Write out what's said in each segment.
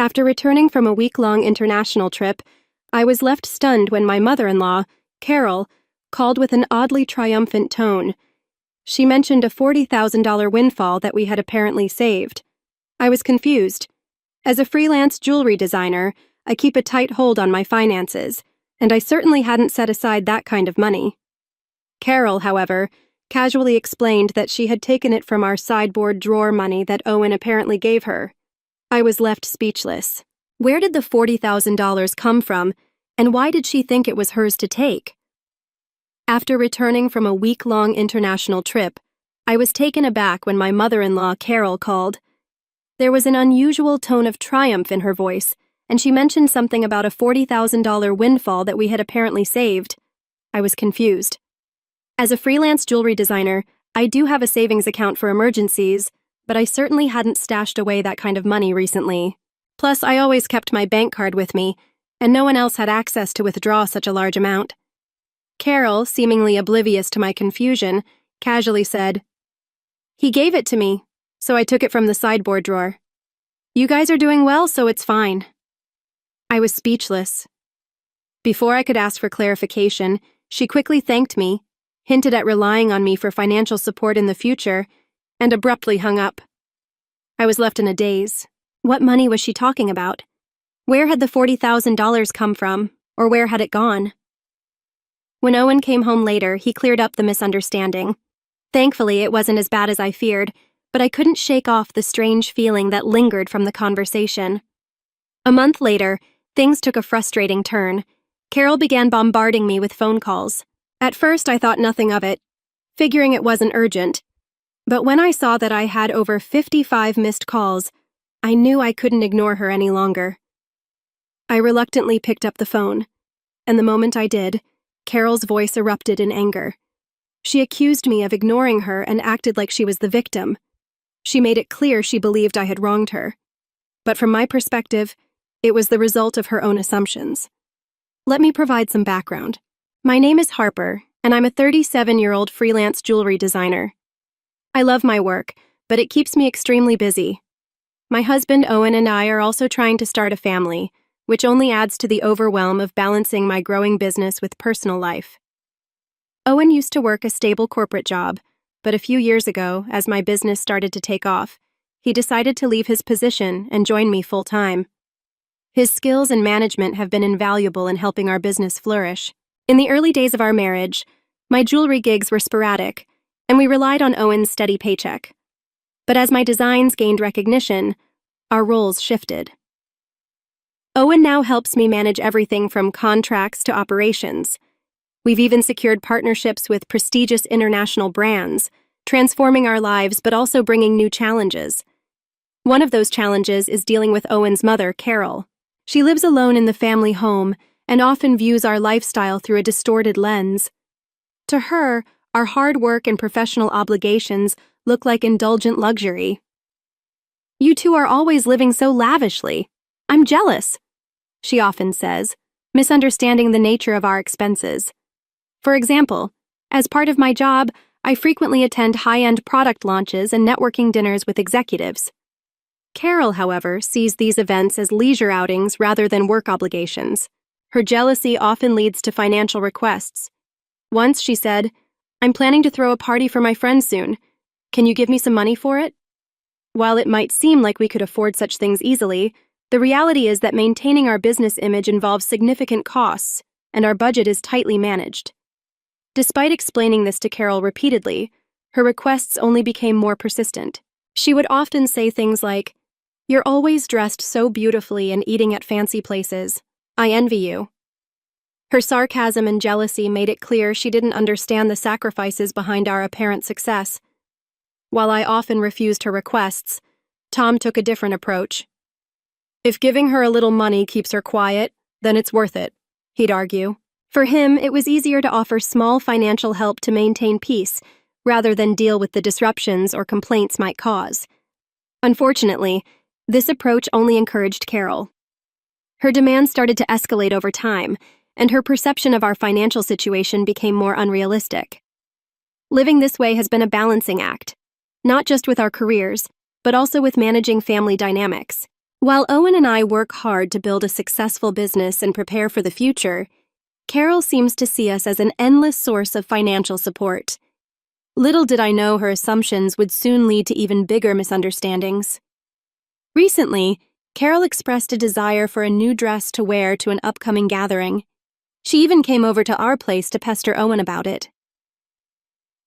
After returning from a week-long international trip, I was left stunned when my mother-in-law, Carol, called with an oddly triumphant tone. She mentioned a $40,000 windfall that we had apparently saved. I was confused. As a freelance jewelry designer, I keep a tight hold on my finances, and I certainly hadn't set aside that kind of money. Carol, however, casually explained that she had taken it from our sideboard drawer money that Owen apparently gave her. I was left speechless. Where did the $40,000 come from, and why did she think it was hers to take? After returning from a week-long international trip, I was taken aback when my mother-in-law, Carol, called. There was an unusual tone of triumph in her voice, and she mentioned something about a $40,000 windfall that we had apparently saved. I was confused. As a freelance jewelry designer, I do have a savings account for emergencies, but I certainly hadn't stashed away that kind of money recently. Plus, I always kept my bank card with me, and no one else had access to withdraw such a large amount. Carol, seemingly oblivious to my confusion, casually said, "He gave it to me, so I took it from the sideboard drawer. You guys are doing well, so it's fine." I was speechless. Before I could ask for clarification, she quickly thanked me, hinted at relying on me for financial support in the future, and abruptly hung up. I was left in a daze. What money was she talking about? Where had the $40,000 come from, or where had it gone? When Owen came home later, he cleared up the misunderstanding. Thankfully, it wasn't as bad as I feared, but I couldn't shake off the strange feeling that lingered from the conversation. A month later, things took a frustrating turn. Carol began bombarding me with phone calls. At first, I thought nothing of it, figuring it wasn't urgent. But when I saw that I had over 55 missed calls, I knew I couldn't ignore her any longer. I reluctantly picked up the phone, and the moment I did, Carol's voice erupted in anger. She accused me of ignoring her and acted like she was the victim. She made it clear she believed I had wronged her. But from my perspective, it was the result of her own assumptions. Let me provide some background. My name is Harper, and I'm a 37-year-old freelance jewelry designer. I love my work, but it keeps me extremely busy. My husband, Owen, and I are also trying to start a family, which only adds to the overwhelm of balancing my growing business with personal life. Owen used to work a stable corporate job, but a few years ago, as my business started to take off, he decided to leave his position and join me full-time. His skills and management have been invaluable in helping our business flourish. In the early days of our marriage, my jewelry gigs were sporadic, and we relied on Owen's steady paycheck. But as my designs gained recognition, our roles shifted. Owen now helps me manage everything from contracts to operations. We've even secured partnerships with prestigious international brands, transforming our lives but also bringing new challenges. One of those challenges is dealing with Owen's mother, Carol. She lives alone in the family home and often views our lifestyle through a distorted lens. To her, our hard work and professional obligations look like indulgent luxury. "You two are always living so lavishly. I'm jealous," she often says, misunderstanding the nature of our expenses. For example, as part of my job, I frequently attend high-end product launches and networking dinners with executives. Carol, however, sees these events as leisure outings rather than work obligations. Her jealousy often leads to financial requests. Once she said, "I'm planning to throw a party for my friends soon. Can you give me some money for it?" While it might seem like we could afford such things easily, the reality is that maintaining our business image involves significant costs, and our budget is tightly managed. Despite explaining this to Carol repeatedly, her requests only became more persistent. She would often say things like, "You're always dressed so beautifully and eating at fancy places. I envy you." Her sarcasm and jealousy made it clear she didn't understand the sacrifices behind our apparent success. While I often refused her requests, Tom took a different approach. "If giving her a little money keeps her quiet, then it's worth it," he'd argue. For him, it was easier to offer small financial help to maintain peace, rather than deal with the disruptions or complaints might cause. Unfortunately, this approach only encouraged Carol. Her demands started to escalate over time, and her perception of our financial situation became more unrealistic. Living this way has been a balancing act, not just with our careers, but also with managing family dynamics. While Owen and I work hard to build a successful business and prepare for the future, Carol seems to see us as an endless source of financial support. Little did I know her assumptions would soon lead to even bigger misunderstandings. Recently, Carol expressed a desire for a new dress to wear to an upcoming gathering. She even came over to our place to pester Owen about it.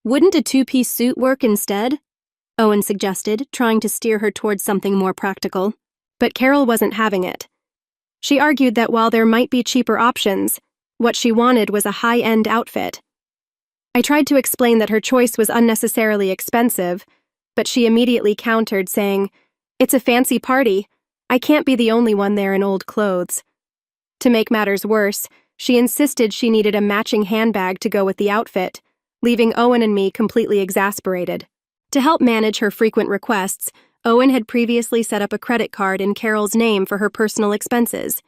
"Wouldn't a two-piece suit work instead?" Owen suggested, trying to steer her towards something more practical. But Carol wasn't having it. She argued that while there might be cheaper options, what she wanted was a high-end outfit. I tried to explain that her choice was unnecessarily expensive, but she immediately countered, saying, "It's a fancy party. I can't be the only one there in old clothes." To make matters worse, she insisted she needed a matching handbag to go with the outfit, leaving Owen and me completely exasperated. To help manage her frequent requests, Owen had previously set up a credit card in Carol's name for her personal expenses.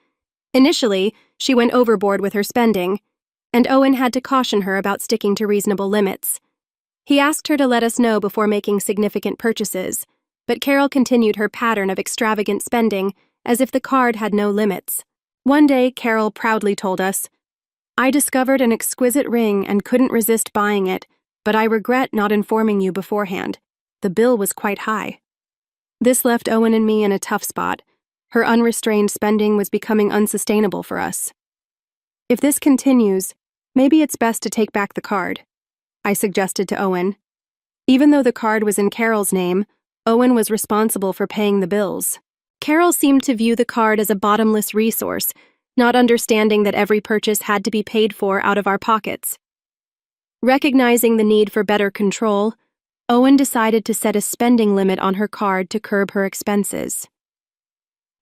Initially, she went overboard with her spending, and Owen had to caution her about sticking to reasonable limits. He asked her to let us know before making significant purchases, but Carol continued her pattern of extravagant spending as if the card had no limits. One day, Carol proudly told us, "I discovered an exquisite ring and couldn't resist buying it, but I regret not informing you beforehand. The bill was quite high." This left Owen and me in a tough spot. Her unrestrained spending was becoming unsustainable for us. "If this continues, maybe it's best to take back the card," I suggested to Owen. Even though the card was in Carol's name, Owen was responsible for paying the bills. Carol seemed to view the card as a bottomless resource, not understanding that every purchase had to be paid for out of our pockets. Recognizing the need for better control, Owen decided to set a spending limit on her card to curb her expenses.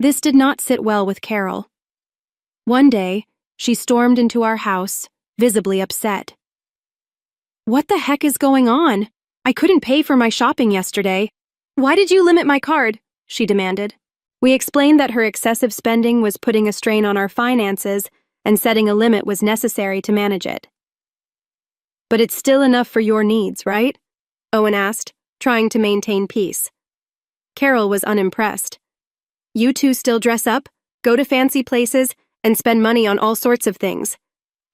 This did not sit well with Carol. One day, she stormed into our house, visibly upset. "What the heck is going on? I couldn't pay for my shopping yesterday. Why did you limit my card?" she demanded. We explained that her excessive spending was putting a strain on our finances, and setting a limit was necessary to manage it. "But it's still enough for your needs, right?" Owen asked, trying to maintain peace. Carol was unimpressed. "You two still dress up, go to fancy places, and spend money on all sorts of things.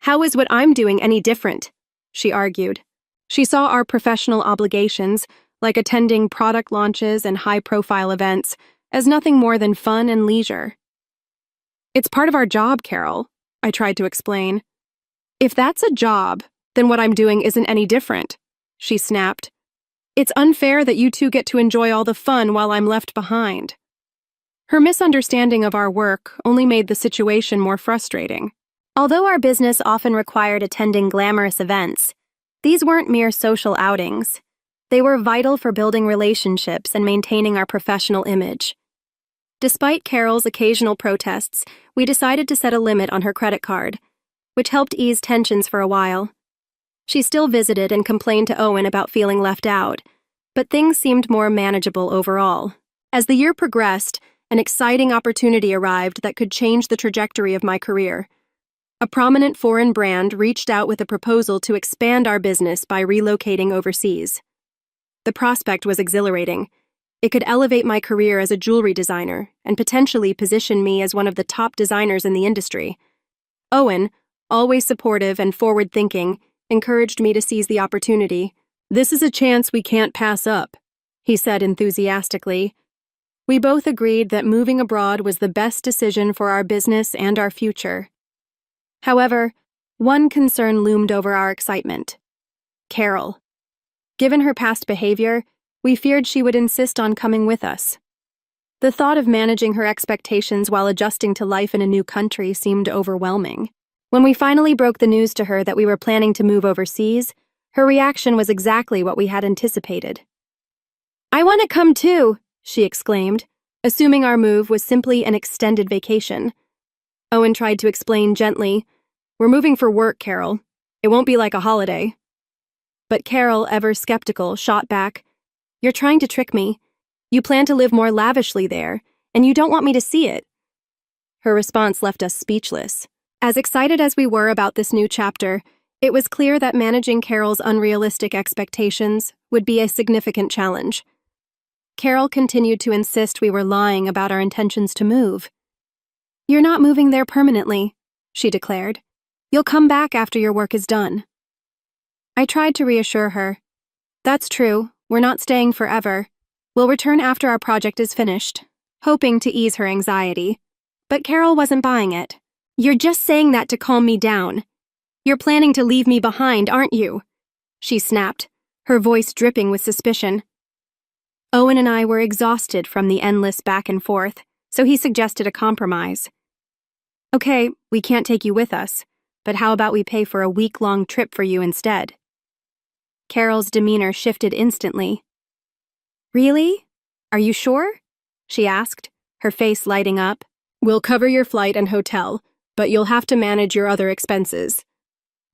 How is what I'm doing any different?" she argued. She saw our professional obligations, like attending product launches and high-profile events, as nothing more than fun and leisure. "It's part of our job, Carol," I tried to explain. "If that's a job, then what I'm doing isn't any different," she snapped. "It's unfair that you two get to enjoy all the fun while I'm left behind." Her misunderstanding of our work only made the situation more frustrating. Although our business often required attending glamorous events, these weren't mere social outings. They were vital for building relationships and maintaining our professional image. Despite Carol's occasional protests, we decided to set a limit on her credit card, which helped ease tensions for a while. She still visited and complained to Owen about feeling left out, but things seemed more manageable overall. As the year progressed, an exciting opportunity arrived that could change the trajectory of my career. A prominent foreign brand reached out with a proposal to expand our business by relocating overseas. The prospect was exhilarating. It could elevate my career as a jewelry designer and potentially position me as one of the top designers in the industry. Owen, always supportive and forward-thinking, encouraged me to seize the opportunity. "This is a chance we can't pass up," he said enthusiastically. We both agreed that moving abroad was the best decision for our business and our future. However, one concern loomed over our excitement: Carol. Given her past behavior, we feared she would insist on coming with us. The thought of managing her expectations while adjusting to life in a new country seemed overwhelming. When we finally broke the news to her that we were planning to move overseas, her reaction was exactly what we had anticipated. "I want to come too," she exclaimed, assuming our move was simply an extended vacation. Owen tried to explain gently, "We're moving for work, Carol. It won't be like a holiday." But Carol, ever skeptical, shot back, "You're trying to trick me. You plan to live more lavishly there, and you don't want me to see it." Her response left us speechless. As excited as we were about this new chapter, it was clear that managing Carol's unrealistic expectations would be a significant challenge. Carol continued to insist we were lying about our intentions to move. "You're not moving there permanently," she declared. "You'll come back after your work is done." I tried to reassure her. "That's true, we're not staying forever. We'll return after our project is finished," hoping to ease her anxiety. But Carol wasn't buying it. "You're just saying that to calm me down. You're planning to leave me behind, aren't you?" she snapped, her voice dripping with suspicion. Owen and I were exhausted from the endless back and forth, so he suggested a compromise. "Okay, we can't take you with us, but how about we pay for a week-long trip for you instead?" Carol's demeanor shifted instantly. "Really? Are you sure?" she asked, her face lighting up. "We'll cover your flight and hotel, but you'll have to manage your other expenses,"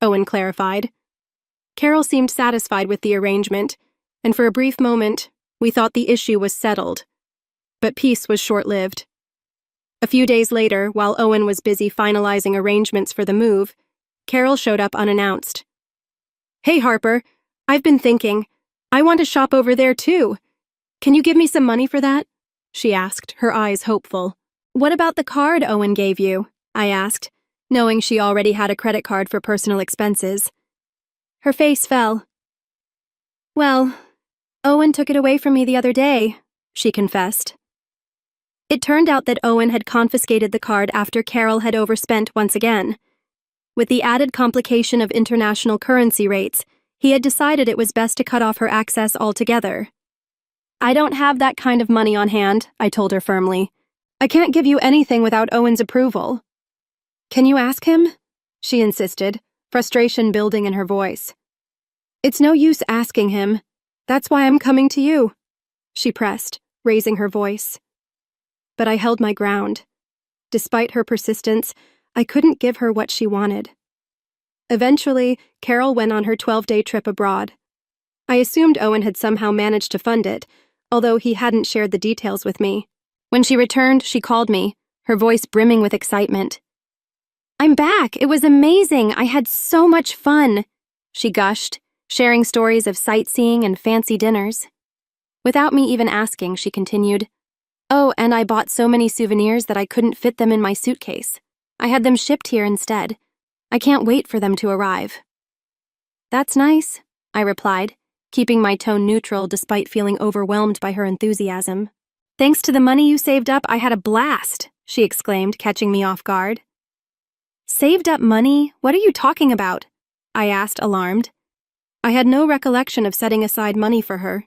Owen clarified. Carol seemed satisfied with the arrangement, and for a brief moment, we thought the issue was settled. But peace was short-lived. A few days later, while Owen was busy finalizing arrangements for the move, Carol showed up unannounced. "Hey, Harper, I've been thinking. I want to shop over there too. Can you give me some money for that?" she asked, her eyes hopeful. "What about the card Owen gave you?" I asked, knowing she already had a credit card for personal expenses. Her face fell. "Well, Owen took it away from me the other day," she confessed. It turned out that Owen had confiscated the card after Carol had overspent once again. With the added complication of international currency rates, he had decided it was best to cut off her access altogether. "I don't have that kind of money on hand," I told her firmly. "I can't give you anything without Owen's approval." "Can you ask him?" she insisted, frustration building in her voice. "It's no use asking him. That's why I'm coming to you," she pressed, raising her voice. But I held my ground. Despite her persistence, I couldn't give her what she wanted. Eventually, Carol went on her 12-day trip abroad. I assumed Owen had somehow managed to fund it, although he hadn't shared the details with me. When she returned, she called me, her voice brimming with excitement. "I'm back! It was amazing! I had so much fun!" she gushed, sharing stories of sightseeing and fancy dinners. Without me even asking, she continued, "Oh, and I bought so many souvenirs that I couldn't fit them in my suitcase. I had them shipped here instead. I can't wait for them to arrive." "That's nice," I replied, keeping my tone neutral despite feeling overwhelmed by her enthusiasm. "Thanks to the money you saved up, I had a blast," she exclaimed, catching me off guard. "Saved up money? What are you talking about?" I asked, alarmed. I had no recollection of setting aside money for her.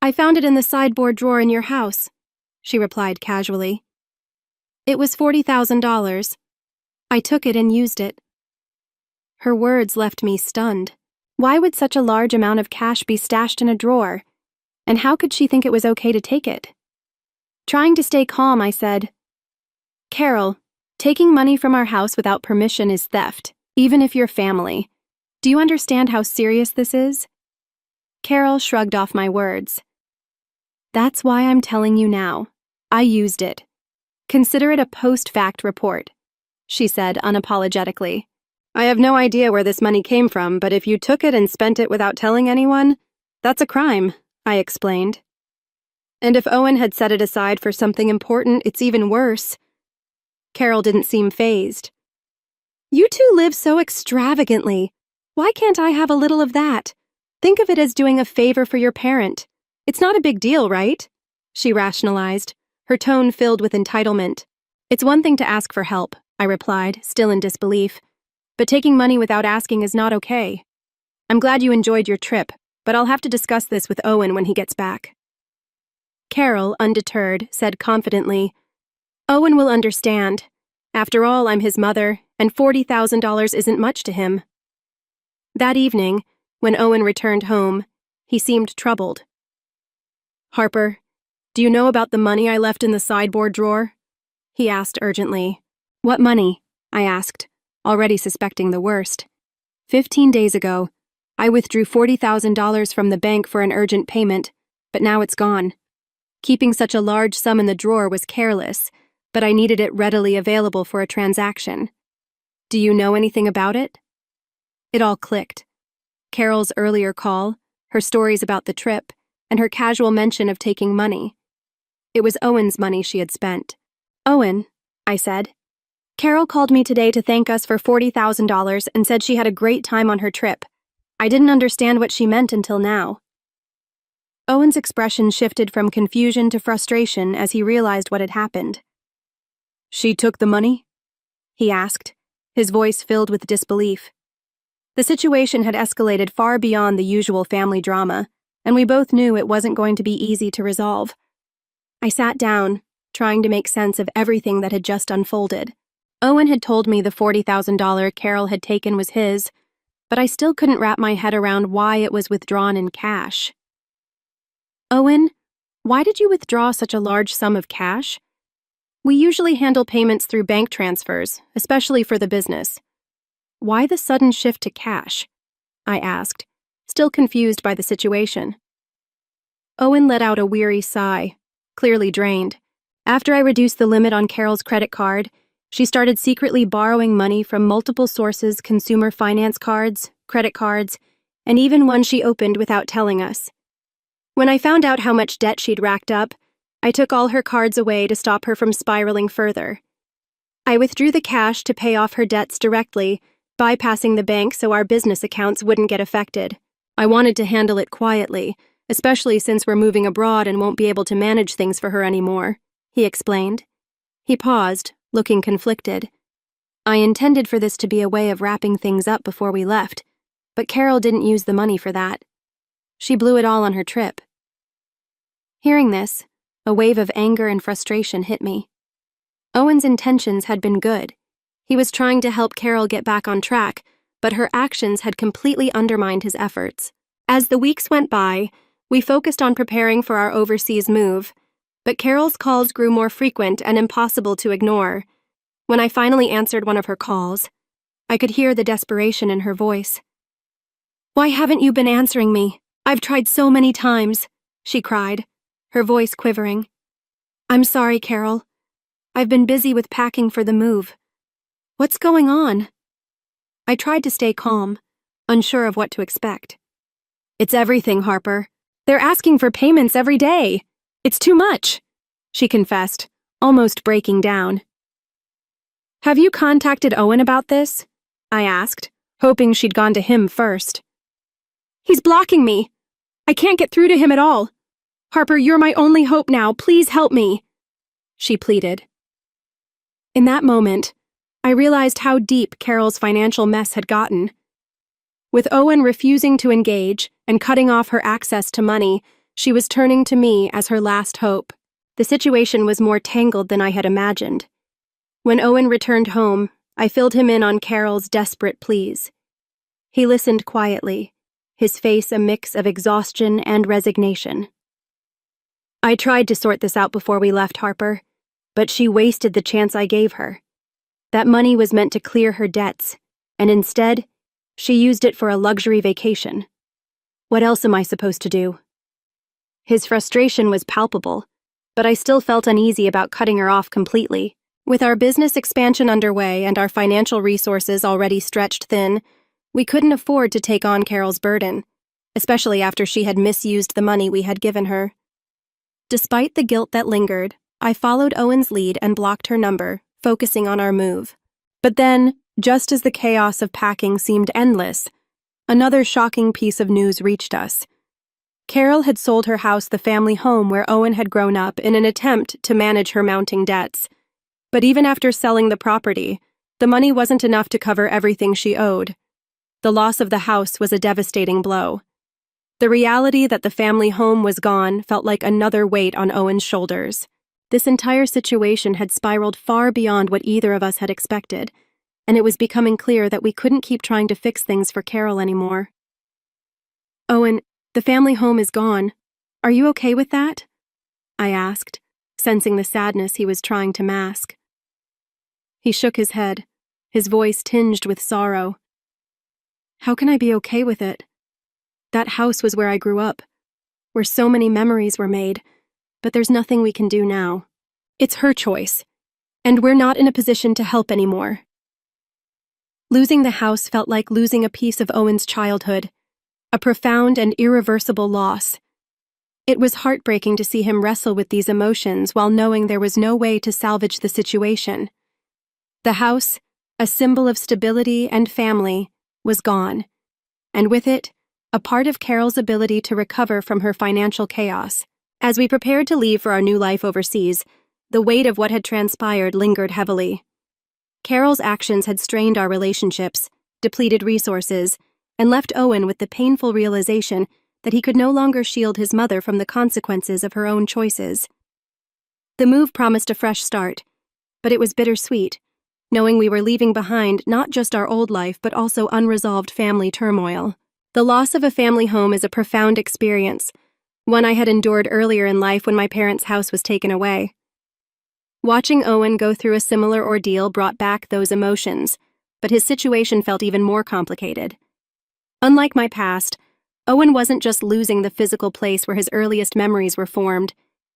"I found it in the sideboard drawer in your house," she replied casually. "It was $40,000. I took it and used it." Her words left me stunned. Why would such a large amount of cash be stashed in a drawer? And how could she think it was okay to take it? Trying to stay calm, I said, "Carol, taking money from our house without permission is theft, even if you're family. Do you understand how serious this is?" Carol shrugged off my words. "That's why I'm telling you now. I used it. Consider it a post-fact report," she said unapologetically. "I have no idea where this money came from, but if you took it and spent it without telling anyone, that's a crime," I explained. "And if Owen had set it aside for something important, it's even worse." Carol didn't seem fazed. "You two live so extravagantly. Why can't I have a little of that? Think of it as doing a favor for your parent. It's not a big deal, right?" she rationalized, her tone filled with entitlement. "It's one thing to ask for help," I replied, still in disbelief. "But taking money without asking is not okay. I'm glad you enjoyed your trip, but I'll have to discuss this with Owen when he gets back." Carol, undeterred, said confidently, "Owen will understand. After all, I'm his mother, and $40,000 isn't much to him." That evening, when Owen returned home, he seemed troubled. "Harper, do you know about the money I left in the sideboard drawer?" he asked urgently. "What money?" I asked, already suspecting the worst. 15 days ago, I withdrew $40,000 from the bank for an urgent payment, but now it's gone. Keeping such a large sum in the drawer was careless, but I needed it readily available for a transaction. Do you know anything about it? It all clicked. Carol's earlier call, her stories about the trip, and her casual mention of taking money. It was Owen's money she had spent. "Owen," I said. "Carol called me today to thank us for $40,000 and said she had a great time on her trip. I didn't understand what she meant until now." Owen's expression shifted from confusion to frustration as he realized what had happened. "She took the money?" he asked, his voice filled with disbelief. The situation had escalated far beyond the usual family drama, and we both knew it wasn't going to be easy to resolve. I sat down, trying to make sense of everything that had just unfolded. Owen had told me the $40,000 Carol had taken was his, but I still couldn't wrap my head around why it was withdrawn in cash. "Owen, why did you withdraw such a large sum of cash? We usually handle payments through bank transfers, especially for the business. Why the sudden shift to cash?" I asked, still confused by the situation. Owen let out a weary sigh, clearly drained. After I reduced the limit on Carol's credit card, she started secretly borrowing money from multiple sources: consumer finance cards, credit cards, and even one she opened without telling us. When I found out how much debt she'd racked up, I took all her cards away to stop her from spiraling further. I withdrew the cash to pay off her debts directly, bypassing the bank so our business accounts wouldn't get affected. I wanted to handle it quietly, especially since we're moving abroad and won't be able to manage things for her anymore, he explained. He paused, looking conflicted. I intended for this to be a way of wrapping things up before we left, but Carol didn't use the money for that. She blew it all on her trip. Hearing this, a wave of anger and frustration hit me. Owen's intentions had been good. He was trying to help Carol get back on track, but her actions had completely undermined his efforts. As the weeks went by, we focused on preparing for our overseas move, but Carol's calls grew more frequent and impossible to ignore. When I finally answered one of her calls, I could hear the desperation in her voice. "Why haven't you been answering me? I've tried so many times," she cried, her voice quivering. "I'm sorry, Carol. I've been busy with packing for the move. What's going on?" I tried to stay calm, unsure of what to expect. "It's everything, Harper. They're asking for payments every day. It's too much," she confessed, almost breaking down. "Have you contacted Owen about this?" I asked, hoping she'd gone to him first. "He's blocking me. I can't get through to him at all. Harper, you're my only hope now. Please help me," she pleaded. In that moment, I realized how deep Carol's financial mess had gotten. With Owen refusing to engage and cutting off her access to money, she was turning to me as her last hope. The situation was more tangled than I had imagined. When Owen returned home, I filled him in on Carol's desperate pleas. He listened quietly, his face a mix of exhaustion and resignation. "I tried to sort this out before we left, Harper, but she wasted the chance I gave her. That money was meant to clear her debts, and instead, she used it for a luxury vacation. What else am I supposed to do?" His frustration was palpable, but I still felt uneasy about cutting her off completely. With our business expansion underway and our financial resources already stretched thin, we couldn't afford to take on Carol's burden, especially after she had misused the money we had given her. Despite the guilt that lingered, I followed Owen's lead and blocked her number, focusing on our move. But then, just as the chaos of packing seemed endless, another shocking piece of news reached us. Carol had sold her house, the family home where Owen had grown up, in an attempt to manage her mounting debts. But even after selling the property, the money wasn't enough to cover everything she owed. The loss of the house was a devastating blow. The reality that the family home was gone felt like another weight on Owen's shoulders. This entire situation had spiraled far beyond what either of us had expected, and it was becoming clear that we couldn't keep trying to fix things for Carol anymore. "Owen, the family home is gone. Are you okay with that?" I asked, sensing the sadness he was trying to mask. He shook his head, his voice tinged with sorrow. "How can I be okay with it? That house was where I grew up, where so many memories were made, but there's nothing we can do now. It's her choice, and we're not in a position to help anymore." Losing the house felt like losing a piece of Owen's childhood, a profound and irreversible loss. It was heartbreaking to see him wrestle with these emotions while knowing there was no way to salvage the situation. The house, a symbol of stability and family, was gone, and with it, a part of Carol's ability to recover from her financial chaos. As we prepared to leave for our new life overseas, the weight of what had transpired lingered heavily. Carol's actions had strained our relationships, depleted resources, and left Owen with the painful realization that he could no longer shield his mother from the consequences of her own choices. The move promised a fresh start, but it was bittersweet, knowing we were leaving behind not just our old life but also unresolved family turmoil. The loss of a family home is a profound experience, one I had endured earlier in life when my parents' house was taken away. Watching Owen go through a similar ordeal brought back those emotions, but his situation felt even more complicated. Unlike my past, Owen wasn't just losing the physical place where his earliest memories were formed,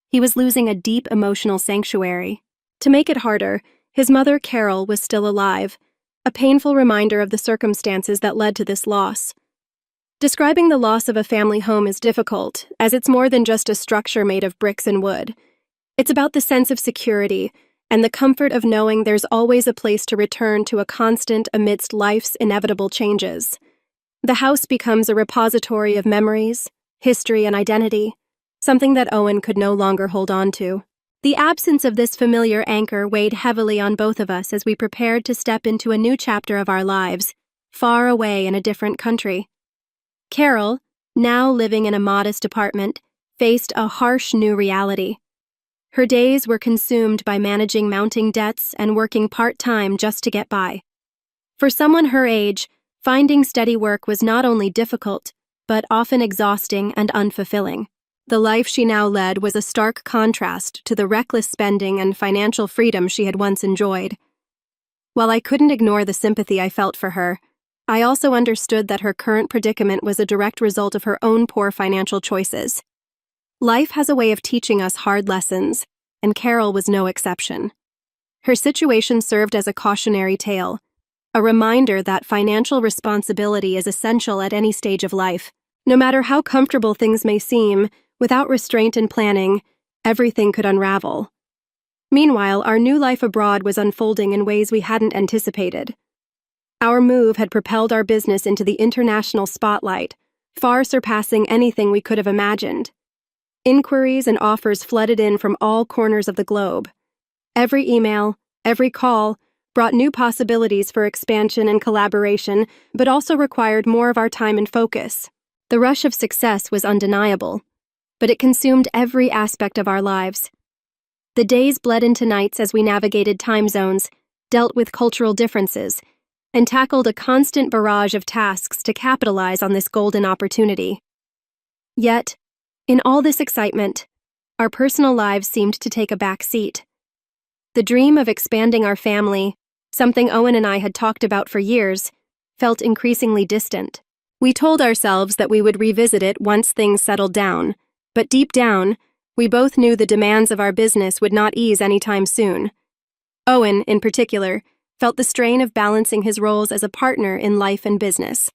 he was losing a deep emotional sanctuary. To make it harder, his mother Carol was still alive, a painful reminder of the circumstances that led to this loss. Describing the loss of a family home is difficult, as it's more than just a structure made of bricks and wood. It's about the sense of security and the comfort of knowing there's always a place to return to a constant amidst life's inevitable changes. The house becomes a repository of memories, history, and identity, something that Owen could no longer hold on to. The absence of this familiar anchor weighed heavily on both of us as we prepared to step into a new chapter of our lives, far away in a different country. Carol, now living in a modest apartment, faced a harsh new reality. Her days were consumed by managing mounting debts and working part-time just to get by. For someone her age, finding steady work was not only difficult, but often exhausting and unfulfilling. The life she now led was a stark contrast to the reckless spending and financial freedom she had once enjoyed. While I couldn't ignore the sympathy I felt for her, I also understood that her current predicament was a direct result of her own poor financial choices. Life has a way of teaching us hard lessons, and Carol was no exception. Her situation served as a cautionary tale, a reminder that financial responsibility is essential at any stage of life. No matter how comfortable things may seem, without restraint and planning, everything could unravel. Meanwhile, our new life abroad was unfolding in ways we hadn't anticipated. Our move had propelled our business into the international spotlight, far surpassing anything we could have imagined. Inquiries and offers flooded in from all corners of the globe. Every email, every call, brought new possibilities for expansion and collaboration, but also required more of our time and focus. The rush of success was undeniable, but it consumed every aspect of our lives. The days bled into nights as we navigated time zones, dealt with cultural differences, and tackled a constant barrage of tasks to capitalize on this golden opportunity. Yet, in all this excitement, our personal lives seemed to take a back seat. The dream of expanding our family, something Owen and I had talked about for years, felt increasingly distant. We told ourselves that we would revisit it once things settled down, but deep down, we both knew the demands of our business would not ease anytime soon. Owen, in particular, felt the strain of balancing his roles as a partner in life and business.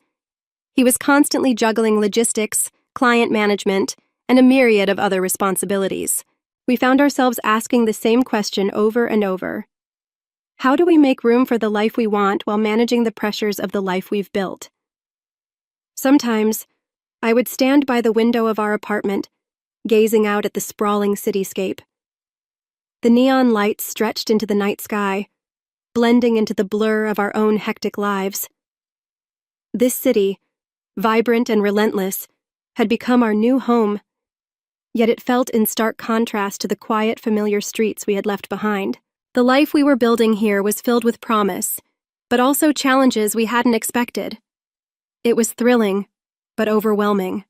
He was constantly juggling logistics, client management, and a myriad of other responsibilities. We found ourselves asking the same question over and over. How do we make room for the life we want while managing the pressures of the life we've built? Sometimes, I would stand by the window of our apartment, gazing out at the sprawling cityscape. The neon lights stretched into the night sky, blending into the blur of our own hectic lives. This city, vibrant and relentless, had become our new home, yet it felt in stark contrast to the quiet, familiar streets we had left behind. The life we were building here was filled with promise, but also challenges we hadn't expected. It was thrilling, but overwhelming.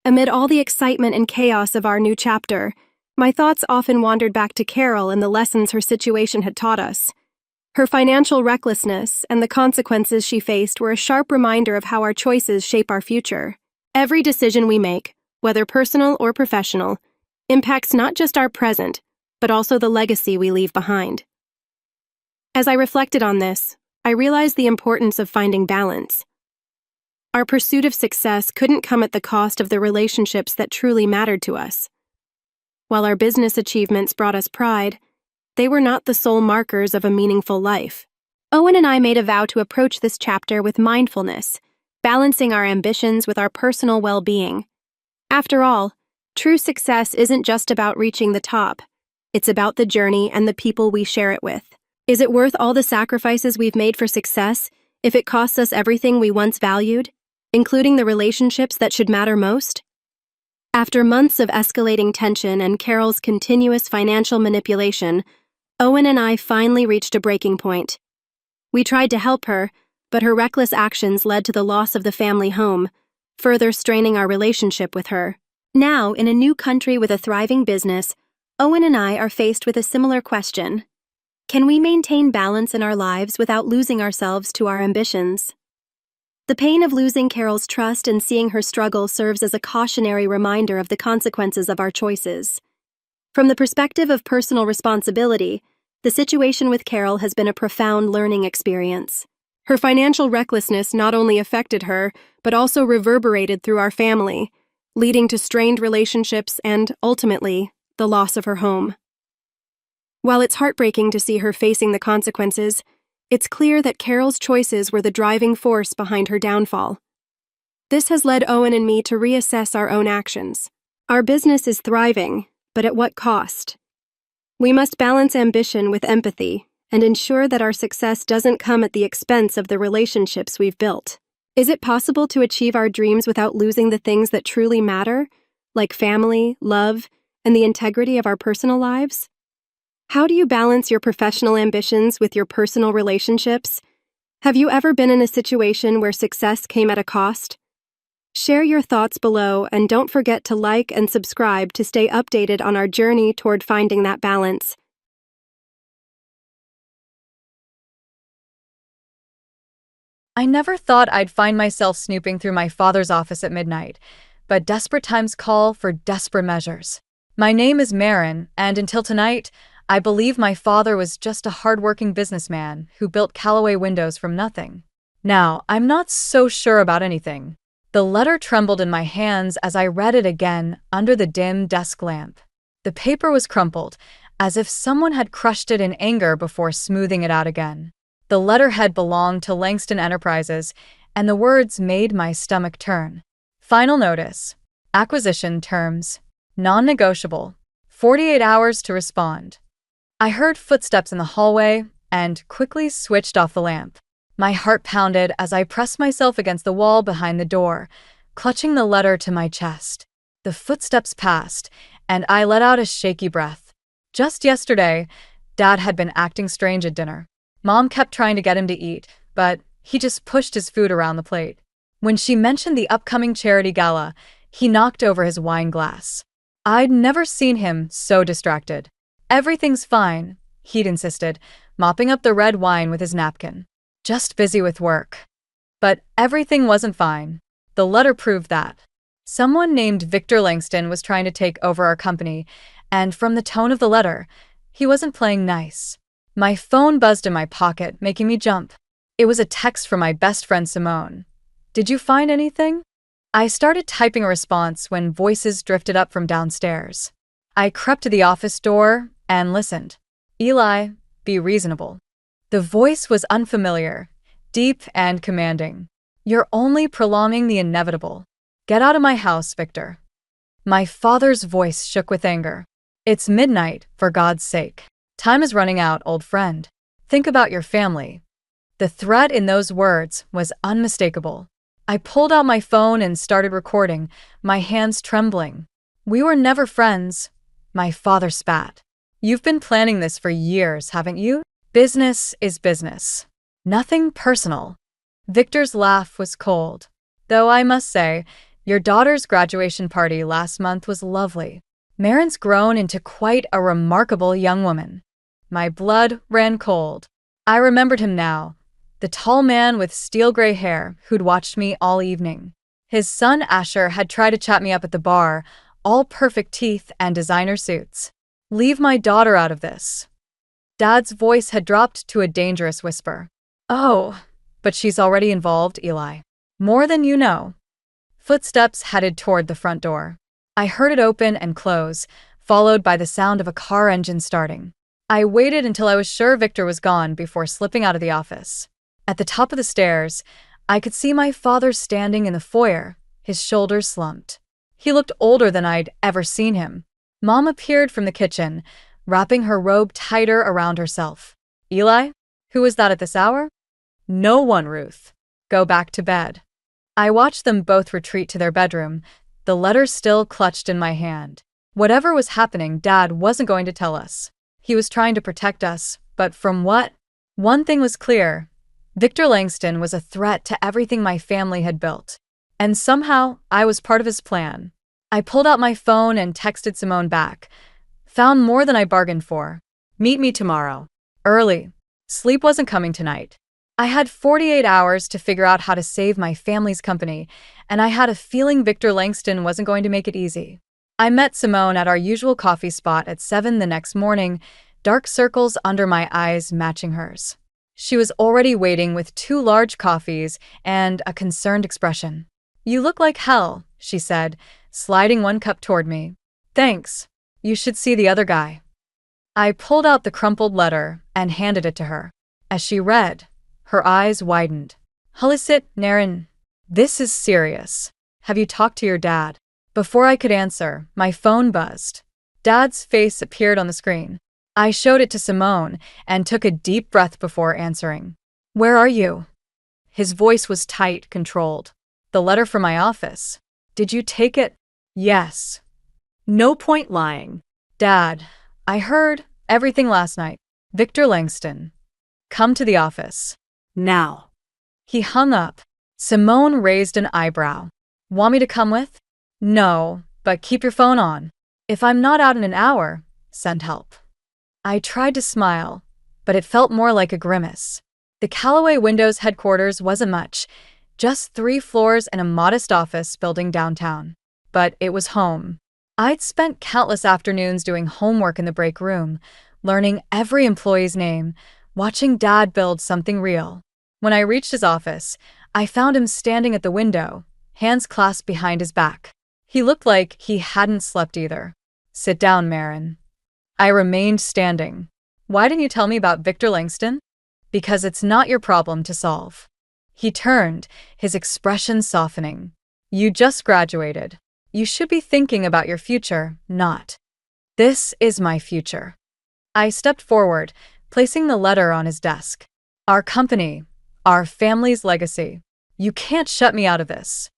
Amid all the excitement and chaos of our new chapter, my thoughts often wandered back to Carol and the lessons her situation had taught us. Her financial recklessness and the consequences she faced were a sharp reminder of how our choices shape our future. Every decision we make, whether personal or professional, impacts not just our present, but also the legacy we leave behind. As I reflected on this, I realized the importance of finding balance. Our pursuit of success couldn't come at the cost of the relationships that truly mattered to us. While our business achievements brought us pride, they were not the sole markers of a meaningful life. Owen and I made a vow to approach this chapter with mindfulness, balancing our ambitions with our personal well-being. After all, true success isn't just about reaching the top. It's about the journey and the people we share it with. Is it worth all the sacrifices we've made for success if it costs us everything we once valued, including the relationships that should matter most? After months of escalating tension and Carol's continuous financial manipulation, Owen and I finally reached a breaking point. We tried to help her, but her reckless actions led to the loss of the family home, further straining our relationship with her. Now, in a new country with a thriving business, Owen and I are faced with a similar question. Can we maintain balance in our lives without losing ourselves to our ambitions? The pain of losing Carol's trust and seeing her struggle serves as a cautionary reminder of the consequences of our choices. From the perspective of personal responsibility, the situation with Carol has been a profound learning experience. Her financial recklessness not only affected her, but also reverberated through our family, leading to strained relationships and, ultimately, the loss of her home. While it's heartbreaking to see her facing the consequences, it's clear that Carol's choices were the driving force behind her downfall. This has led Owen and me to reassess our own actions. Our business is thriving, but at what cost? We must balance ambition with empathy and ensure that our success doesn't come at the expense of the relationships we've built. Is it possible to achieve our dreams without losing the things that truly matter, like family, love, and the integrity of our personal lives? How do you balance your professional ambitions with your personal relationships? Have you ever been in a situation where success came at a cost? Share your thoughts below and don't forget to like and subscribe to stay updated on our journey toward finding that balance. I never thought I'd find myself snooping through my father's office at midnight, but desperate times call for desperate measures. My name is Marin, and until tonight, I believe my father was just a hardworking businessman who built Callaway windows from nothing. Now, I'm not so sure about anything. The letter trembled in my hands as I read it again under the dim desk lamp. The paper was crumpled, as if someone had crushed it in anger before smoothing it out again. The letterhead belonged to Langston Enterprises, and the words made my stomach turn. Final notice. Acquisition terms. Non-negotiable. 48 hours to respond. I heard footsteps in the hallway and quickly switched off the lamp. My heart pounded as I pressed myself against the wall behind the door, clutching the letter to my chest. The footsteps passed, and I let out a shaky breath. Just yesterday, Dad had been acting strange at dinner. Mom kept trying to get him to eat, but he just pushed his food around the plate. When she mentioned the upcoming charity gala, he knocked over his wine glass. I'd never seen him so distracted. Everything's fine, he'd insisted, mopping up the red wine with his napkin. Just busy with work. But everything wasn't fine. The letter proved that. Someone named Victor Langston was trying to take over our company, and from the tone of the letter, he wasn't playing nice. My phone buzzed in my pocket, making me jump. It was a text from my best friend Simone. "Did you find anything?" I started typing a response when voices drifted up from downstairs. I crept to the office door and listened. "Eli, be reasonable." The voice was unfamiliar, deep and commanding. "You're only prolonging the inevitable. Get out of my house, Victor." My father's voice shook with anger. "It's midnight, for God's sake. Time is running out, old friend. Think about your family." The threat in those words was unmistakable. I pulled out my phone and started recording, my hands trembling. "We were never friends," my father spat. "You've been planning this for years, haven't you? Business is business. Nothing personal." Victor's laugh was cold. "Though I must say, your daughter's graduation party last month was lovely. Marin's grown into quite a remarkable young woman." My blood ran cold. I remembered him now, the tall man with steel-gray hair who'd watched me all evening. His son Asher had tried to chat me up at the bar, all perfect teeth and designer suits. "Leave my daughter out of this." Dad's voice had dropped to a dangerous whisper. "Oh, but she's already involved, Eli. More than you know. Footsteps headed toward the front door. I heard it open and close, followed by the sound of a car engine starting. I waited until I was sure Victor was gone before slipping out of the office. At the top of the stairs, I could see my father standing in the foyer, his shoulders slumped. He looked older than I'd ever seen him. Mom appeared from the kitchen, wrapping her robe tighter around herself. Eli? Who was that at this hour? No one, Ruth. Go back to bed. I watched them both retreat to their bedroom, the letter still clutched in my hand. Whatever was happening, Dad wasn't going to tell us. He was trying to protect us, but from what? One thing was clear. Victor Langston was a threat to everything my family had built. And somehow, I was part of his plan. I pulled out my phone and texted Simone back. Found more than I bargained for. Meet me tomorrow. Early. Sleep wasn't coming tonight. I had 48 hours to figure out how to save my family's company, and I had a feeling Victor Langston wasn't going to make it easy. I met Simone at our usual coffee spot at 7 the next morning, dark circles under my eyes matching hers. She was already waiting with 2 large coffees and a concerned expression. You look like hell, she said, sliding 1 cup toward me. Thanks. You should see the other guy. I pulled out the crumpled letter and handed it to her. As she read, her eyes widened. Halisit, Naren. This is serious. Have you talked to your dad? Before I could answer, my phone buzzed. Dad's face appeared on the screen. I showed it to Simone and took a deep breath before answering. Where are you? His voice was tight, controlled. The letter from my office. Did you take it? Yes. No point lying. Dad, I heard everything last night. Victor Langston. Come to the office. Now. He hung up. Simone raised an eyebrow. Want me to come with? No, but keep your phone on. If I'm not out in an hour, send help. I tried to smile, but it felt more like a grimace. The Callaway Windows headquarters wasn't much, just 3 floors and a modest office building downtown. But it was home. I'd spent countless afternoons doing homework in the break room, learning every employee's name, watching Dad build something real. When I reached his office, I found him standing at the window, hands clasped behind his back. He looked like he hadn't slept either. Sit down, Maren. I remained standing. Why didn't you tell me about Victor Langston? Because it's not your problem to solve. He turned, his expression softening. You just graduated. You should be thinking about your future, not. This is my future. I stepped forward, placing the letter on his desk. Our company, our family's legacy. You can't shut me out of this.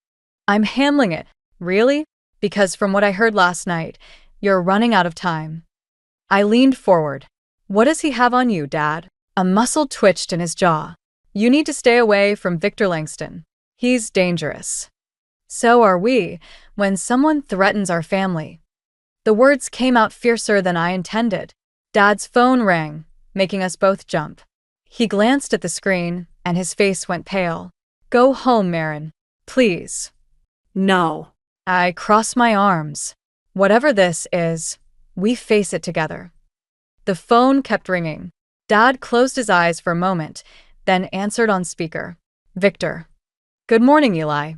I'm handling it. Really? Because from what I heard last night, you're running out of time. I leaned forward. What does he have on you, Dad? A muscle twitched in his jaw. You need to stay away from Victor Langston. He's dangerous. So are we, when someone threatens our family. The words came out fiercer than I intended. Dad's phone rang, making us both jump. He glanced at the screen, and his face went pale. Go home, Maren. Please. No. I crossed my arms. Whatever this is, we face it together. The phone kept ringing. Dad closed his eyes for a moment, then answered on speaker. Victor. Good morning, Eli.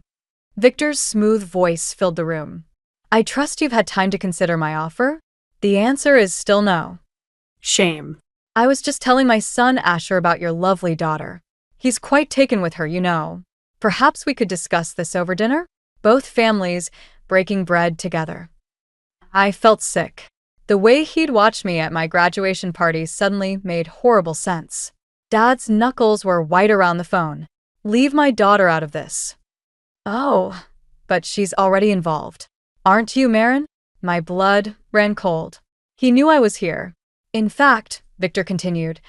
Victor's smooth voice filled the room. I trust you've had time to consider my offer? The answer is still no. Shame. I was just telling my son Asher about your lovely daughter. He's quite taken with her, you know. Perhaps we could discuss this over dinner? Both families breaking bread together. I felt sick. The way he'd watched me at my graduation party suddenly made horrible sense. Dad's knuckles were white around the phone. Leave my daughter out of this. Oh, but she's already involved. Aren't you, Maren? My blood ran cold. He knew I was here. In fact, Victor continued,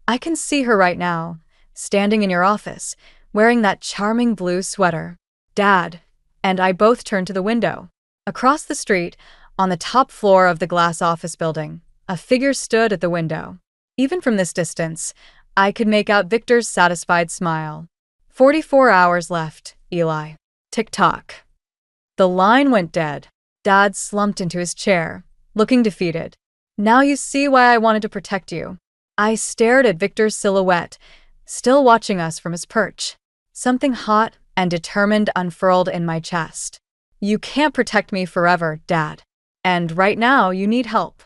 I can see her right now, standing in your office, wearing that charming blue sweater. Dad and I both turned to the window. Across the street, on the top floor of the glass office building, a figure stood at the window. Even from this distance, I could make out Victor's satisfied smile. 44 hours left, Eli. Tick-tock. The line went dead. Dad slumped into his chair, looking defeated. Now you see why I wanted to protect you. I stared at Victor's silhouette, still watching us from his perch. Something hot and determined unfurled in my chest. You can't protect me forever, Dad. And right now, you need help.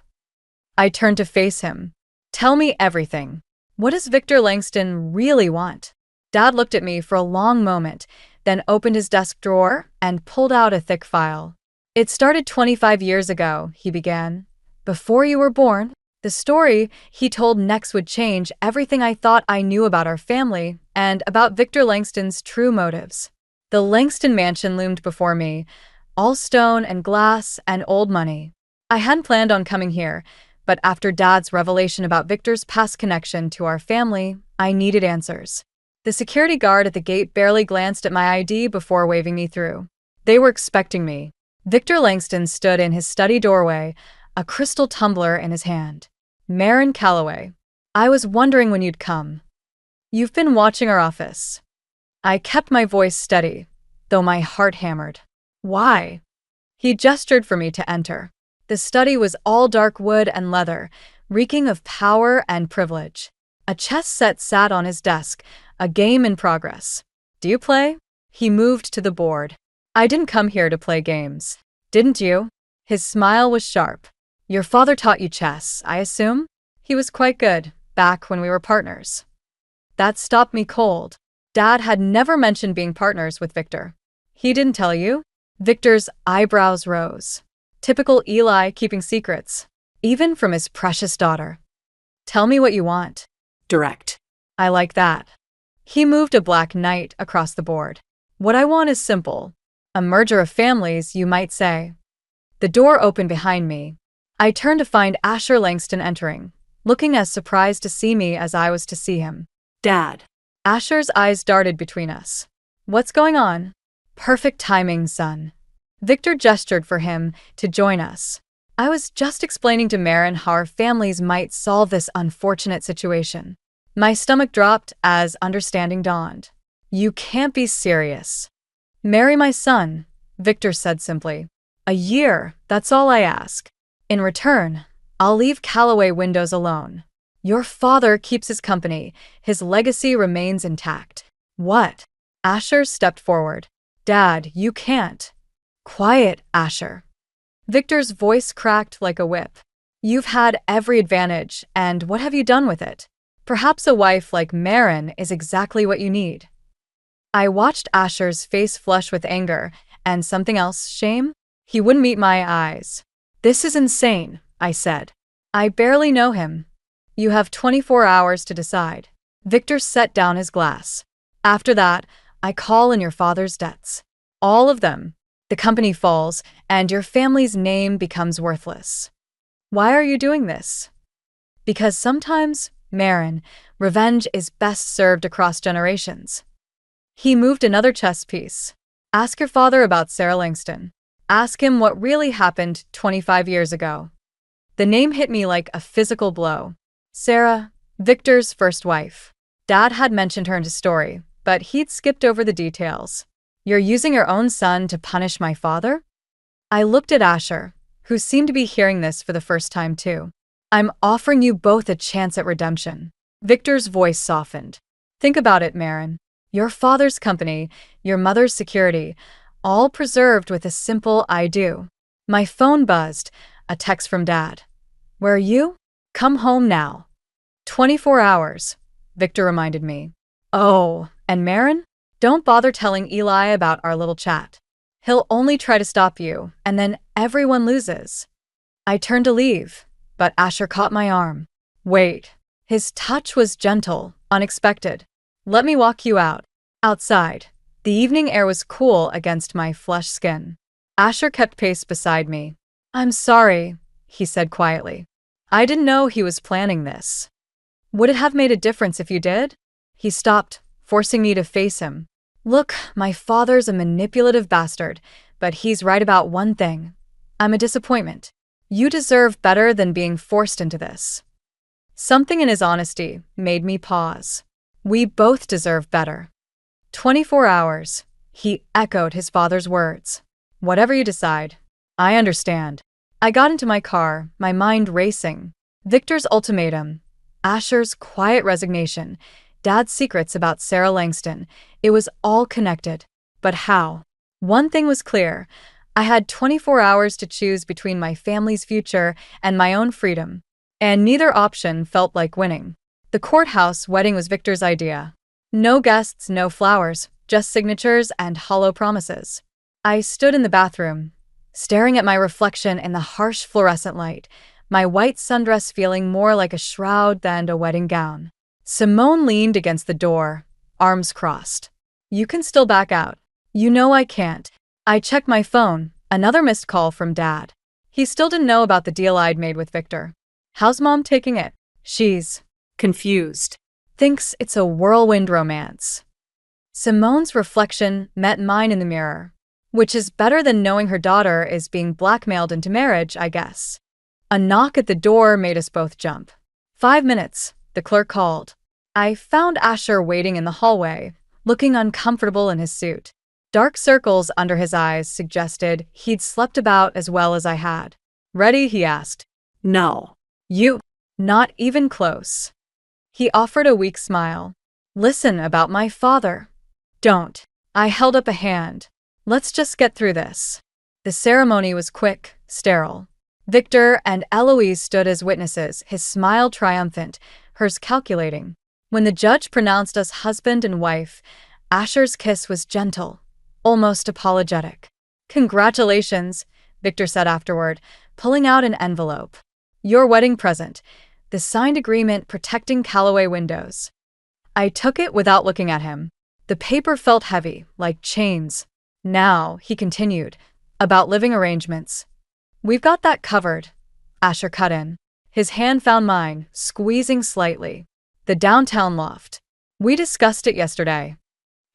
I turned to face him. Tell me everything. What does Victor Langston really want? Dad looked at me for a long moment, then opened his desk drawer and pulled out a thick file. It started 25 years ago, he began. Before you were born. The story he told next would change everything I thought I knew about our family and about Victor Langston's true motives. The Langston mansion loomed before me, all stone and glass and old money. I hadn't planned on coming here, but after Dad's revelation about Victor's past connection to our family, I needed answers. The security guard at the gate barely glanced at my ID before waving me through. They were expecting me. Victor Langston stood in his study doorway, a crystal tumbler in his hand. Marin Calloway. I was wondering when you'd come. You've been watching our office. I kept my voice steady, though my heart hammered. Why? He gestured for me to enter. The study was all dark wood and leather, reeking of power and privilege. A chess set sat on his desk, a game in progress. Do you play? He moved to the board. I didn't come here to play games. Didn't you? His smile was sharp. Your father taught you chess, I assume? He was quite good, back when we were partners. That stopped me cold. Dad had never mentioned being partners with Victor. He didn't tell you? Victor's eyebrows rose. Typical Eli keeping secrets, even from his precious daughter. Tell me what you want. Direct. I like that. He moved a black knight across the board. What I want is simple. A merger of families, you might say. The door opened behind me. I turned to find Asher Langston entering, looking as surprised to see me as I was to see him. Dad. Asher's eyes darted between us. What's going on? Perfect timing, son. Victor gestured for him to join us. I was just explaining to Marin how our families might solve this unfortunate situation. My stomach dropped as understanding dawned. You can't be serious. Marry my son, Victor said simply. A year, that's all I ask. In return, I'll leave Calloway windows alone. Your father keeps his company. His legacy remains intact. What? Asher stepped forward. Dad, you can't. Quiet, Asher. Victor's voice cracked like a whip. You've had every advantage, and what have you done with it? Perhaps a wife like Marin is exactly what you need. I watched Asher's face flush with anger, and something else, shame? He wouldn't meet my eyes. This is insane, I said. I barely know him. You have 24 hours to decide. Victor set down his glass. After that, I call in your father's debts. All of them. The company falls, and your family's name becomes worthless. Why are you doing this? Because sometimes, Marin, revenge is best served across generations. He moved another chess piece. Ask your father about Sarah Langston. Ask him what really happened 25 years ago. The name hit me like a physical blow. Sarah, Victor's first wife. Dad had mentioned her in his story, but he'd skipped over the details. You're using your own son to punish my father? I looked at Asher, who seemed to be hearing this for the first time too. I'm offering you both a chance at redemption. Victor's voice softened. Think about it, Marin. Your father's company, your mother's security, all preserved with a simple I do. My phone buzzed, a text from Dad. Where are you? Come home now. 24 hours, Victor reminded me. Oh, and Marin? Don't bother telling Eli about our little chat. He'll only try to stop you, and then everyone loses. I turned to leave, but Asher caught my arm. Wait. His touch was gentle, unexpected. Let me walk you out. Outside. The evening air was cool against my flushed skin. Asher kept pace beside me. I'm sorry, he said quietly. I didn't know he was planning this. Would it have made a difference if you did? He stopped, forcing me to face him. Look, my father's a manipulative bastard, but he's right about one thing. I'm a disappointment. You deserve better than being forced into this. Something in his honesty made me pause. We both deserve better. 24 hours, he echoed his father's words. Whatever you decide, I understand. I got into my car, my mind racing. Victor's ultimatum, Asher's quiet resignation, Dad's secrets about Sarah Langston. It was all connected. But how? One thing was clear. I had 24 hours to choose between my family's future and my own freedom, and neither option felt like winning. The courthouse wedding was Victor's idea. No guests, no flowers, just signatures and hollow promises. I stood in the bathroom, staring at my reflection in the harsh fluorescent light, my white sundress feeling more like a shroud than a wedding gown. Simone leaned against the door, arms crossed. "You can still back out." "You know I can't." I checked my phone, another missed call from Dad. He still didn't know about the deal I'd made with Victor. "How's Mom taking it?" "She's confused. Thinks it's a whirlwind romance." Simone's reflection met mine in the mirror, which is better than knowing her daughter is being blackmailed into marriage, I guess. A knock at the door made us both jump. 5 minutes, the clerk called. I found Asher waiting in the hallway, looking uncomfortable in his suit. Dark circles under his eyes suggested he'd slept about as well as I had. "Ready?" he asked. "No." "You?" "Not even close." He offered a weak smile. "Listen about my father." "Don't." I held up a hand. "Let's just get through this." The ceremony was quick, sterile. Victor and Eloise stood as witnesses, his smile triumphant, hers calculating. When the judge pronounced us husband and wife, Asher's kiss was gentle, almost apologetic. "Congratulations," Victor said afterward, pulling out an envelope. "Your wedding present, the signed agreement protecting Callaway windows." I took it without looking at him. The paper felt heavy, like chains. "Now," he continued, "about living arrangements." "We've got that covered," Asher cut in. His hand found mine, squeezing slightly. "The downtown loft. We discussed it yesterday."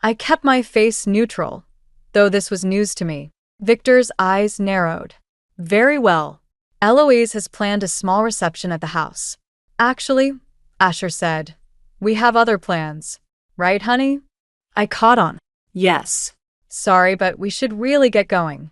I kept my face neutral, though this was news to me. Victor's eyes narrowed. "Very well. Eloise has planned a small reception at the house." "Actually," Asher said, "we have other plans. Right, honey?" I caught on. "Yes." "Sorry, but we should really get going."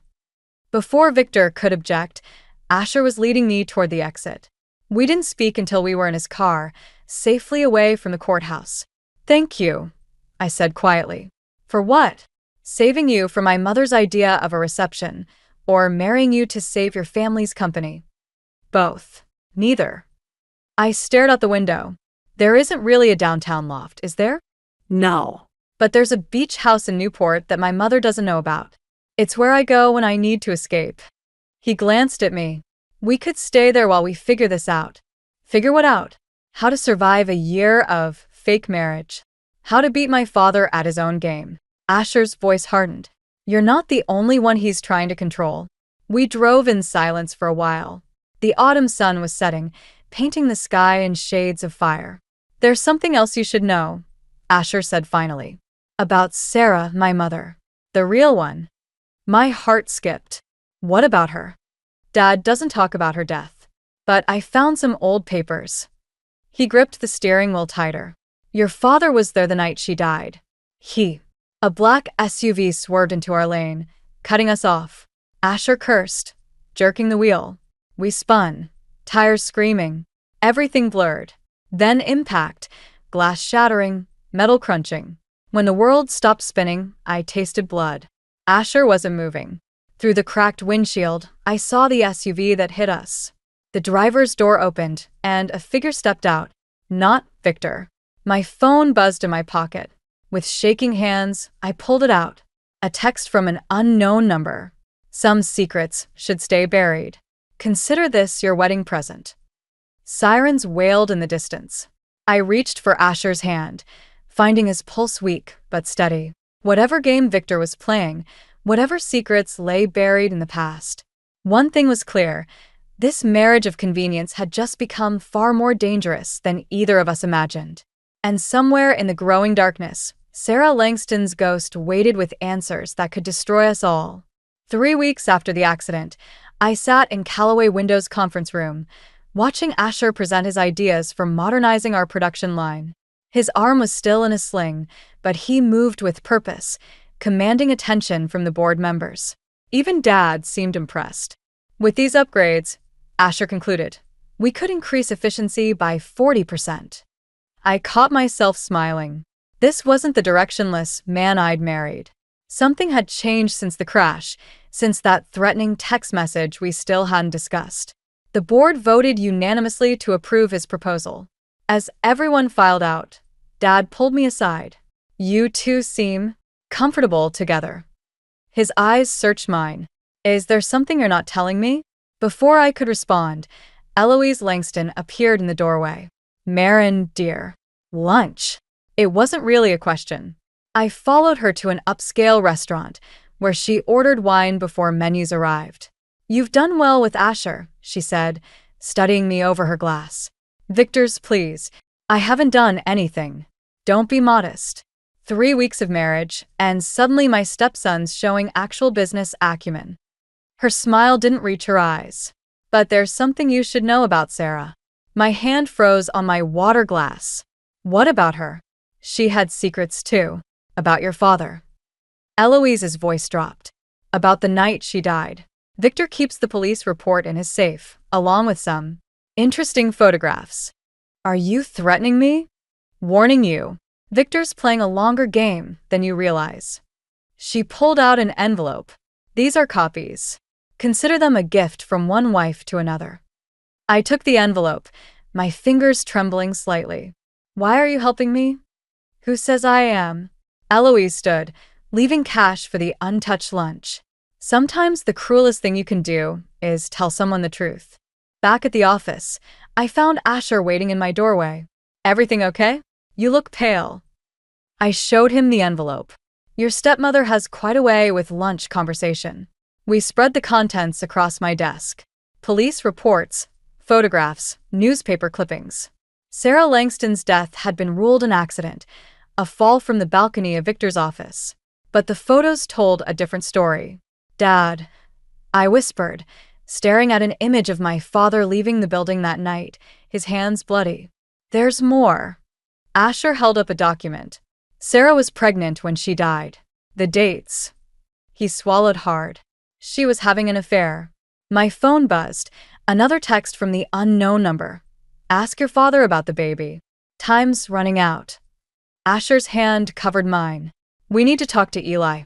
Before Victor could object, Asher was leading me toward the exit. We didn't speak until we were in his car, safely away from the courthouse. "Thank you," I said quietly. "For what?" "Saving you from my mother's idea of a reception, or marrying you to save your family's company." "Both." "Neither." I stared out the window. "There isn't really a downtown loft, is there?" "No. But there's a beach house in Newport that my mother doesn't know about. It's where I go when I need to escape." He glanced at me. "We could stay there while we figure this out." "Figure what out?" "How to survive a year of fake marriage. How to beat my father at his own game." Asher's voice hardened. "You're not the only one he's trying to control." We drove in silence for a while. The autumn sun was setting, painting the sky in shades of fire. "There's something else you should know," Asher said finally. "About Sarah, my mother. The real one." My heart skipped. "What about her?" "Dad doesn't talk about her death. But I found some old papers." He gripped the steering wheel tighter. "Your father was there the night she died. A black SUV swerved into our lane, cutting us off. Asher cursed, jerking the wheel. We spun, tires screaming, everything blurred. Then impact, glass shattering, metal crunching. When the world stopped spinning, I tasted blood." Asher wasn't moving. Through the cracked windshield, I saw the SUV that hit us. The driver's door opened, and a figure stepped out. Not Victor. My phone buzzed in my pocket. With shaking hands, I pulled it out. A text from an unknown number. "Some secrets should stay buried. Consider this your wedding present." Sirens wailed in the distance. I reached for Asher's hand, finding his pulse weak but steady. Whatever game Victor was playing, whatever secrets lay buried in the past. One thing was clear. This marriage of convenience had just become far more dangerous than either of us imagined. And somewhere in the growing darkness, Sarah Langston's ghost waited with answers that could destroy us all. 3 weeks after the accident, I sat in Callaway Windows' conference room, watching Asher present his ideas for modernizing our production line. His arm was still in a sling, but he moved with purpose, commanding attention from the board members. Even Dad seemed impressed. "With these upgrades," Asher concluded, "we could increase efficiency by 40%. I caught myself smiling. This wasn't the directionless man I'd married. Something had changed since the crash, since that threatening text message we still hadn't discussed. The board voted unanimously to approve his proposal. As everyone filed out, Dad pulled me aside. "You two seem comfortable together." His eyes searched mine. "Is there something you're not telling me?" Before I could respond, Eloise Langston appeared in the doorway. "Marin, dear. Lunch." It wasn't really a question. I followed her to an upscale restaurant, where she ordered wine before menus arrived. "You've done well with Asher," she said, studying me over her glass. "Victor's, please. I haven't done anything. Don't be modest." 3 weeks of marriage, and suddenly my stepson's showing actual business acumen. Her smile didn't reach her eyes. "But there's something you should know about Sarah." My hand froze on my water glass. "What about her?" "She had secrets too. About your father." Eloise's voice dropped. "About the night she died. Victor keeps the police report in his safe, along with some interesting photographs." "Are you threatening me?" "Warning you. Victor's playing a longer game than you realize." She pulled out an envelope. "These are copies. Consider them a gift from one wife to another." I took the envelope, my fingers trembling slightly. "Why are you helping me?" "Who says I am?" Eloise stood, leaving cash for the untouched lunch. Sometimes the cruelest thing you can do is tell someone the truth. Back at the office, I found Asher waiting in my doorway. "Everything okay? You look pale." I showed him the envelope. "Your stepmother has quite a way with lunch conversation." We spread the contents across my desk. Police reports, photographs, newspaper clippings. Sarah Langston's death had been ruled an accident, a fall from the balcony of Victor's office. But the photos told a different story. "Dad," I whispered, staring at an image of my father leaving the building that night, his hands bloody. "There's more." Asher held up a document. "Sarah was pregnant when she died. The dates." He swallowed hard. "She was having an affair." My phone buzzed. Another text from the unknown number. "Ask your father about the baby. Time's running out." Asher's hand covered mine. "We need to talk to Eli."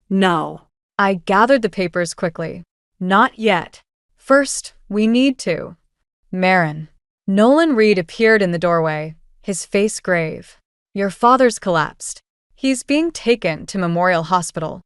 No. I gathered the papers quickly. "Not yet. First, we need to." "Marin." Nolan Reed appeared in the doorway, his face grave. "Your father's collapsed. He's being taken to Memorial Hospital."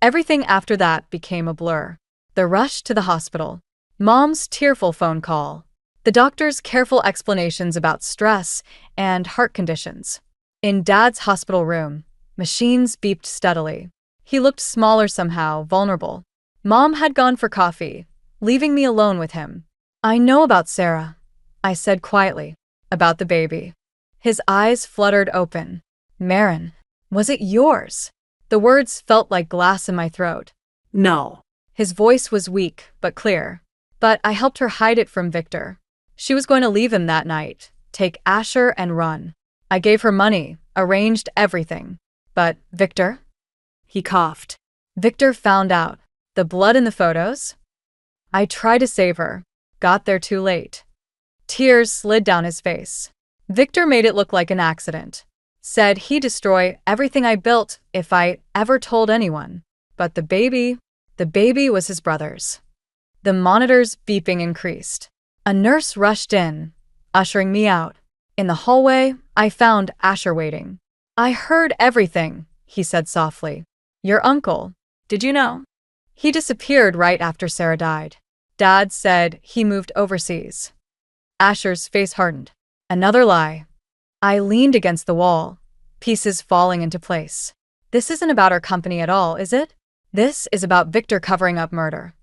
Everything after that became a blur. The rush to the hospital. Mom's tearful phone call. The doctor's careful explanations about stress and heart conditions. In Dad's hospital room, machines beeped steadily. He looked smaller somehow, vulnerable. Mom had gone for coffee, leaving me alone with him. "I know about Sarah," I said quietly. "About the baby." His eyes fluttered open. "Marin, was it yours?" The words felt like glass in my throat. No. His voice was weak, but clear. "But I helped her hide it from Victor. She was going to leave him that night, take Asher and run. I gave her money, arranged everything. But Victor?" He coughed. "Victor found out. The blood in the photos?" I tried to save her. Got there too late. Tears slid down his face. "Victor made it look like an accident. Said he'd destroy everything I built if I ever told anyone. But the baby was his brother's." The monitor's beeping increased. A nurse rushed in, ushering me out. In the hallway, I found Asher waiting. "I heard everything," he said softly. "Your uncle, did you know? He disappeared right after Sarah died. Dad said he moved overseas." Asher's face hardened. "Another lie." I leaned against the wall, pieces falling into place. "This isn't about our company at all, is it? This is about Victor covering up murder.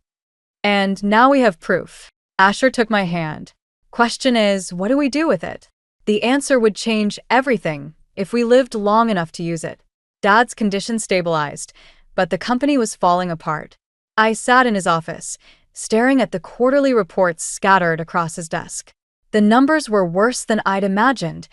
And now we have proof." Asher took my hand. "Question is, what do we do with it?" The answer would change everything if we lived long enough to use it. Dad's condition stabilized, but the company was falling apart. I sat in his office, staring at the quarterly reports scattered across his desk. The numbers were worse than I'd imagined.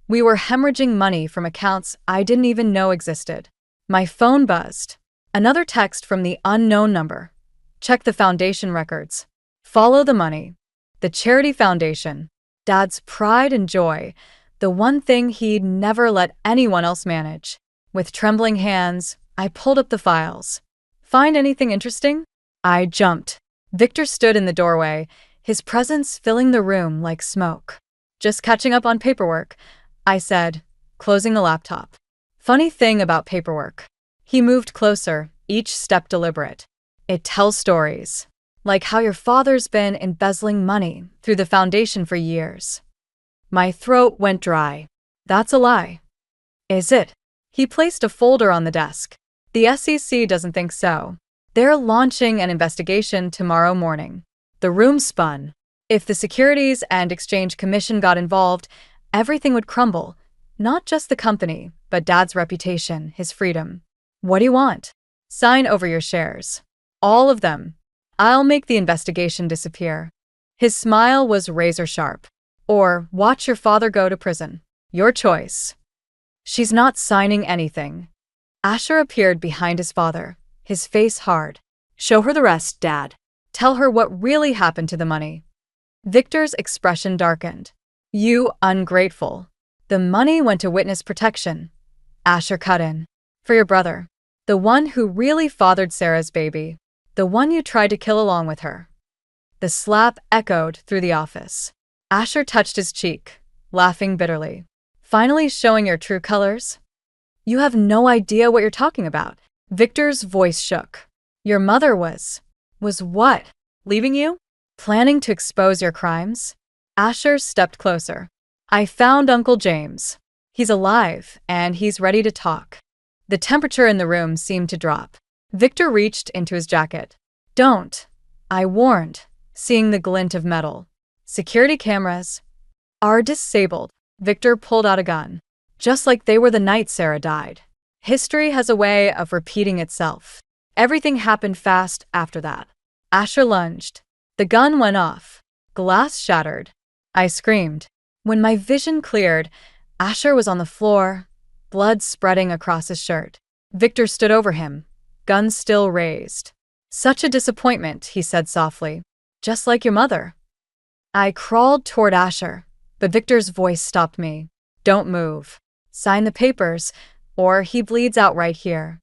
We were hemorrhaging money from accounts I didn't even know existed. My phone buzzed. Another text from the unknown number. "Check the foundation records. Follow the money." The charity foundation. Dad's pride and joy. The one thing he'd never let anyone else manage. With trembling hands, I pulled up the files. Find anything interesting? I jumped. Victor stood in the doorway, his presence filling the room like smoke. Just catching up on paperwork, I said, closing the laptop. Funny thing about paperwork. He moved closer, each step deliberate. It tells stories. Like how your father's been embezzling money through the foundation for years. My throat went dry. That's a lie. Is it? He placed a folder on the desk. The SEC doesn't think so. They're launching an investigation tomorrow morning. The room spun. If the Securities and Exchange Commission got involved, everything would crumble. Not just the company, but Dad's reputation, his freedom. What do you want? Sign over your shares. All of them. I'll make the investigation disappear. His smile was razor sharp. Or watch your father go to prison. Your choice. She's not signing anything. Asher appeared behind his father, his face hard. Show her the rest, Dad. Tell her what really happened to the money. Victor's expression darkened. You ungrateful. The money went to witness protection. Asher cut in. For your brother. The one who really fathered Sarah's baby. The one you tried to kill along with her. The slap echoed through the office. Asher touched his cheek, laughing bitterly. Finally showing your true colors? You have no idea what you're talking about. Victor's voice shook. Your mother was what? Leaving you? Planning to expose your crimes? Asher stepped closer. I found Uncle James. He's alive, and he's ready to talk. The temperature in the room seemed to drop. Victor reached into his jacket. Don't. I warned, seeing the glint of metal. Security cameras are disabled. Victor pulled out a gun. Just like they were the night Sarah died. History has a way of repeating itself. Everything happened fast after that. Asher lunged. The gun went off. Glass shattered. I screamed. When my vision cleared, Asher was on the floor, blood spreading across his shirt. Victor stood over him, gun still raised. Such a disappointment, he said softly. Just like your mother. I crawled toward Asher, but Victor's voice stopped me. Don't move. Sign the papers, or he bleeds out right here.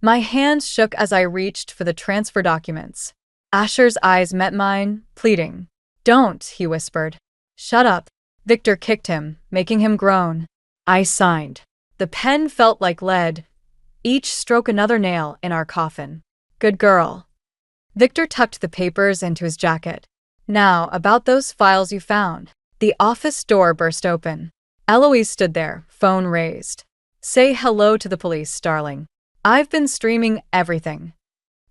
My hands shook as I reached for the transfer documents. Asher's eyes met mine, pleading. Don't, he whispered. Shut up. Victor kicked him, making him groan. I signed. The pen felt like lead. Each stroke another nail in our coffin. Good girl. Victor tucked the papers into his jacket. Now, about those files you found. The office door burst open. Eloise stood there, phone raised. Say hello to the police, darling. I've been streaming everything.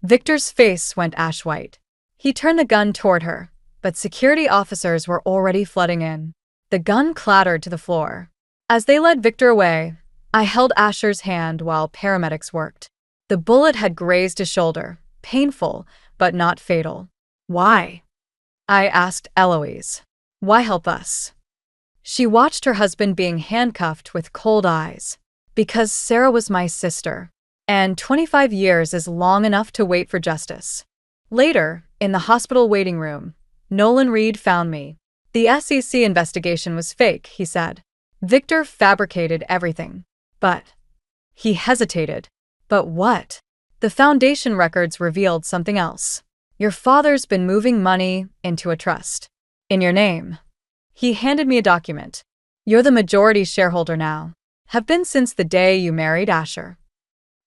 Victor's face went ash white. He turned the gun toward her, but security officers were already flooding in. The gun clattered to the floor. As they led Victor away, I held Asher's hand while paramedics worked. The bullet had grazed his shoulder, painful, but not fatal. Why? I asked Eloise. Why help us? She watched her husband being handcuffed with cold eyes. Because Sarah was my sister, and 25 years is long enough to wait for justice. Later, in the hospital waiting room, Nolan Reed found me. The SEC investigation was fake, he said. Victor fabricated everything. But he hesitated. But what? The foundation records revealed something else. Your father's been moving money into a trust. In your name. He handed me a document. You're the majority shareholder now. Have been since the day you married Asher.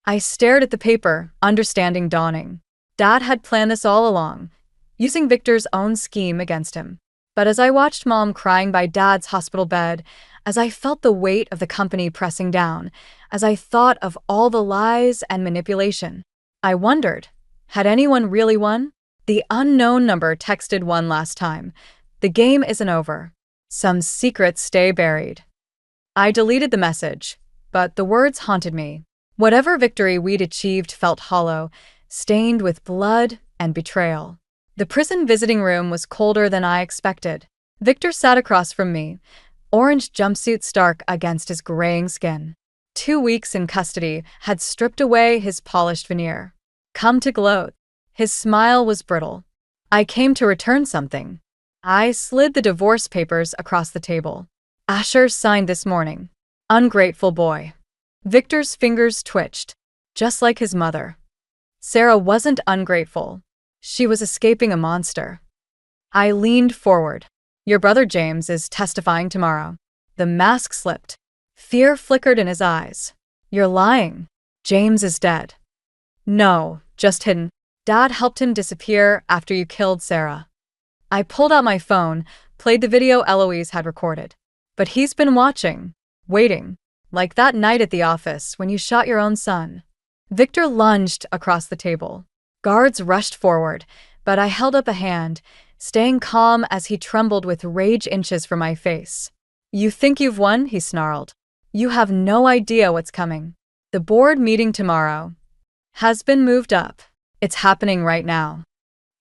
I stared at the paper, understanding dawning. Dad had planned this all along, using Victor's own scheme against him. But as I watched Mom crying by Dad's hospital bed, as I felt the weight of the company pressing down, as I thought of all the lies and manipulation, I wondered, had anyone really won? The unknown number texted one last time. The game isn't over. Some secrets stay buried. I deleted the message, but the words haunted me. Whatever victory we'd achieved felt hollow, stained with blood and betrayal. The prison visiting room was colder than I expected. Victor sat across from me, orange jumpsuit stark against his graying skin. 2 weeks in custody had stripped away his polished veneer. Come to gloat. His smile was brittle. I came to return something. I slid the divorce papers across the table. Asher signed this morning. Ungrateful boy. Victor's fingers twitched. just like his mother. Sarah wasn't ungrateful. She was escaping a monster. I leaned forward. Your brother James is testifying tomorrow. The mask slipped. Fear flickered in his eyes. You're lying. James is dead. No, just hidden. Dad helped him disappear after you killed Sarah. I pulled out my phone, played the video Eloise had recorded. But he's been watching, waiting, like that night at the office when you shot your own son. Victor lunged across the table. Guards rushed forward, but I held up a hand, staying calm as he trembled with rage inches from my face. You think you've won? He snarled. You have no idea what's coming. The board meeting tomorrow has been moved up. It's happening right now.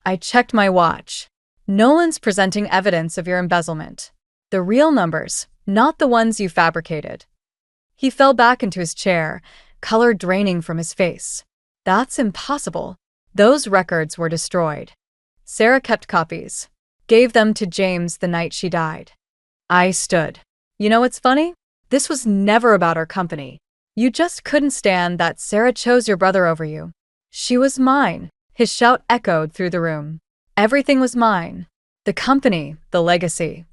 I checked my watch. Nolan's presenting evidence of your embezzlement. The real numbers, not the ones you fabricated. He fell back into his chair, color draining from his face. That's impossible. Those records were destroyed. Sarah kept copies. Gave them to James the night she died. I stood. You know what's funny? This was never about our company. You just couldn't stand that Sarah chose your brother over you. She was mine. His shout echoed through the room. Everything was mine. The company, the legacy.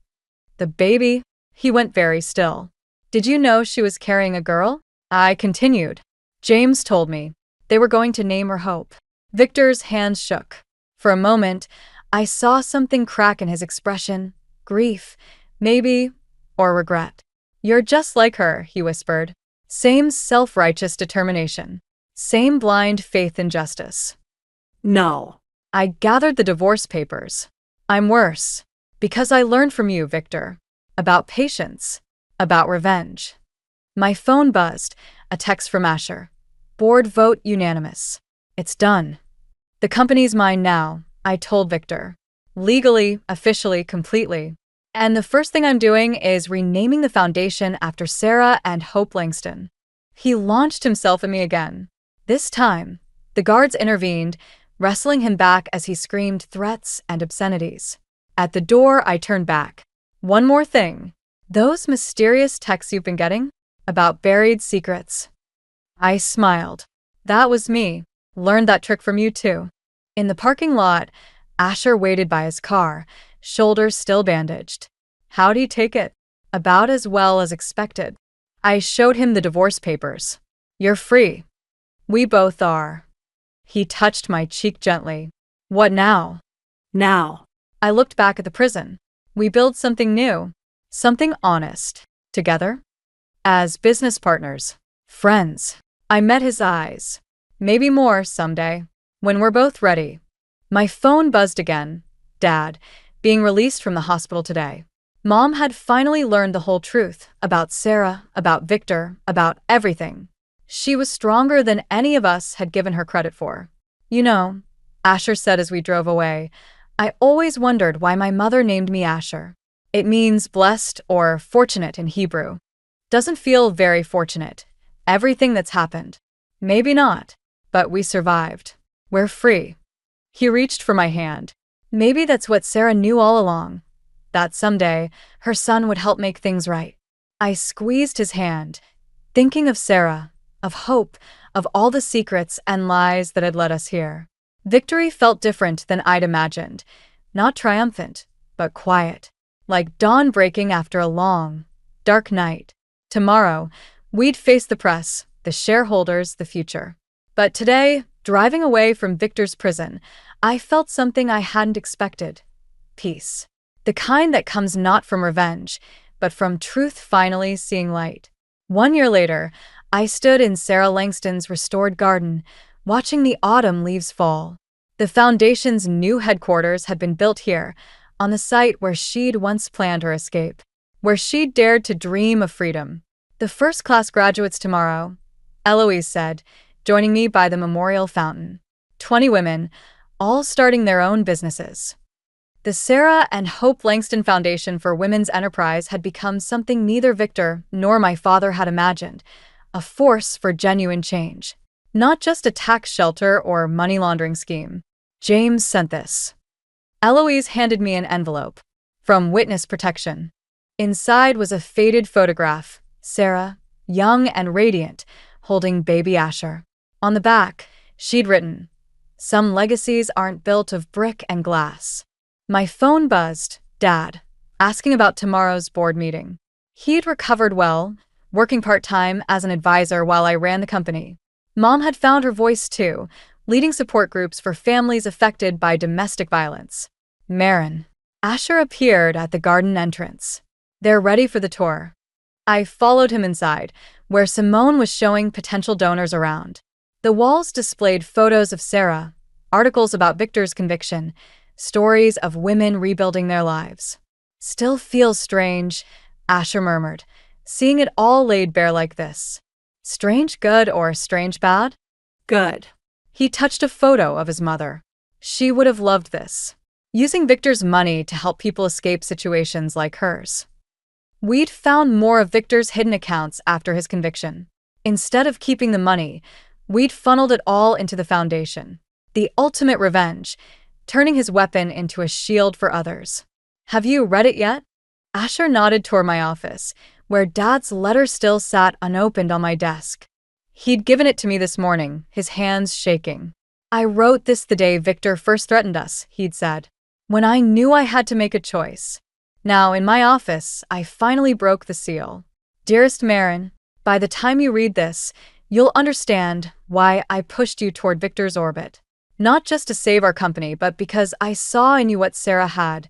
The baby. He went very still. Did you know she was carrying a girl? I continued. James told me. They were going to name her Hope. Victor's hands shook. For a moment, I saw something crack in his expression. Grief, maybe, or regret. You're just like her, he whispered. Same self-righteous determination. Same blind faith in justice. No. I gathered the divorce papers. I'm worse. Because I learned from you, Victor. About patience. About revenge. My phone buzzed. A text from Asher. Board vote unanimous. It's done. The company's mine now, I told Victor. Legally, officially, completely. And the first thing I'm doing is renaming the foundation after Sarah and Hope Langston. He launched himself at me again. This time, the guards intervened, wrestling him back as he screamed threats and obscenities. At the door, I turned back. One more thing. Those mysterious texts you've been getting? About buried secrets. I smiled. That was me. Learned that trick from you too. In the parking lot, Asher waited by his car, shoulders still bandaged. How'd he take it? About as well as expected. I showed him the divorce papers. You're free. We both are. He touched my cheek gently. What now? Now. I looked back at the prison. We build something new. Something honest. Together? As business partners. Friends. I met his eyes. Maybe more someday. When we're both ready. My phone buzzed again. Dad, being released from the hospital today. Mom had finally learned the whole truth about Sarah, about Victor, about everything. She was stronger than any of us had given her credit for. You know, Asher said as we drove away, I always wondered why my mother named me Asher. It means blessed or fortunate in Hebrew. Doesn't feel very fortunate. Everything that's happened. Maybe not, but we survived. We're free. He reached for my hand. Maybe that's what Sarah knew all along. That someday, her son would help make things right. I squeezed his hand, thinking of Sarah, of hope, of all the secrets and lies that had led us here. Victory felt different than I'd imagined. Not triumphant, but quiet. Like dawn breaking after a long, dark night. Tomorrow, we'd face the press, the shareholders, the future. But today, driving away from Victor's prison, I felt something I hadn't expected. Peace. The kind that comes not from revenge, but from truth finally seeing light. 1 year later, I stood in Sarah Langston's restored garden, watching the autumn leaves fall. The foundation's new headquarters had been built here, on the site where she'd once planned her escape, where she'd dared to dream of freedom. The first-class graduates tomorrow, Eloise said, joining me by the memorial fountain. 20 women, all starting their own businesses. The Sarah and Hope Langston Foundation for Women's Enterprise had become something neither Victor nor my father had imagined, a force for genuine change. Not just a tax shelter or money laundering scheme. James sent this. Eloise handed me an envelope. From Witness Protection. Inside was a faded photograph, Sarah, young and radiant, holding baby Asher. On the back, she'd written, "Some legacies aren't built of brick and glass." My phone buzzed, Dad, asking about tomorrow's board meeting. He'd recovered well, working part-time as an advisor while I ran the company. Mom had found her voice too, leading support groups for families affected by domestic violence. Marin. Asher appeared at the garden entrance. "They're ready for the tour." I followed him inside, where Simone was showing potential donors around. The walls displayed photos of Sarah, articles about Victor's conviction, stories of women rebuilding their lives. "Still feels strange," Asher murmured, "seeing it all laid bare like this." Strange good or strange bad? Good. He touched a photo of his mother. She would have loved this. Using Victor's money to help people escape situations like hers. We'd found more of Victor's hidden accounts after his conviction. Instead of keeping the money, we'd funneled it all into the foundation. The ultimate revenge, turning his weapon into a shield for others. "Have you read it yet?" Asher nodded toward my office, where Dad's letter still sat unopened on my desk. He'd given it to me this morning, his hands shaking. "I wrote this the day Victor first threatened us," he'd said, "when I knew I had to make a choice. Now, in my office, I finally broke the seal. Dearest Marin, by the time you read this, you'll understand why I pushed you toward Victor's orbit. Not just to save our company, but because I saw in you what Sarah had,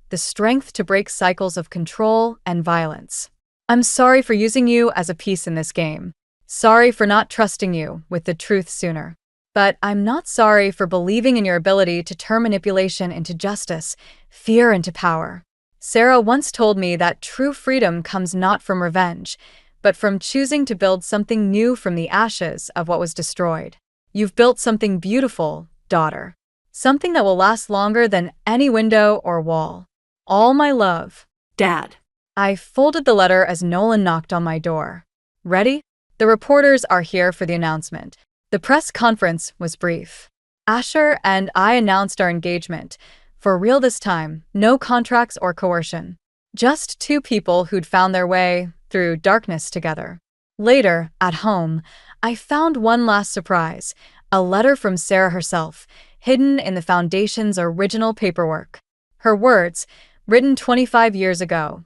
the strength to break cycles of control and violence. I'm sorry for using you as a piece in this game. Sorry for not trusting you with the truth sooner. But I'm not sorry for believing in your ability to turn manipulation into justice, fear into power. Sarah once told me that true freedom comes not from revenge, but from choosing to build something new from the ashes of what was destroyed. You've built something beautiful, daughter. Something that will last longer than any window or wall. All my love." Dad. I folded the letter as Nolan knocked on my door. "Ready? The reporters are here for the announcement." The press conference was brief. Asher and I announced our engagement. For real this time, no contracts or coercion. Just two people who'd found their way through darkness together. Later, at home, I found one last surprise, a letter from Sarah herself, hidden in the Foundation's original paperwork. Her words, written 25 years ago,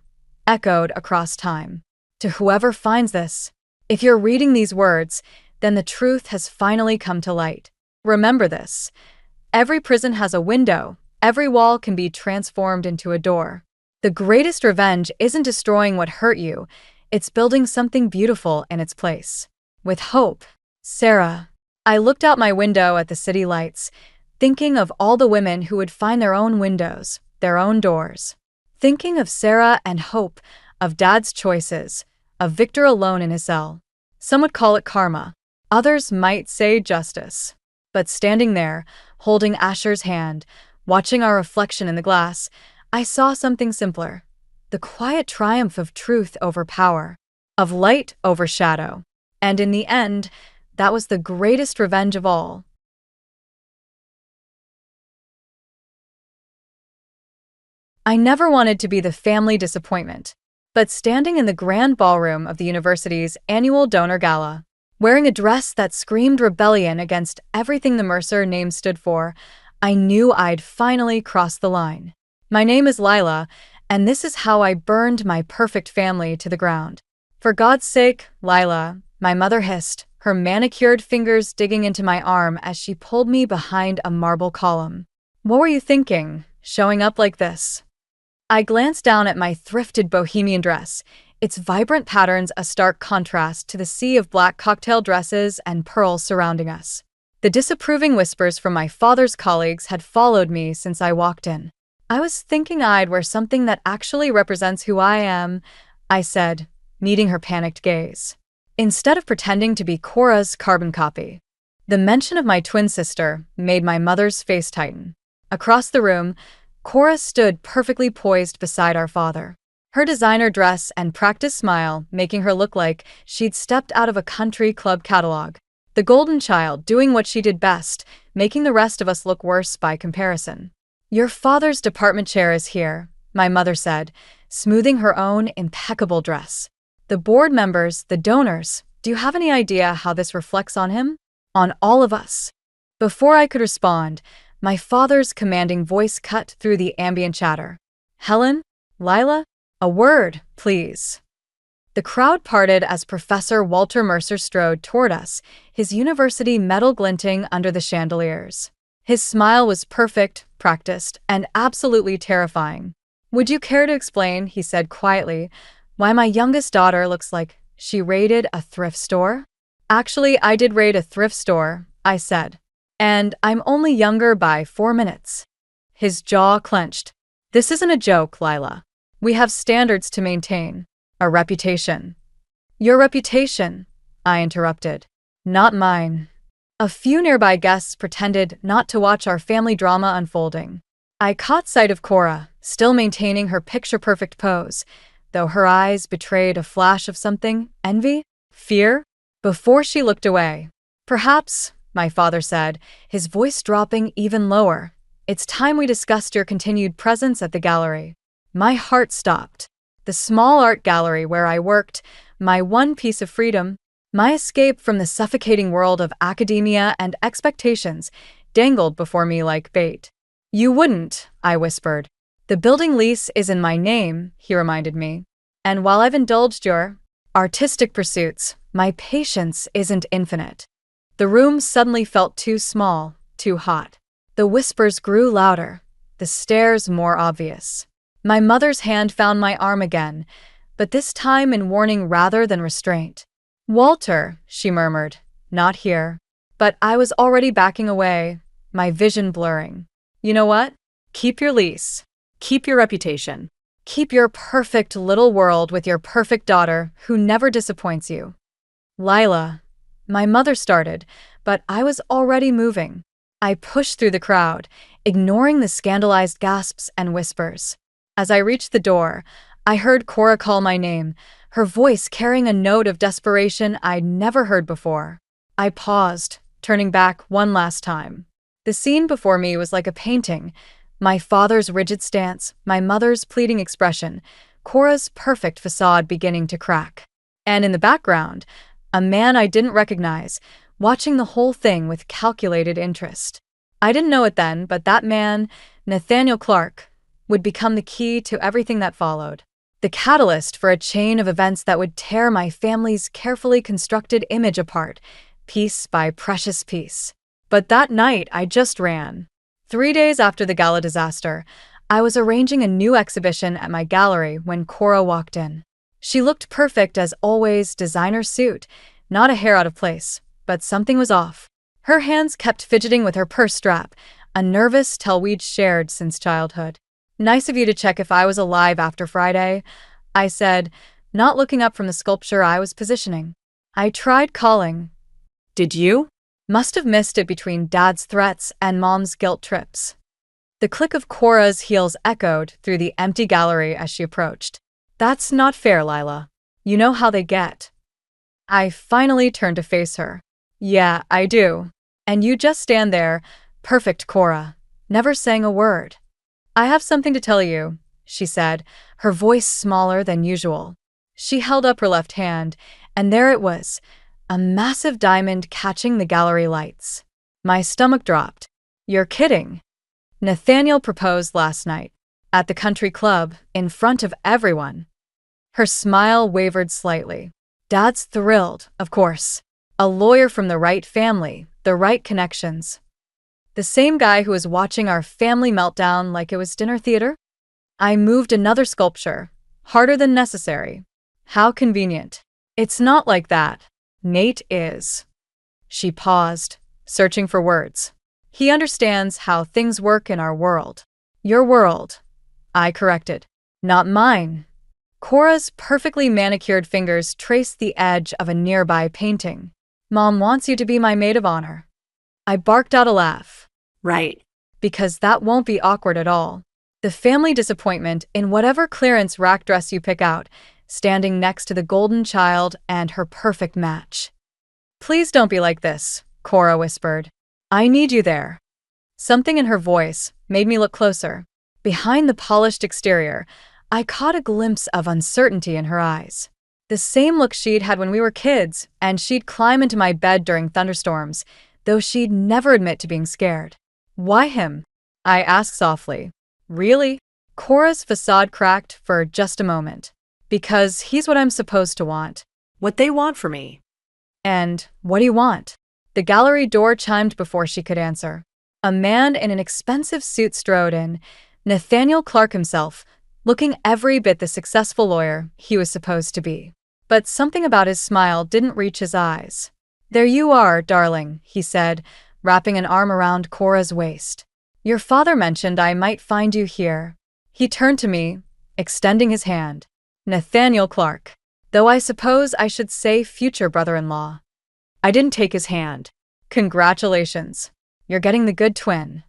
echoed across time. "To whoever finds this, if you're reading these words, then the truth has finally come to light. Remember this. Every prison has a window. Every wall can be transformed into a door. The greatest revenge isn't destroying what hurt you, it's building something beautiful in its place. With hope, Sarah." I looked out my window at the city lights, thinking of all the women who would find their own windows, their own doors. Thinking of Sarah and hope, of Dad's choices, of Victor alone in his cell. Some would call it karma. Others might say justice. But standing there, holding Asher's hand, watching our reflection in the glass, I saw something simpler. The quiet triumph of truth over power, of light over shadow. And in the end, that was the greatest revenge of all. I never wanted to be the family disappointment, but standing in the grand ballroom of the university's annual donor gala, wearing a dress that screamed rebellion against everything the Mercer name stood for, I knew I'd finally crossed the line. My name is Lila, and this is how I burned my perfect family to the ground. "For God's sake, Lila," my mother hissed, her manicured fingers digging into my arm as she pulled me behind a marble column. "What were you thinking, showing up like this?" I glanced down at my thrifted bohemian dress, its vibrant patterns a stark contrast to the sea of black cocktail dresses and pearls surrounding us. The disapproving whispers from my father's colleagues had followed me since I walked in. "I was thinking I'd wear something that actually represents who I am," I said, meeting her panicked gaze. Instead of pretending to be Cora's carbon copy. The mention of my twin sister made my mother's face tighten. Across the room, Cora stood perfectly poised beside our father. Her designer dress and practiced smile making her look like she'd stepped out of a country club catalog. The golden child doing what she did best, making the rest of us look worse by comparison. "Your father's department chair is here," my mother said, smoothing her own impeccable dress. "The board members, the donors, do you have any idea how this reflects on him?" On all of us. Before I could respond, my father's commanding voice cut through the ambient chatter. Helen? Lila? A word, please. The crowd parted as Professor Walter Mercer strode toward us, his university medal glinting under the chandeliers. His smile was perfect, practiced, and absolutely terrifying. Would you care to explain, he said quietly, why my youngest daughter looks like she raided a thrift store? Actually, I did raid a thrift store, I said. And I'm only younger by 4 minutes. His jaw clenched. This isn't a joke, Lila. We have standards to maintain. A reputation. Your reputation, I interrupted. Not mine. A few nearby guests pretended not to watch our family drama unfolding. I caught sight of Cora, still maintaining her picture-perfect pose, though her eyes betrayed a flash of something, envy, fear, before she looked away. Perhaps, my father said, his voice dropping even lower, it's time we discussed your continued presence at the gallery. My heart stopped. The small art gallery where I worked, my one piece of freedom, my escape from the suffocating world of academia and expectations, dangled before me like bait. You wouldn't, I whispered. The building lease is in my name, he reminded me. And while I've indulged your artistic pursuits, my patience isn't infinite. The room suddenly felt too small, too hot. The whispers grew louder, the stares more obvious. My mother's hand found my arm again, but this time in warning rather than restraint. Walter, she murmured, not here. But I was already backing away, my vision blurring. You know what? Keep your lease. Keep your reputation. Keep your perfect little world with your perfect daughter who never disappoints you. Lila. My mother started, but I was already moving. I pushed through the crowd, ignoring the scandalized gasps and whispers. As I reached the door, I heard Cora call my name, her voice carrying a note of desperation I'd never heard before. I paused, turning back one last time. The scene before me was like a painting. My father's rigid stance, my mother's pleading expression, Cora's perfect facade beginning to crack. And in the background, a man I didn't recognize, watching the whole thing with calculated interest. I didn't know it then, but that man, Nathaniel Clark, would become the key to everything that followed. The catalyst for a chain of events that would tear my family's carefully constructed image apart, piece by precious piece. But that night, I just ran. 3 days after the gala disaster, I was arranging a new exhibition at my gallery when Cora walked in. She looked perfect as always, designer suit, not a hair out of place, but something was off. Her hands kept fidgeting with her purse strap, a nervous tell we'd shared since childhood. Nice of you to check if I was alive after Friday, I said, not looking up from the sculpture I was positioning. I tried calling. Did you? Must have missed it between Dad's threats and Mom's guilt trips. The click of Cora's heels echoed through the empty gallery as she approached. That's not fair, Lila. You know how they get. I finally turned to face her. Yeah, I do. And you just stand there, perfect Cora, never saying a word. I have something to tell you, she said, her voice smaller than usual. She held up her left hand, and there it was, a massive diamond catching the gallery lights. My stomach dropped. You're kidding. Nathaniel proposed last night, at the country club, in front of everyone. Her smile wavered slightly. Dad's thrilled, of course. A lawyer from the right family, the right connections. The same guy who was watching our family meltdown like it was dinner theater? I moved another sculpture, harder than necessary. How convenient. It's not like that. Nate is. She paused, searching for words. He understands how things work in our world. Your world, I corrected. Not mine. Cora's perfectly manicured fingers traced the edge of a nearby painting. Mom wants you to be my maid of honor. I barked out a laugh. Right. Because that won't be awkward at all. The family disappointment in whatever clearance rack dress you pick out, standing next to the golden child and her perfect match. Please don't be like this, Cora whispered. I need you there. Something in her voice made me look closer. Behind the polished exterior, I caught a glimpse of uncertainty in her eyes. The same look she'd had when we were kids, and she'd climb into my bed during thunderstorms, though she'd never admit to being scared. Why him? I asked softly. Really? Cora's facade cracked for just a moment. Because he's what I'm supposed to want. What they want for me. And what do you want? The gallery door chimed before she could answer. A man in an expensive suit strode in, Nathaniel Clark himself, looking every bit the successful lawyer he was supposed to be. But something about his smile didn't reach his eyes. There you are, darling, he said, wrapping an arm around Cora's waist. Your father mentioned I might find you here. He turned to me, extending his hand. Nathaniel Clark. Though I suppose I should say future brother-in-law. I didn't take his hand. Congratulations. You're getting the good twin.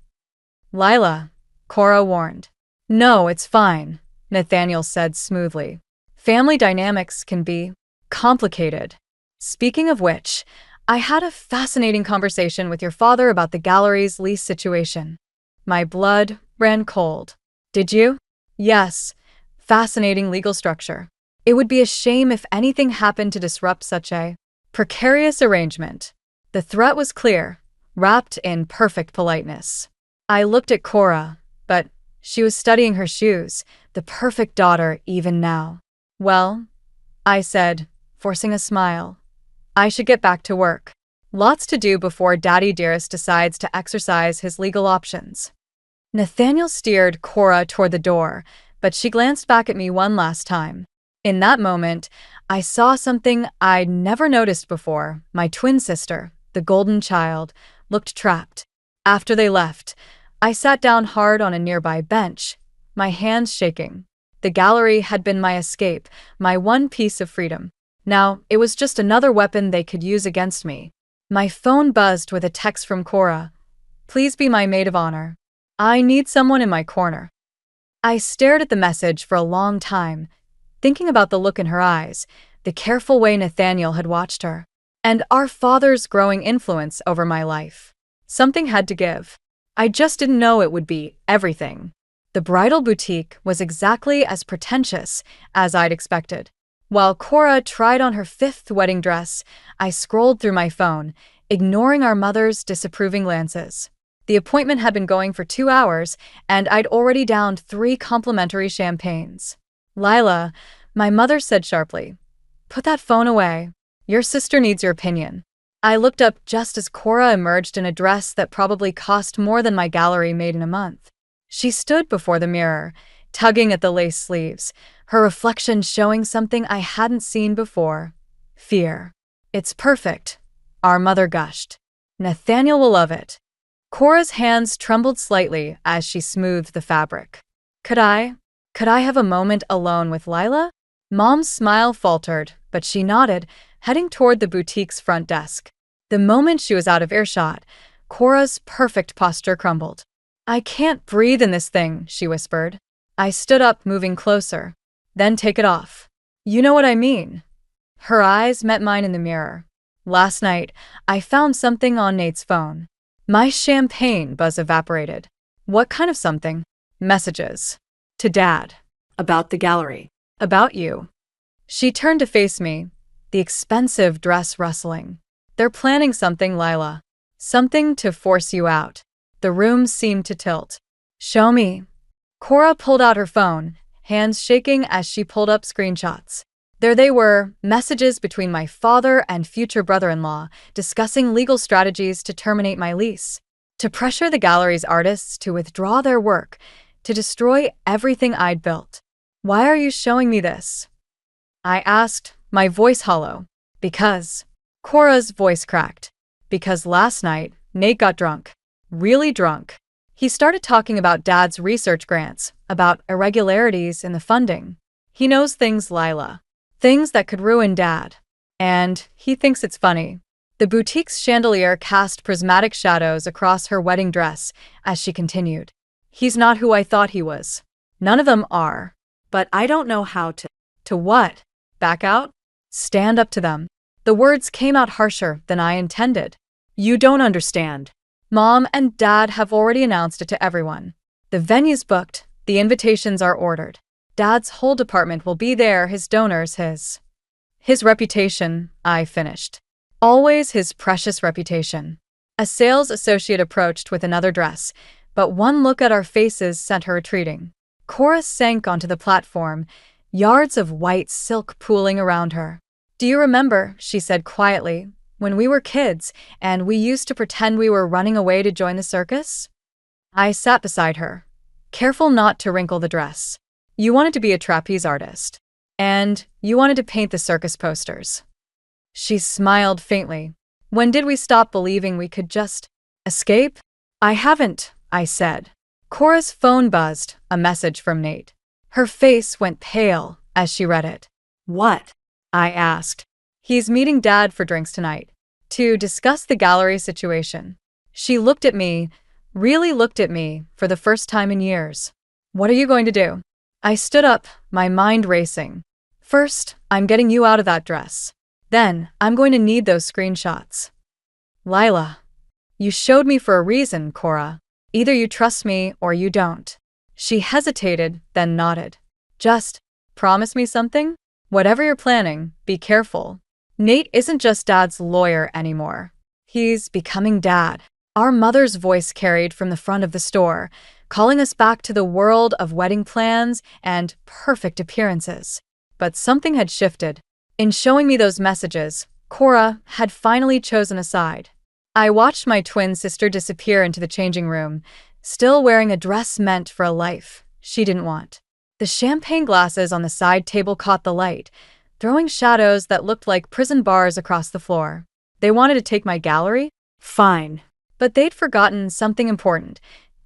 Lila, Cora warned. No, it's fine, Nathaniel said smoothly. Family dynamics can be complicated. Speaking of which, I had a fascinating conversation with your father about the gallery's lease situation. My blood ran cold. Did you? Yes. Fascinating legal structure. It would be a shame if anything happened to disrupt such a precarious arrangement. The threat was clear, wrapped in perfect politeness. I looked at Cora, but she was studying her shoes, the perfect daughter even now. Well, I said, forcing a smile. I should get back to work. Lots to do before Daddy Dearest decides to exercise his legal options. Nathaniel steered Cora toward the door, but she glanced back at me one last time. In that moment, I saw something I'd never noticed before. My twin sister, the golden child, looked trapped. After they left, I sat down hard on a nearby bench, my hands shaking. The gallery had been my escape, my one piece of freedom. Now, it was just another weapon they could use against me. My phone buzzed with a text from Cora. Please be my maid of honor. I need someone in my corner. I stared at the message for a long time, thinking about the look in her eyes, the careful way Nathaniel had watched her, and our father's growing influence over my life. Something had to give. I just didn't know it would be everything. The bridal boutique was exactly as pretentious as I'd expected. While Cora tried on her 5th wedding dress, I scrolled through my phone, ignoring our mother's disapproving glances. The appointment had been going for 2 hours, and I'd already downed 3 complimentary champagnes. Lila, my mother said sharply, put that phone away. Your sister needs your opinion. I looked up just as Cora emerged in a dress that probably cost more than my gallery made in a month. She stood before the mirror, tugging at the lace sleeves, her reflection showing something I hadn't seen before. Fear. It's perfect, our mother gushed. Nathaniel will love it. Cora's hands trembled slightly as she smoothed the fabric. Could I have a moment alone with Lila? Mom's smile faltered, but she nodded, heading toward the boutique's front desk. The moment she was out of earshot, Cora's perfect posture crumbled. I can't breathe in this thing, she whispered. I stood up, moving closer. Then take it off. You know what I mean. Her eyes met mine in the mirror. Last night, I found something on Nate's phone. My champagne buzz evaporated. What kind of something? Messages. To Dad. About the gallery. About you. She turned to face me, the expensive dress rustling. They're planning something, Lila. Something to force you out. The room seemed to tilt. Show me. Cora pulled out her phone, hands shaking as she pulled up screenshots. There they were, messages between my father and future brother-in-law, discussing legal strategies to terminate my lease, to pressure the gallery's artists to withdraw their work, to destroy everything I'd built. Why are you showing me this? I asked, my voice hollow. Because. Cora's voice cracked. Because last night, Nate got drunk. Really drunk. He started talking about Dad's research grants, about irregularities in the funding. He knows things, Lila. Things that could ruin Dad. And he thinks it's funny. The boutique's chandelier cast prismatic shadows across her wedding dress as she continued. He's not who I thought he was. None of them are. But I don't know how to. To what? Back out? Stand up to them. The words came out harsher than I intended. You don't understand. Mom and Dad have already announced it to everyone. The venue's booked. The invitations are ordered. Dad's whole department will be there, his donors, his. His reputation, I finished. Always his precious reputation. A sales associate approached with another dress, but one look at our faces sent her retreating. Cora sank onto the platform, yards of white silk pooling around her. "Do you remember," she said quietly, "when we were kids and we used to pretend we were running away to join the circus?" I sat beside her, careful not to wrinkle the dress. "You wanted to be a trapeze artist. And you wanted to paint the circus posters." She smiled faintly. "When did we stop believing we could just escape?" "I haven't," I said. Cora's phone buzzed, a message from Nate. Her face went pale as she read it. What? I asked. "He's meeting Dad for drinks tonight, to discuss the gallery situation." She looked at me, really looked at me, for the first time in years. "What are you going to do?" I stood up, my mind racing. "First, I'm getting you out of that dress. Then, I'm going to need those screenshots." "Lila, you showed me for a reason, Cora. Either you trust me or you don't." She hesitated, then nodded. "Just promise me something? Whatever you're planning, be careful. Nate isn't just Dad's lawyer anymore. He's becoming Dad." Our mother's voice carried from the front of the store, calling us back to the world of wedding plans and perfect appearances. But something had shifted. In showing me those messages, Cora had finally chosen a side. I watched my twin sister disappear into the changing room, still wearing a dress meant for a life she didn't want. The champagne glasses on the side table caught the light, throwing shadows that looked like prison bars across the floor. They wanted to take my gallery? Fine. But they'd forgotten something important.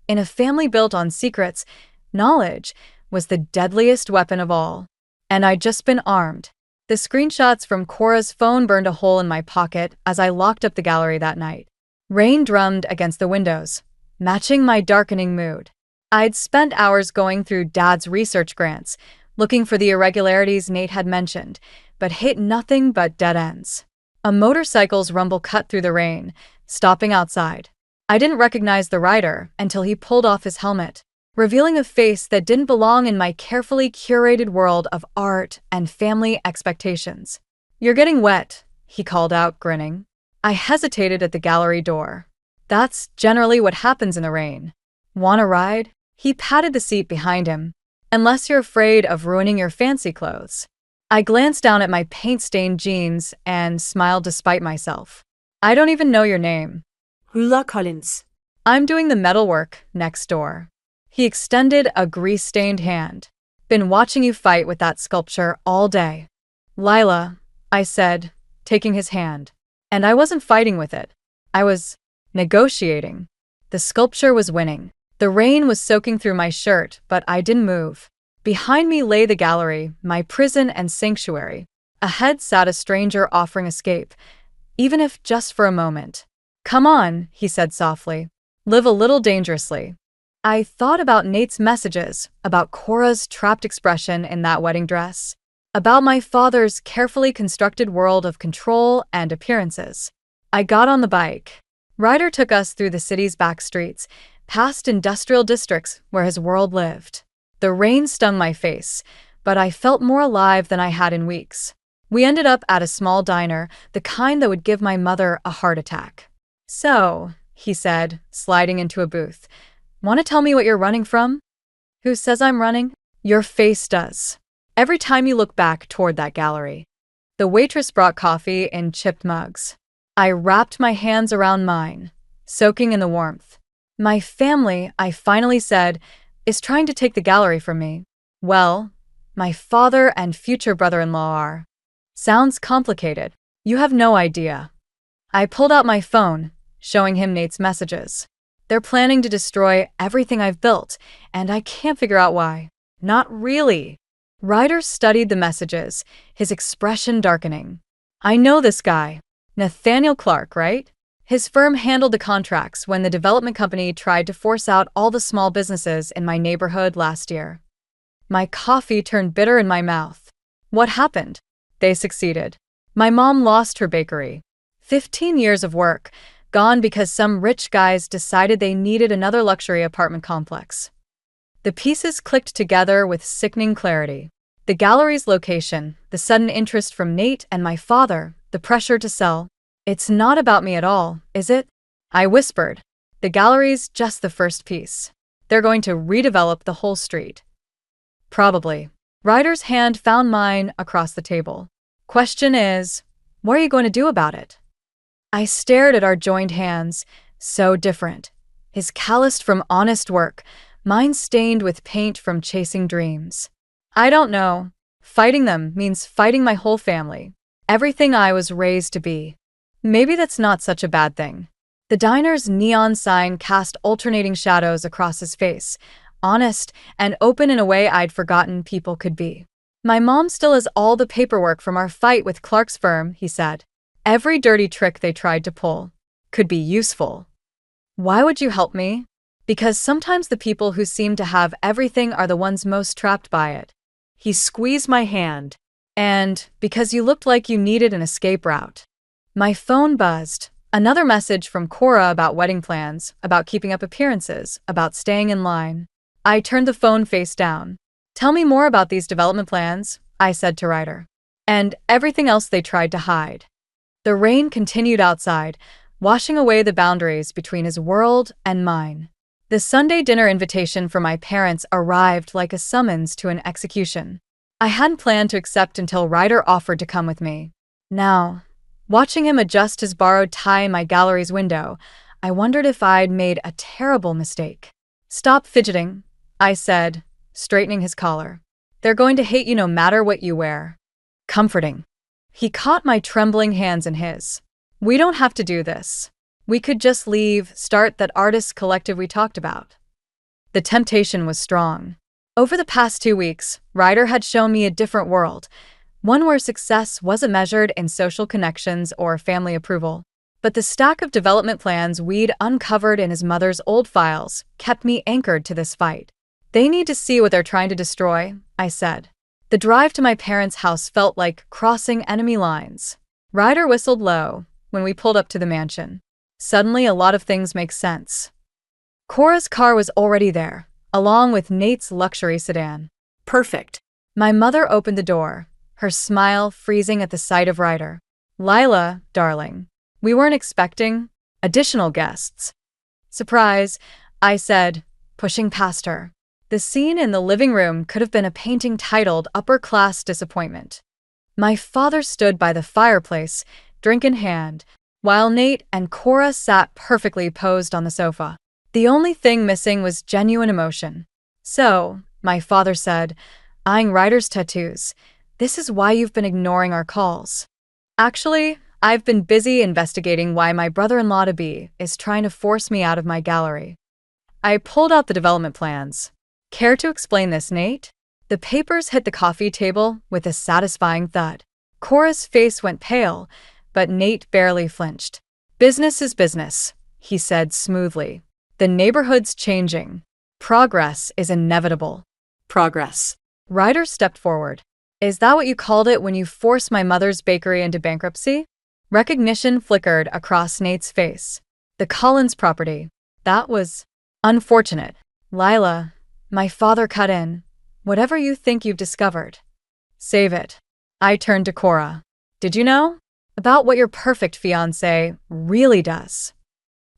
In a family built on secrets, knowledge was the deadliest weapon of all. And I'd just been armed. The screenshots from Cora's phone burned a hole in my pocket as I locked up the gallery that night. Rain drummed against the windows, matching my darkening mood. I'd spent hours going through Dad's research grants, looking for the irregularities Nate had mentioned, but hit nothing but dead ends. A motorcycle's rumble cut through the rain, stopping outside. I didn't recognize the rider until he pulled off his helmet, revealing a face that didn't belong in my carefully curated world of art and family expectations. "You're getting wet," he called out, grinning. I hesitated at the gallery door. "That's generally what happens in the rain. Want a ride?" He patted the seat behind him. "Unless you're afraid of ruining your fancy clothes." I glanced down at my paint-stained jeans and smiled despite myself. "I don't even know your name." Hula Collins. "I'm doing the metalwork next door." He extended a grease-stained hand. "Been watching you fight with that sculpture all day." "Lila," I said, taking his hand. And I wasn't fighting with it. I was negotiating. The sculpture was winning. The rain was soaking through my shirt, but I didn't move. Behind me lay the gallery, my prison and sanctuary. Ahead sat a stranger offering escape, even if just for a moment. "Come on," he said softly. "Live a little dangerously." I thought about Nate's messages, about Cora's trapped expression in that wedding dress, about my father's carefully constructed world of control and appearances. I got on the bike. Ryder took us through the city's back streets, past industrial districts where his world lived. The rain stung my face, but I felt more alive than I had in weeks. We ended up at a small diner, the kind that would give my mother a heart attack. "So," he said, sliding into a booth, "want to tell me what you're running from?" "Who says I'm running?" "Your face does. Every time you look back toward that gallery." The waitress brought coffee in chipped mugs. I wrapped my hands around mine, soaking in the warmth. "My family," I finally said, "is trying to take the gallery from me." "Well, my father and future brother-in-law are." "Sounds complicated. You have no idea." I pulled out my phone, showing him Nate's messages. "They're planning to destroy everything I've built, and I can't figure out why." "Not really." Ryder studied the messages, his expression darkening. "I know this guy. Nathaniel Clark, right? His firm handled the contracts when the development company tried to force out all the small businesses in my neighborhood last year." My coffee turned bitter in my mouth. "What happened?" "They succeeded. My mom lost her bakery. 15 years of work, gone because some rich guys decided they needed another luxury apartment complex." The pieces clicked together with sickening clarity. The gallery's location, the sudden interest from Nate and my father, the pressure to sell. It's not about me at all, is it? I whispered. The gallery's just the first piece. They're going to redevelop the whole street. Probably. Ryder's hand found mine across the table. Question is, what are you going to do about it? I stared at our joined hands, so different. His calloused from honest work, mine stained with paint from chasing dreams. I don't know. Fighting them means fighting my whole family. Everything I was raised to be. Maybe that's not such a bad thing. The diner's neon sign cast alternating shadows across his face, honest and open in a way I'd forgotten people could be. My mom still has all the paperwork from our fight with Clark's firm, he said. Every dirty trick they tried to pull could be useful. Why would you help me? Because sometimes the people who seem to have everything are the ones most trapped by it. He squeezed my hand. And because you looked like you needed an escape route. My phone buzzed. Another message from Cora about wedding plans, about keeping up appearances, about staying in line. I turned the phone face down. Tell me more about these development plans, I said to Ryder. And everything else they tried to hide. The rain continued outside, washing away the boundaries between his world and mine. The Sunday dinner invitation from my parents arrived like a summons to an execution. I hadn't planned to accept until Ryder offered to come with me. Now, watching him adjust his borrowed tie in my gallery's window, I wondered if I'd made a terrible mistake. Stop fidgeting, I said, straightening his collar. They're going to hate you no matter what you wear. Comforting. He caught my trembling hands in his. We don't have to do this. We could just leave, start that artist collective we talked about. The temptation was strong. Over the past 2 weeks, Ryder had shown me a different world, one where success wasn't measured in social connections or family approval. But the stack of development plans we'd uncovered in his mother's old files kept me anchored to this fight. They need to see what they're trying to destroy, I said. The drive to my parents' house felt like crossing enemy lines. Ryder whistled low when we pulled up to the mansion. Suddenly, a lot of things make sense. Cora's car was already there, along with Nate's luxury sedan. Perfect. My mother opened the door, her smile freezing at the sight of Ryder. Lila, darling, we weren't expecting additional guests. Surprise, I said, pushing past her. The scene in the living room could have been a painting titled Upper Class Disappointment. My father stood by the fireplace, drink in hand, while Nate and Cora sat perfectly posed on the sofa. The only thing missing was genuine emotion. So, my father said, eyeing Ryder's tattoos, this is why you've been ignoring our calls. Actually, I've been busy investigating why my brother-in-law-to-be is trying to force me out of my gallery. I pulled out the development plans. Care to explain this, Nate? The papers hit the coffee table with a satisfying thud. Cora's face went pale, but Nate barely flinched. Business is business, he said smoothly. The neighborhood's changing. Progress is inevitable. Progress. Ryder stepped forward. Is that what you called it when you forced my mother's bakery into bankruptcy? Recognition flickered across Nate's face. The Collins property. That was unfortunate. Lila, my father cut in. Whatever you think you've discovered, save it. I turned to Cora. Did you know about what your perfect fiancé really does?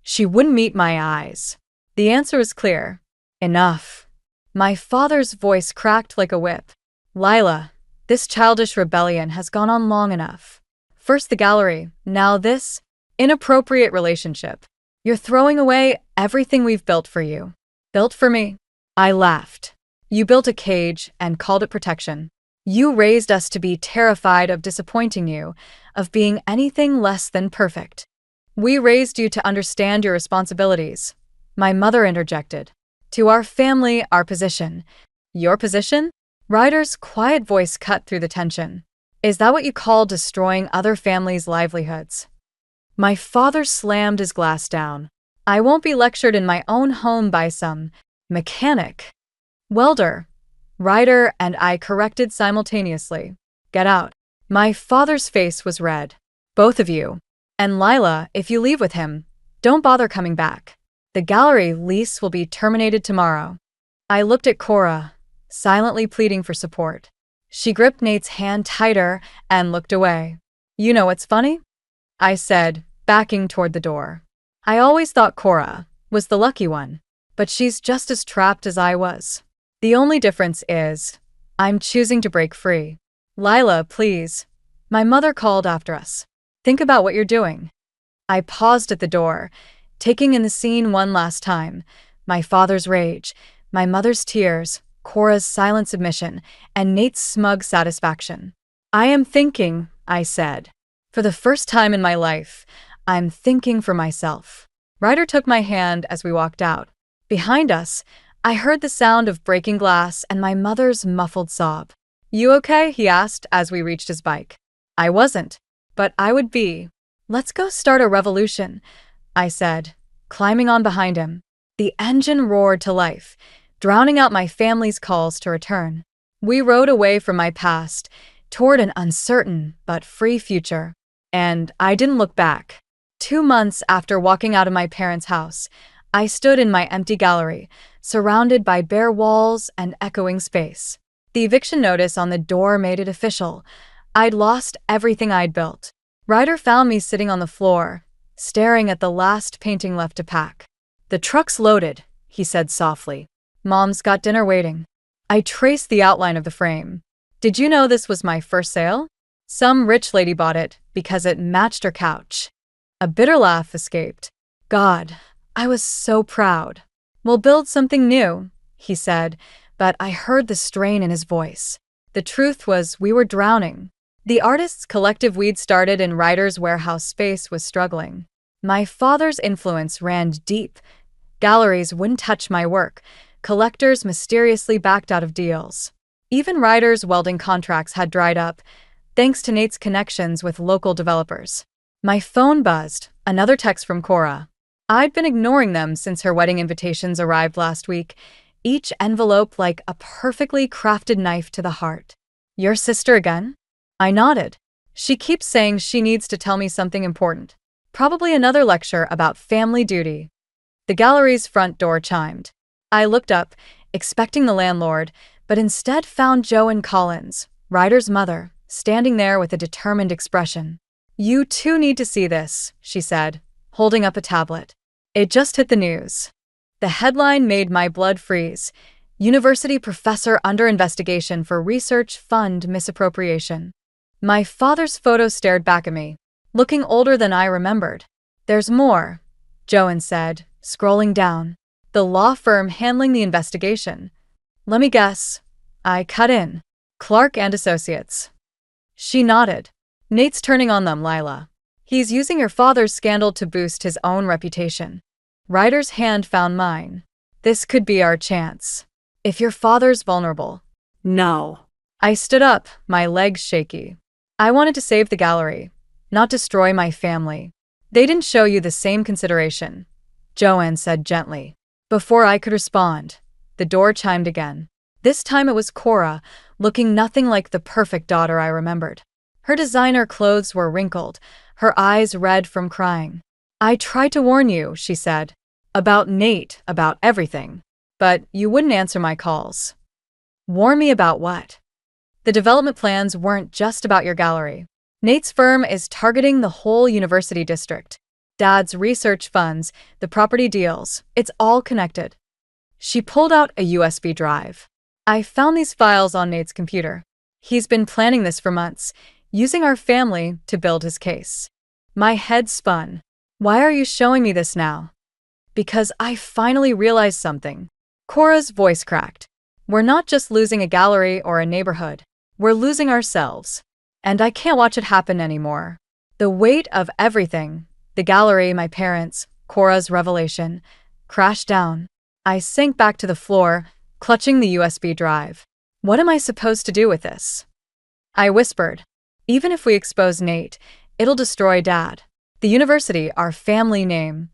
She wouldn't meet my eyes. The answer is clear. Enough. My father's voice cracked like a whip. Lila, this childish rebellion has gone on long enough. First the gallery, now this inappropriate relationship. You're throwing away everything we've built for you. Built for me. I laughed. You built a cage and called it protection. You raised us to be terrified of disappointing you, of being anything less than perfect. We raised you to understand your responsibilities. My mother interjected. To our family, our position. Your position? Ryder's quiet voice cut through the tension. Is that what you call destroying other families' livelihoods? My father slammed his glass down. I won't be lectured in my own home by some mechanic. Welder. Ryder and I corrected simultaneously. Get out. My father's face was red. Both of you. And Lila, if you leave with him, don't bother coming back. The gallery lease will be terminated tomorrow. I looked at Cora, silently pleading for support. She gripped Nate's hand tighter and looked away. You know what's funny? I said, backing toward the door. I always thought Cora was the lucky one, but she's just as trapped as I was. The only difference is, I'm choosing to break free. Lila, please. My mother called after us. Think about what you're doing. I paused at the door, taking in the scene one last time. My father's rage, my mother's tears, Cora's silent submission, and Nate's smug satisfaction. I am thinking, I said. For the first time in my life, I'm thinking for myself. Ryder took my hand as we walked out. Behind us, I heard the sound of breaking glass and my mother's muffled sob. You okay? He asked as we reached his bike. I wasn't, but I would be. Let's go start a revolution, I said, climbing on behind him. The engine roared to life, drowning out my family's calls to return. We rode away from my past, toward an uncertain but free future. And I didn't look back. 2 months after walking out of my parents' house, I stood in my empty gallery, surrounded by bare walls and echoing space. The eviction notice on the door made it official. I'd lost everything I'd built. Ryder found me sitting on the floor, staring at the last painting left to pack. The truck's loaded, he said softly. Mom's got dinner waiting. I traced the outline of the frame. Did you know this was my first sale? Some rich lady bought it because it matched her couch. A bitter laugh escaped. God, I was so proud. We'll build something new, he said, but I heard the strain in his voice. The truth was we were drowning. The artists' collective we'd started in Ryder's warehouse space was struggling. My father's influence ran deep. Galleries wouldn't touch my work. Collectors mysteriously backed out of deals. Even Ryder's welding contracts had dried up, thanks to Nate's connections with local developers. My phone buzzed, another text from Cora. I'd been ignoring them since her wedding invitations arrived last week, each envelope like a perfectly crafted knife to the heart. Your sister again? I nodded. She keeps saying she needs to tell me something important. Probably another lecture about family duty. The gallery's front door chimed. I looked up, expecting the landlord, but instead found Jo and Collins, Ryder's mother, standing there with a determined expression. You two need to see this, she said, holding up a tablet. It just hit the news. The headline made my blood freeze. University professor under investigation for research fund misappropriation. My father's photo stared back at me, looking older than I remembered. There's more, Joan said, scrolling down. The law firm handling the investigation. Let me guess. I cut in. Clark and Associates. She nodded. Nate's turning on them, Lila. He's using your father's scandal to boost his own reputation. Ryder's hand found mine. This could be our chance. If your father's vulnerable. No. I stood up, my legs shaky. I wanted to save the gallery, not destroy my family. They didn't show you the same consideration, Joanne said gently. Before I could respond, the door chimed again. This time it was Cora, looking nothing like the perfect daughter I remembered. Her designer clothes were wrinkled, her eyes red from crying. I tried to warn you, she said. About Nate, about everything. But you wouldn't answer my calls. Warn me about what? The development plans weren't just about your gallery. Nate's firm is targeting the whole university district. Dad's research funds, the property deals, it's all connected. She pulled out a USB drive. I found these files on Nate's computer. He's been planning this for months, using our family to build his case. My head spun. Why are you showing me this now? Because I finally realized something. Cora's voice cracked. We're not just losing a gallery or a neighborhood. We're losing ourselves. And I can't watch it happen anymore. The weight of everything, the gallery, my parents, Cora's revelation, crashed down. I sank back to the floor, clutching the USB drive. What am I supposed to do with this? I whispered. Even if we expose Nate, it'll destroy Dad. The university, our family name.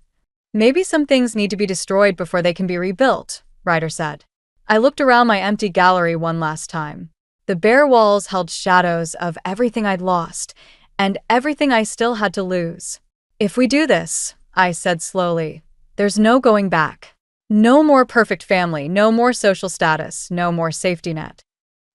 Maybe some things need to be destroyed before they can be rebuilt, Ryder said. I looked around my empty gallery one last time. The bare walls held shadows of everything I'd lost, and everything I still had to lose. If we do this, I said slowly, there's no going back. No more perfect family, no more social status, no more safety net.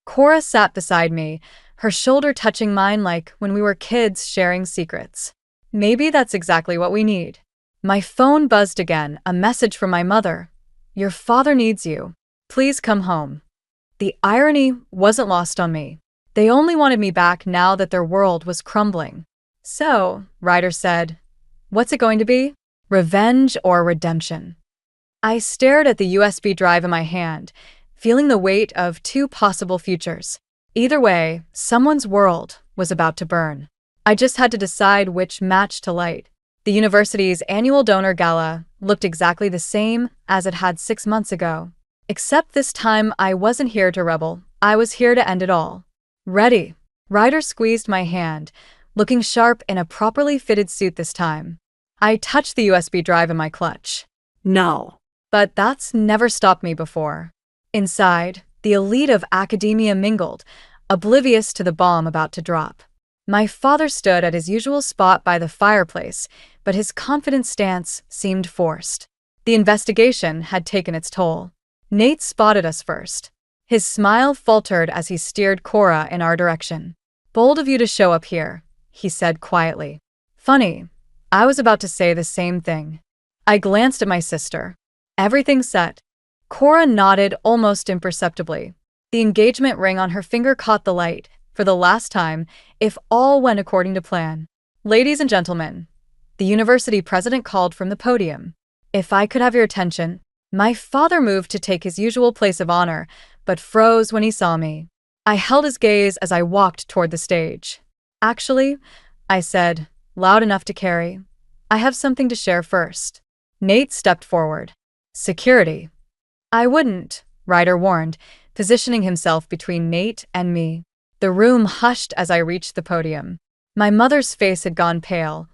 Cora sat beside me, her shoulder touching mine like when we were kids sharing secrets. Maybe that's exactly what we need. My phone buzzed again, a message from my mother. Your father needs you. Please come home. The irony wasn't lost on me. They only wanted me back now that their world was crumbling. So, Ryder said, what's it going to be? Revenge or redemption? I stared at the USB drive in my hand, feeling the weight of two possible futures. Either way, someone's world was about to burn. I just had to decide which match to light. The university's annual donor gala looked exactly the same as it had 6 months ago. Except this time I wasn't here to rebel. I was here to end it all. Ready. Ryder squeezed my hand, looking sharp in a properly fitted suit this time. I touched the USB drive in my clutch. No. But that's never stopped me before. Inside, the elite of academia mingled, oblivious to the bomb about to drop. My father stood at his usual spot by the fireplace, but his confident stance seemed forced. The investigation had taken its toll. Nate spotted us first. His smile faltered as he steered Cora in our direction. Bold of you to show up here, he said quietly. Funny, I was about to say the same thing. I glanced at my sister. Everything set. Cora nodded almost imperceptibly. The engagement ring on her finger caught the light, for the last time, if all went according to plan. Ladies and gentlemen, the university president called from the podium. If I could have your attention. My father moved to take his usual place of honor, but froze when he saw me. I held his gaze as I walked toward the stage. Actually, I said, loud enough to carry, I have something to share first. Nate stepped forward. Security. I wouldn't, Ryder warned, positioning himself between Nate and me. The room hushed as I reached the podium. My mother's face had gone pale,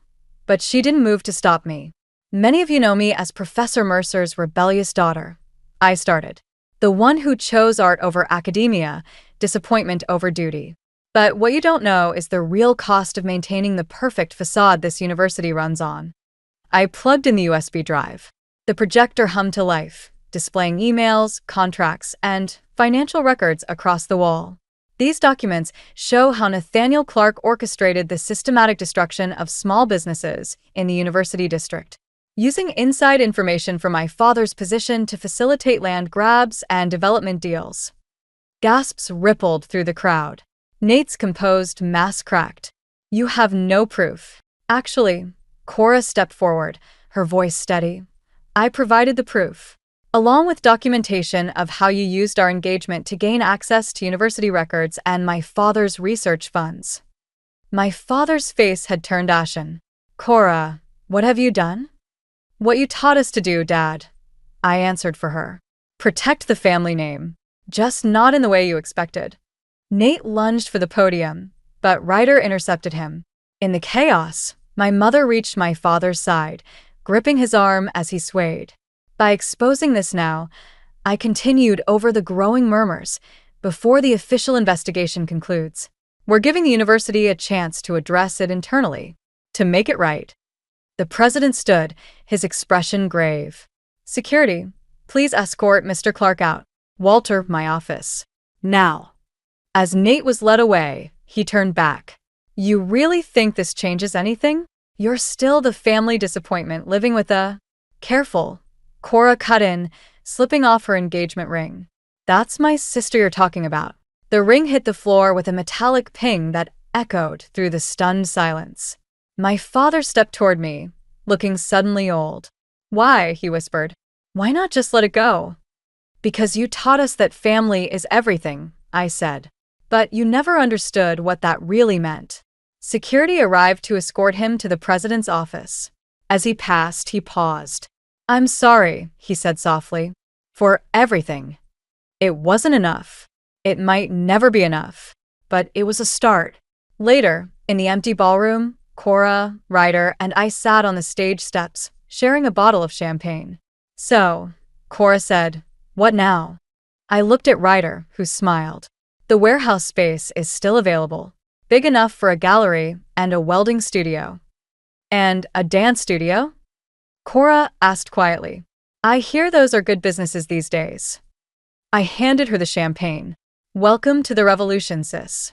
but she didn't move to stop me. Many of you know me as Professor Mercer's rebellious daughter. I started. The one who chose art over academia, disappointment over duty. But what you don't know is the real cost of maintaining the perfect facade this university runs on. I plugged in the USB drive. The projector hummed to life, displaying emails, contracts, and financial records across the wall. These documents show how Nathaniel Clark orchestrated the systematic destruction of small businesses in the university district, using inside information from my father's position to facilitate land grabs and development deals. Gasps rippled through the crowd. Nate's composed mask cracked. You have no proof. Actually, Cora stepped forward, her voice steady. I provided the proof, along with documentation of how you used our engagement to gain access to university records and my father's research funds. My father's face had turned ashen. Cora, what have you done? What you taught us to do, Dad. I answered for her. Protect the family name, just not in the way you expected. Nate lunged for the podium, but Ryder intercepted him. In the chaos, my mother reached my father's side, gripping his arm as he swayed. By exposing this now, I continued over the growing murmurs before the official investigation concludes. We're giving the university a chance to address it internally, to make it right. The president stood, his expression grave. Security, please escort Mr. Clark out. Walter, my office. Now. As Nate was led away, he turned back. You really think this changes anything? You're still the family disappointment living with a... Careful. Cora cut in, slipping off her engagement ring. That's my sister you're talking about. The ring hit the floor with a metallic ping that echoed through the stunned silence. My father stepped toward me, looking suddenly old. Why? He whispered. Why not just let it go? Because you taught us that family is everything, I said. But you never understood what that really meant. Security arrived to escort him to the president's office. As he passed, he paused. I'm sorry, he said softly, for everything. It wasn't enough. It might never be enough, but it was a start. Later, in the empty ballroom, Cora, Ryder, and I sat on the stage steps, sharing a bottle of champagne. So, Cora said, what now? I looked at Ryder, who smiled. The warehouse space is still available, big enough for a gallery and a welding studio. And a dance studio? Cora asked quietly. I hear those are good businesses these days. I handed her the champagne. Welcome to the revolution, sis.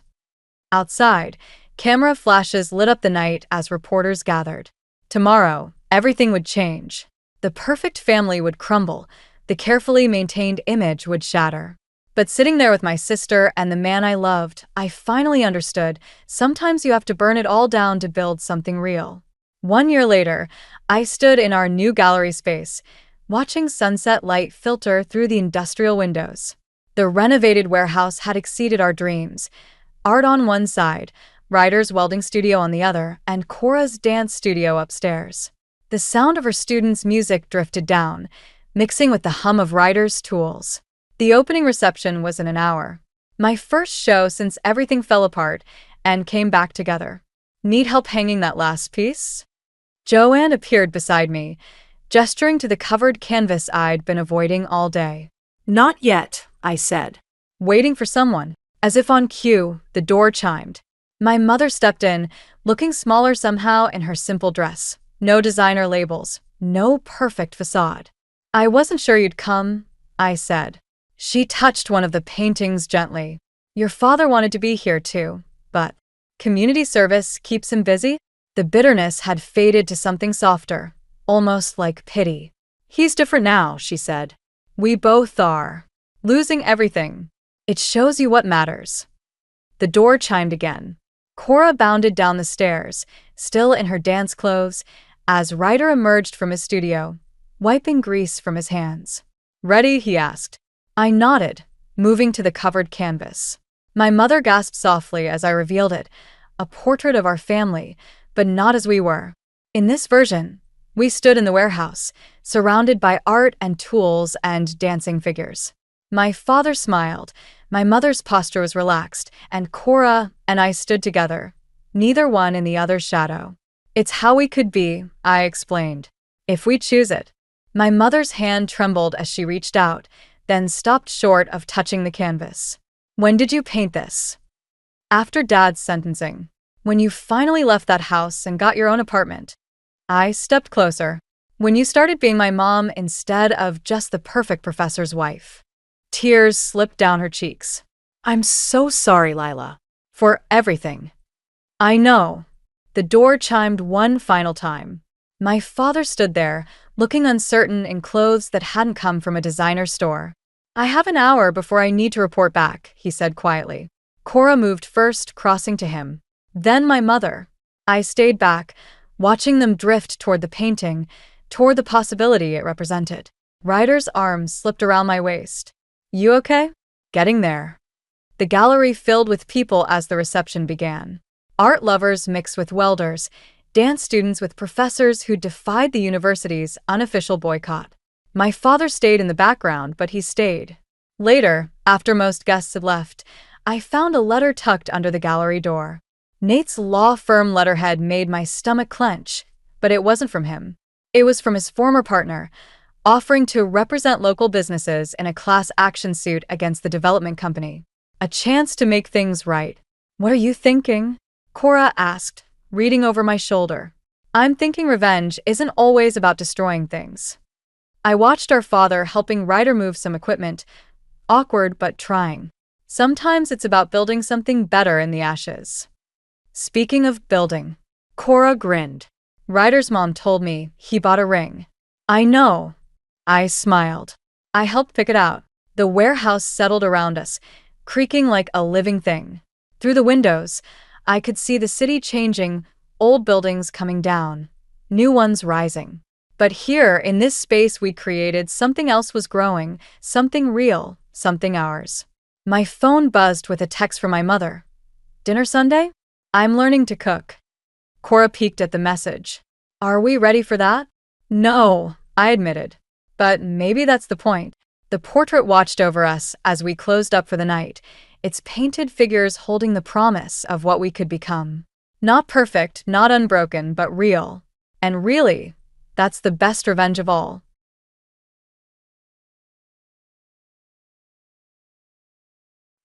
Outside, camera flashes lit up the night as reporters gathered. Tomorrow, everything would change. The perfect family would crumble. The carefully maintained image would shatter. But sitting there with my sister and the man I loved, I finally understood sometimes you have to burn it all down to build something real. 1 year later, I stood in our new gallery space, watching sunset light filter through the industrial windows. The renovated warehouse had exceeded our dreams. Art on one side, Ryder's welding studio on the other, and Cora's dance studio upstairs. The sound of her students' music drifted down, mixing with the hum of Ryder's tools. The opening reception was in an hour. My first show since everything fell apart and came back together. Need help hanging that last piece? Joanne appeared beside me, gesturing to the covered canvas I'd been avoiding all day. Not yet, I said. Waiting for someone. As if on cue, the door chimed. My mother stepped in, looking smaller somehow in her simple dress. No designer labels, no perfect facade. I wasn't sure you'd come, I said. She touched one of the paintings gently. Your father wanted to be here too, but community service keeps him busy? The bitterness had faded to something softer, almost like pity. He's different now, she said. We both are. Losing everything. It shows you what matters. The door chimed again. Cora bounded down the stairs, still in her dance clothes, as Ryder emerged from his studio, wiping grease from his hands. Ready? He asked. I nodded, moving to the covered canvas. My mother gasped softly as I revealed it, a portrait of our family, but not as we were. In this version, we stood in the warehouse, surrounded by art and tools and dancing figures. My father smiled, my mother's posture was relaxed, and Cora and I stood together, neither one in the other's shadow. It's how we could be, I explained, if we choose it. My mother's hand trembled as she reached out, then stopped short of touching the canvas. When did you paint this? After Dad's sentencing. When you finally left that house and got your own apartment. I stepped closer. When you started being my mom instead of just the perfect professor's wife. Tears slipped down her cheeks. I'm so sorry, Lila. For everything. I know. The door chimed one final time. My father stood there, looking uncertain in clothes that hadn't come from a designer store. I have an hour before I need to report back, he said quietly. Cora moved first, crossing to him. Then my mother. I stayed back, watching them drift toward the painting, toward the possibility it represented. Ryder's arms slipped around my waist. You okay? Getting there. The gallery filled with people as the reception began. Art lovers mixed with welders, dance students with professors who defied the university's unofficial boycott. My father stayed in the background, but he stayed. Later, after most guests had left, I found a letter tucked under the gallery door. Nate's law firm letterhead made my stomach clench, but it wasn't from him. It was from his former partner, offering to represent local businesses in a class action suit against the development company. A chance to make things right. What are you thinking? Cora asked, reading over my shoulder. I'm thinking revenge isn't always about destroying things. I watched our father helping Ryder move some equipment, awkward but trying. Sometimes it's about building something better in the ashes. Speaking of building, Cora grinned. Ryder's mom told me he bought a ring. I know. I smiled. I helped pick it out. The warehouse settled around us, creaking like a living thing. Through the windows, I could see the city changing, old buildings coming down, new ones rising. But here, in this space we created, something else was growing, something real, something ours. My phone buzzed with a text from my mother. Dinner Sunday? I'm learning to cook. Cora peeked at the message. Are we ready for that? No, I admitted. But maybe that's the point. The portrait watched over us as we closed up for the night, its painted figures holding the promise of what we could become. Not perfect, not unbroken, but real. And really, that's the best revenge of all.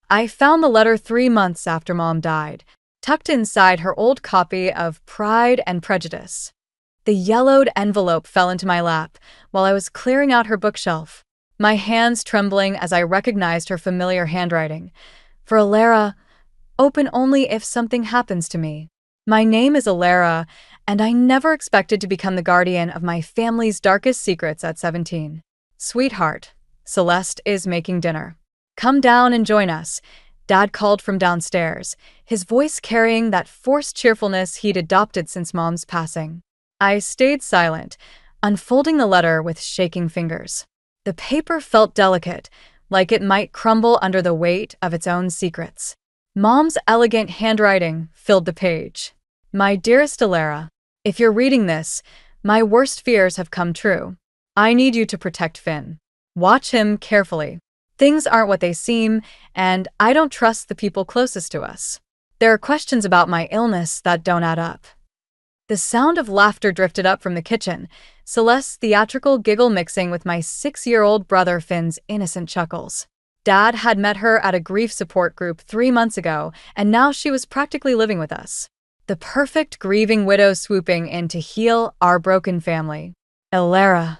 I found the letter 3 months after Mom died, tucked inside her old copy of Pride and Prejudice. The yellowed envelope fell into my lap while I was clearing out her bookshelf, my hands trembling as I recognized her familiar handwriting. For Alara, open only if something happens to me. My name is Alara, and I never expected to become the guardian of my family's darkest secrets at 17. Sweetheart, Celeste is making dinner. Come down and join us, Dad called from downstairs, his voice carrying that forced cheerfulness he'd adopted since Mom's passing. I stayed silent, unfolding the letter with shaking fingers. The paper felt delicate, like it might crumble under the weight of its own secrets. Mom's elegant handwriting filled the page. My dearest Alara, if you're reading this, my worst fears have come true. I need you to protect Finn. Watch him carefully. Things aren't what they seem, and I don't trust the people closest to us. There are questions about my illness that don't add up. The sound of laughter drifted up from the kitchen, Celeste's theatrical giggle mixing with my 6-year-old brother Finn's innocent chuckles. Dad had met her at a grief support group 3 months ago, and now she was practically living with us. The perfect grieving widow swooping in to heal our broken family. Alara.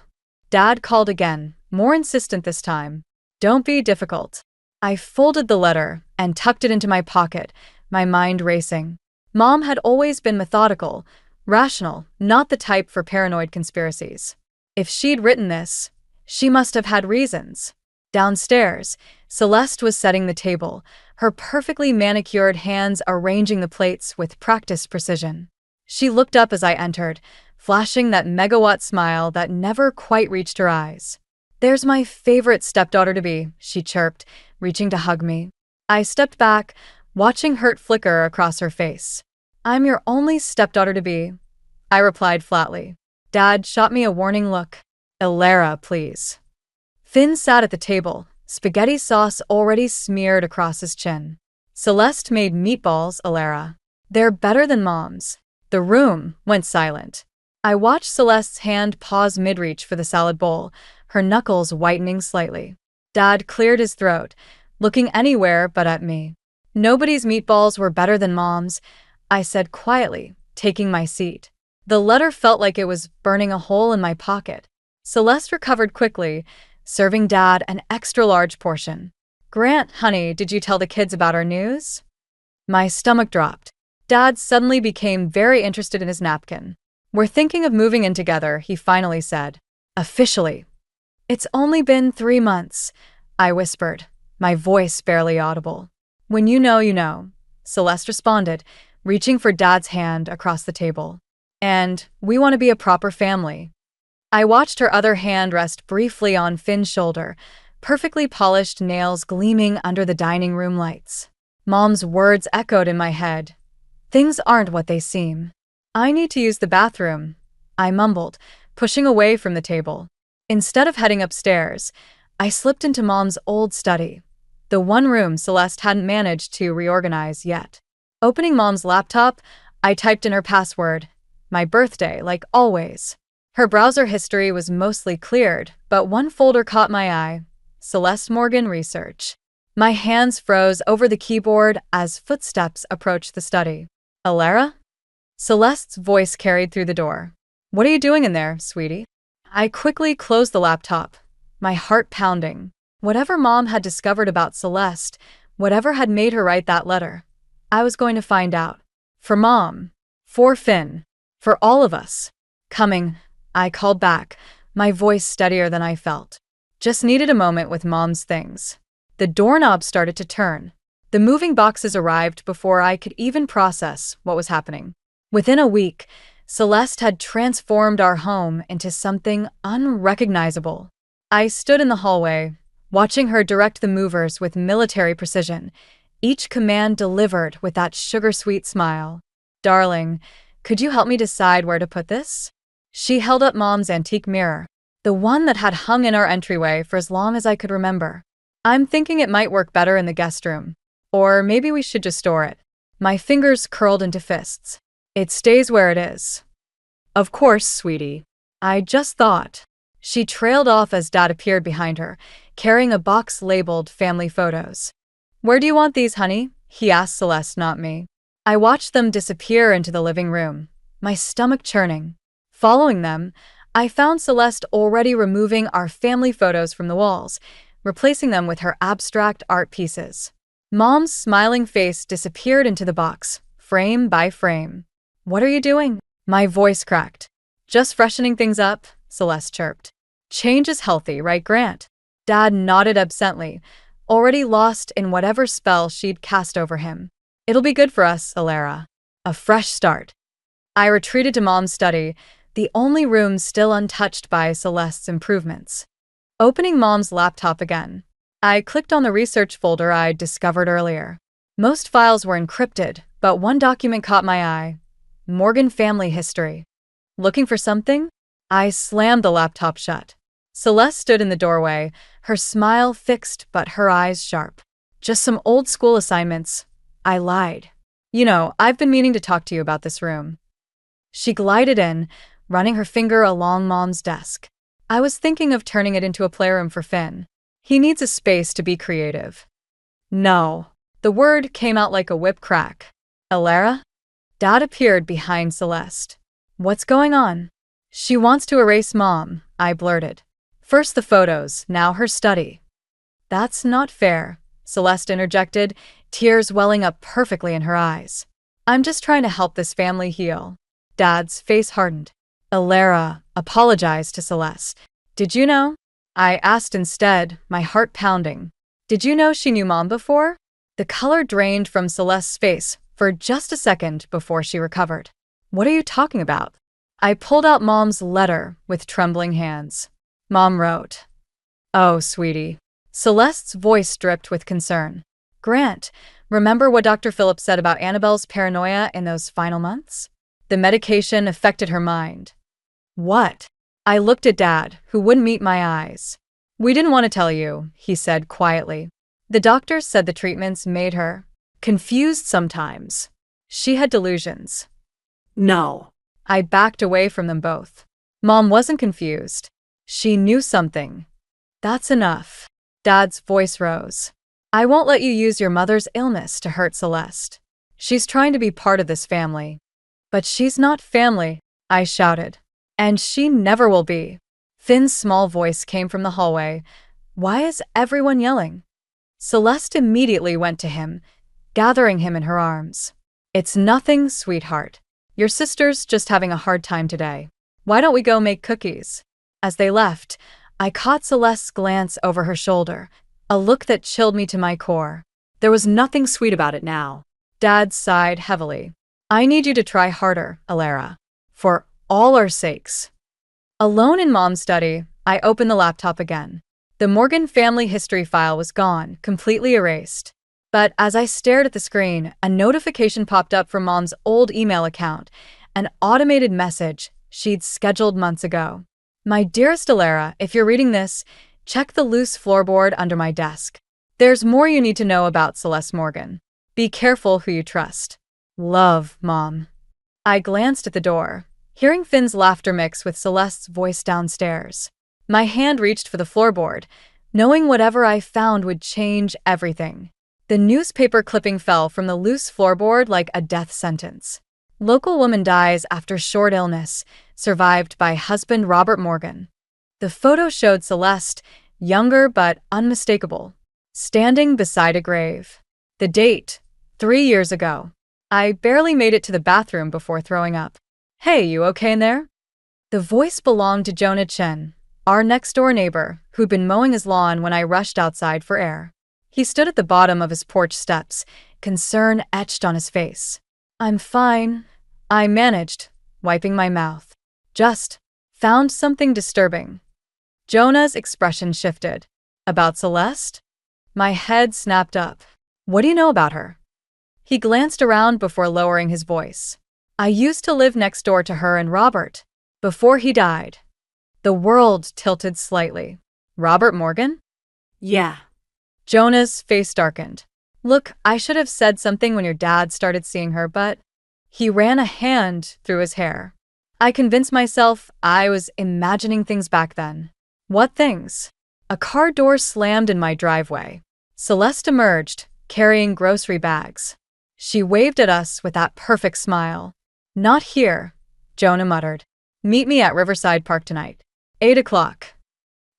Dad called again, more insistent this time. Don't be difficult. I folded the letter and tucked it into my pocket, my mind racing. Mom had always been methodical, rational, not the type for paranoid conspiracies. If she'd written this, she must have had reasons. Downstairs, Celeste was setting the table, her perfectly manicured hands arranging the plates with practiced precision. She looked up as I entered, flashing that megawatt smile that never quite reached her eyes. There's my favorite stepdaughter-to-be, she chirped, reaching to hug me. I stepped back, watching hurt flicker across her face. I'm your only stepdaughter-to-be, I replied flatly. Dad shot me a warning look. Alara, please. Finn sat at the table, spaghetti sauce already smeared across his chin. Celeste made meatballs, Alara. They're better than Mom's. The room went silent. I watched Celeste's hand pause mid-reach for the salad bowl, her knuckles whitening slightly. Dad cleared his throat, looking anywhere but at me. Nobody's meatballs were better than Mom's, I said quietly, taking my seat. The letter felt like it was burning a hole in my pocket. Celeste recovered quickly, serving Dad an extra-large portion. Grant, honey, did you tell the kids about our news? My stomach dropped. Dad suddenly became very interested in his napkin. We're thinking of moving in together, he finally said. Officially. It's only been 3 months, I whispered, my voice barely audible. When you know, Celeste responded, reaching for Dad's hand across the table. And we want to be a proper family. I watched her other hand rest briefly on Finn's shoulder, perfectly polished nails gleaming under the dining room lights. Mom's words echoed in my head. Things aren't what they seem. I need to use the bathroom, I mumbled, pushing away from the table. Instead of heading upstairs, I slipped into Mom's old study, the one room Celeste hadn't managed to reorganize yet. Opening Mom's laptop, I typed in her password, my birthday, like always. Her browser history was mostly cleared, but one folder caught my eye, Celeste Morgan Research. My hands froze over the keyboard as footsteps approached the study. Alara? Celeste's voice carried through the door. What are you doing in there, sweetie? I quickly closed the laptop, my heart pounding. Whatever Mom had discovered about Celeste, whatever had made her write that letter, I was going to find out. For Mom. For Finn. For all of us. Coming, I called back, my voice steadier than I felt. Just needed a moment with Mom's things. The doorknob started to turn. The moving boxes arrived before I could even process what was happening. Within a week, Celeste had transformed our home into something unrecognizable. I stood in the hallway, watching her direct the movers with military precision, each command delivered with that sugar-sweet smile. Darling, could you help me decide where to put this? She held up Mom's antique mirror, the one that had hung in our entryway for as long as I could remember. I'm thinking it might work better in the guest room. Or maybe we should just store it. My fingers curled into fists. It stays where it is. Of course, sweetie. I just thought. She trailed off as Dad appeared behind her, carrying a box labeled family photos. Where do you want these, honey? He asked Celeste, not me. I watched them disappear into the living room, my stomach churning. Following them, I found Celeste already removing our family photos from the walls, replacing them with her abstract art pieces. Mom's smiling face disappeared into the box, frame by frame. "What are you doing?" My voice cracked. "Just freshening things up," Celeste chirped. "Change is healthy, right, Grant?" Dad nodded absently, already lost in whatever spell she'd cast over him. "It'll be good for us, Alara. A fresh start." I retreated to Mom's study, the only room still untouched by Celeste's improvements. Opening Mom's laptop again, I clicked on the research folder I'd discovered earlier. Most files were encrypted, but one document caught my eye: Morgan family history. Looking for something? I slammed the laptop shut. Celeste stood in the doorway, her smile fixed but her eyes sharp. "Just some old school assignments," I lied. "You know, I've been meaning to talk to you about this room." She glided in, running her finger along Mom's desk. "I was thinking of turning it into a playroom for Finn. He needs a space to be creative." "No." The word came out like a whip crack. "Alara?" Dad appeared behind Celeste. "What's going on?" "She wants to erase Mom," I blurted. "First the photos, now her study." "That's not fair," Celeste interjected, tears welling up perfectly in her eyes. "I'm just trying to help this family heal." Dad's face hardened. Alara apologized to Celeste. "Did you know?" I asked instead, my heart pounding. "Did you know she knew Mom before?" The color drained from Celeste's face for just a second before she recovered. "What are you talking about?" I pulled out Mom's letter with trembling hands. Mom wrote, "Oh, sweetie." Celeste's voice dripped with concern. "Grant, remember what Dr. Phillips said about Annabelle's paranoia in those final months? The medication affected her mind." "What?" I looked at Dad, who wouldn't meet my eyes. "We didn't want to tell you," he said quietly. "The doctors said the treatments made her confused sometimes. She had delusions." No. I backed away from them both. Mom wasn't confused. She knew something. "That's enough." Dad's voice rose. "I won't let you use your mother's illness to hurt Celeste. She's trying to be part of this family." "But she's not family," I shouted. "And she never will be." Finn's small voice came from the hallway. "Why is everyone yelling?" Celeste immediately went to him, gathering him in her arms. "It's nothing, sweetheart. Your sister's just having a hard time today. Why don't we go make cookies?" As they left, I caught Celeste's glance over her shoulder, a look that chilled me to my core. There was nothing sweet about it now. Dad sighed heavily. "I need you to try harder, Alara. For all our sakes." Alone in Mom's study, I opened the laptop again. The Morgan family history file was gone, completely erased. But as I stared at the screen, a notification popped up from Mom's old email account, an automated message she'd scheduled months ago. "My dearest Alara, if you're reading this, check the loose floorboard under my desk. There's more you need to know about Celeste Morgan. Be careful who you trust. Love, Mom." I glanced at the door, hearing Finn's laughter mix with Celeste's voice downstairs. My hand reached for the floorboard, knowing whatever I found would change everything. The newspaper clipping fell from the loose floorboard like a death sentence. "Local woman dies after short illness, survived by husband Robert Morgan." The photo showed Celeste, younger but unmistakable, standing beside a grave. The date, 3 years ago. I barely made it to the bathroom before throwing up. "Hey, you okay in there?" The voice belonged to Jonah Chen, our next-door neighbor, who'd been mowing his lawn when I rushed outside for air. He stood at the bottom of his porch steps, concern etched on his face. "I'm fine," I managed, wiping my mouth. "Just found something disturbing." Jonah's expression shifted. "About Celeste?" My head snapped up. "What do you know about her?" He glanced around before lowering his voice. "I used to live next door to her and Robert, before he died." The world tilted slightly. "Robert Morgan?" Yeah. Jonah's face darkened. "Look, I should have said something when your dad started seeing her, but..." He ran a hand through his hair. I convinced myself I was imagining things back then. What things? A car door slammed in my driveway. Celeste emerged, carrying grocery bags. She waved at us with that perfect smile. "Not here," Jonah muttered. "Meet me at Riverside Park tonight. 8 o'clock.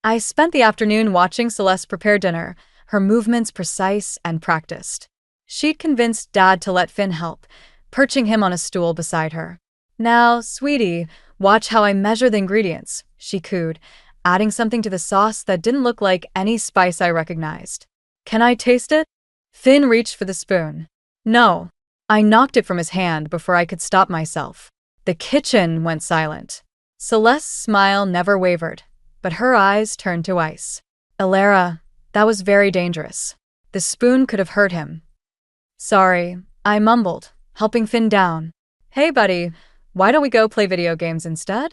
I spent the afternoon watching Celeste prepare dinner, her movements precise and practiced. She'd convinced Dad to let Finn help, perching him on a stool beside her. "Now, sweetie, watch how I measure the ingredients," she cooed, adding something to the sauce that didn't look like any spice I recognized. "Can I taste it?" Finn reached for the spoon. "No." I knocked it from his hand before I could stop myself. The kitchen went silent. Celeste's smile never wavered, but her eyes turned to ice. "Alara, that was very dangerous. The spoon could have hurt him." "Sorry," I mumbled, helping Finn down. "Hey, buddy, why don't we go play video games instead?"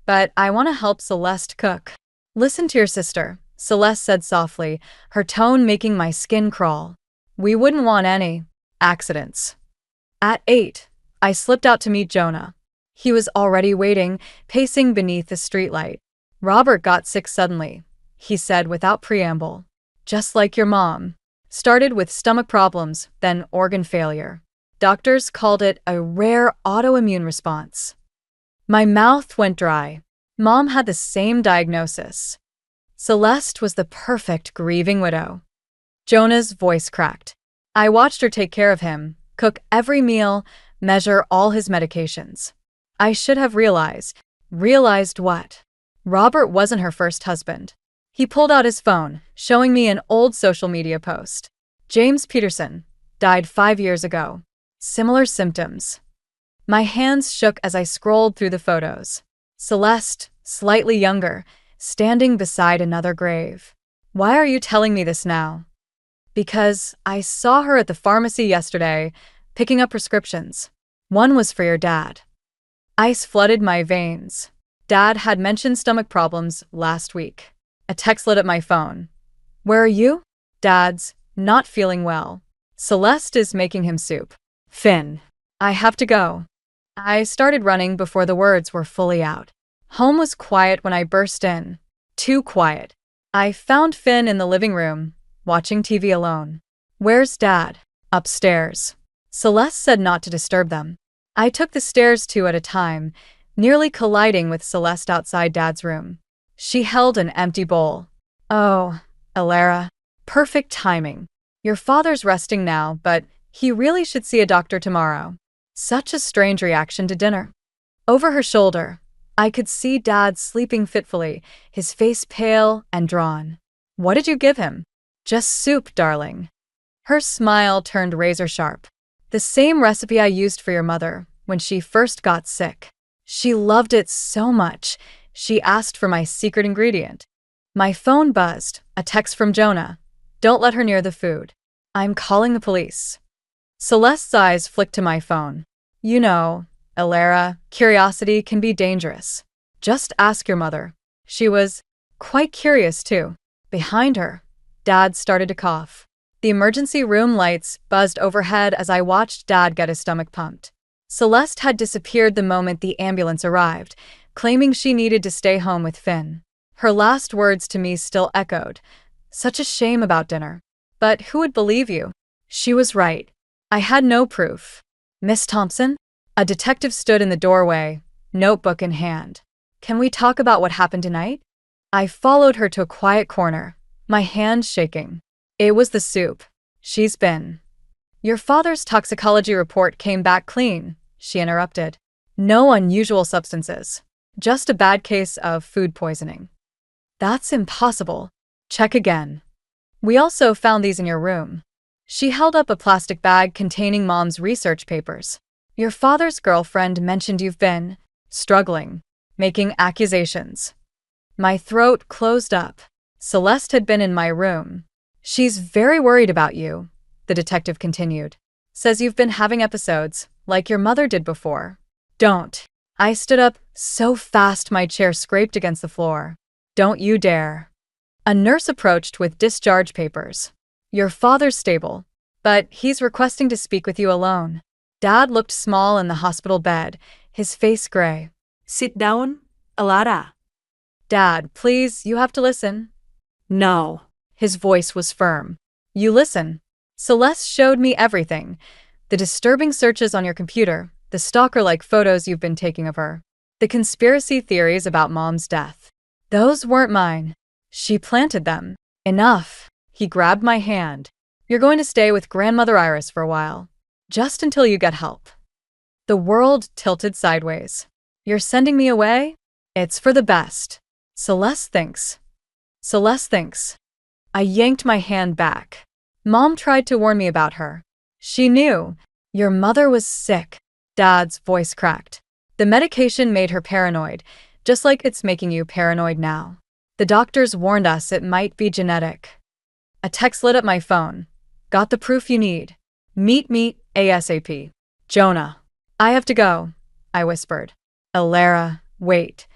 "But I want to help Celeste cook." "Listen to your sister," Celeste said softly, her tone making my skin crawl. "We wouldn't want any accidents." At 8, I slipped out to meet Jonah. He was already waiting, pacing beneath the streetlight. "Robert got sick suddenly," he said without preamble. "Just like your mom. Started with stomach problems, then organ failure. Doctors called it a rare autoimmune response." My mouth went dry. Mom had the same diagnosis. Celeste was the perfect grieving widow. Jonah's voice cracked. "I watched her take care of him, cook every meal, measure all his medications. I should have realized." "Realized what?" "Robert wasn't her first husband." He pulled out his phone, showing me an old social media post. "James Peterson, died 5 years ago. Similar symptoms." My hands shook as I scrolled through the photos. Celeste, slightly younger, standing beside another grave. "Why are you telling me this now?" "Because I saw her at the pharmacy yesterday, picking up prescriptions. One was for your dad." Ice flooded my veins. Dad had mentioned stomach problems last week. A text lit up my phone. "Where are you?" "Dad's not feeling well. Celeste is making him soup." "Finn, I have to go." I started running before the words were fully out. Home was quiet when I burst in. Too quiet. I found Finn in the living room, watching TV alone. "Where's Dad?" "Upstairs." Celeste said not to disturb them. I took the stairs 2 at a time, nearly colliding with Celeste outside Dad's room. She held an empty bowl. "Oh, Alara. Perfect timing. Your father's resting now, but he really should see a doctor tomorrow." Such a strange reaction to dinner. Over her shoulder, I could see Dad sleeping fitfully, his face pale and drawn. "What did you give him?" "Just soup, darling." Her smile turned razor sharp. "The same recipe I used for your mother when she first got sick. She loved it so much, she asked for my secret ingredient." My phone buzzed, a text from Jonah. "Don't let her near the food. I'm calling the police." Celeste's eyes flicked to my phone. "You know, Alara, curiosity can be dangerous. Just ask your mother." She was quite curious, too. Behind her, Dad started to cough. The emergency room lights buzzed overhead as I watched Dad get his stomach pumped. Celeste had disappeared the moment the ambulance arrived, claiming she needed to stay home with Finn. Her last words to me still echoed. "Such a shame about dinner. But who would believe you?" She was right. I had no proof. "Miss Thompson?" A detective stood in the doorway, notebook in hand. "Can we talk about what happened tonight?" I followed her to a quiet corner, my hand shaking. "It was the soup. She's been—" "Your father's toxicology report came back clean," she interrupted. "No unusual substances. Just a bad case of food poisoning." "That's impossible." "Check again. We also found these in your room." She held up a plastic bag containing Mom's research papers. "Your father's girlfriend mentioned you've been struggling, making accusations." My throat closed up. Celeste had been in my room. "She's very worried about you," the detective continued. "Says you've been having episodes, like your mother did before." "Don't." I stood up so fast my chair scraped against the floor. "Don't you dare." A nurse approached with discharge papers. "Your father's stable, but he's requesting to speak with you alone." Dad looked small in the hospital bed, his face gray. "Sit down, Alara." "Dad, please, you have to listen." "No." His voice was firm. "You listen." Celeste showed me everything. The disturbing searches on your computer, the stalker-like photos you've been taking of her, the conspiracy theories about Mom's death. Those weren't mine. She planted them. "Enough," He grabbed my hand. You're going to stay with Grandmother Iris for a while, just until you get help. The world tilted sideways. You're sending me away? It's for the best. Celeste thinks. Celeste thinks. I yanked my hand back. Mom tried to warn me about her. She knew. Your mother was sick. Dad's voice cracked. The medication made her paranoid, just like it's making you paranoid now. The doctors warned us it might be genetic. A text lit up my phone. Got the proof you need. Meet me ASAP. Jonah. I have to go, I whispered. Alara, wait.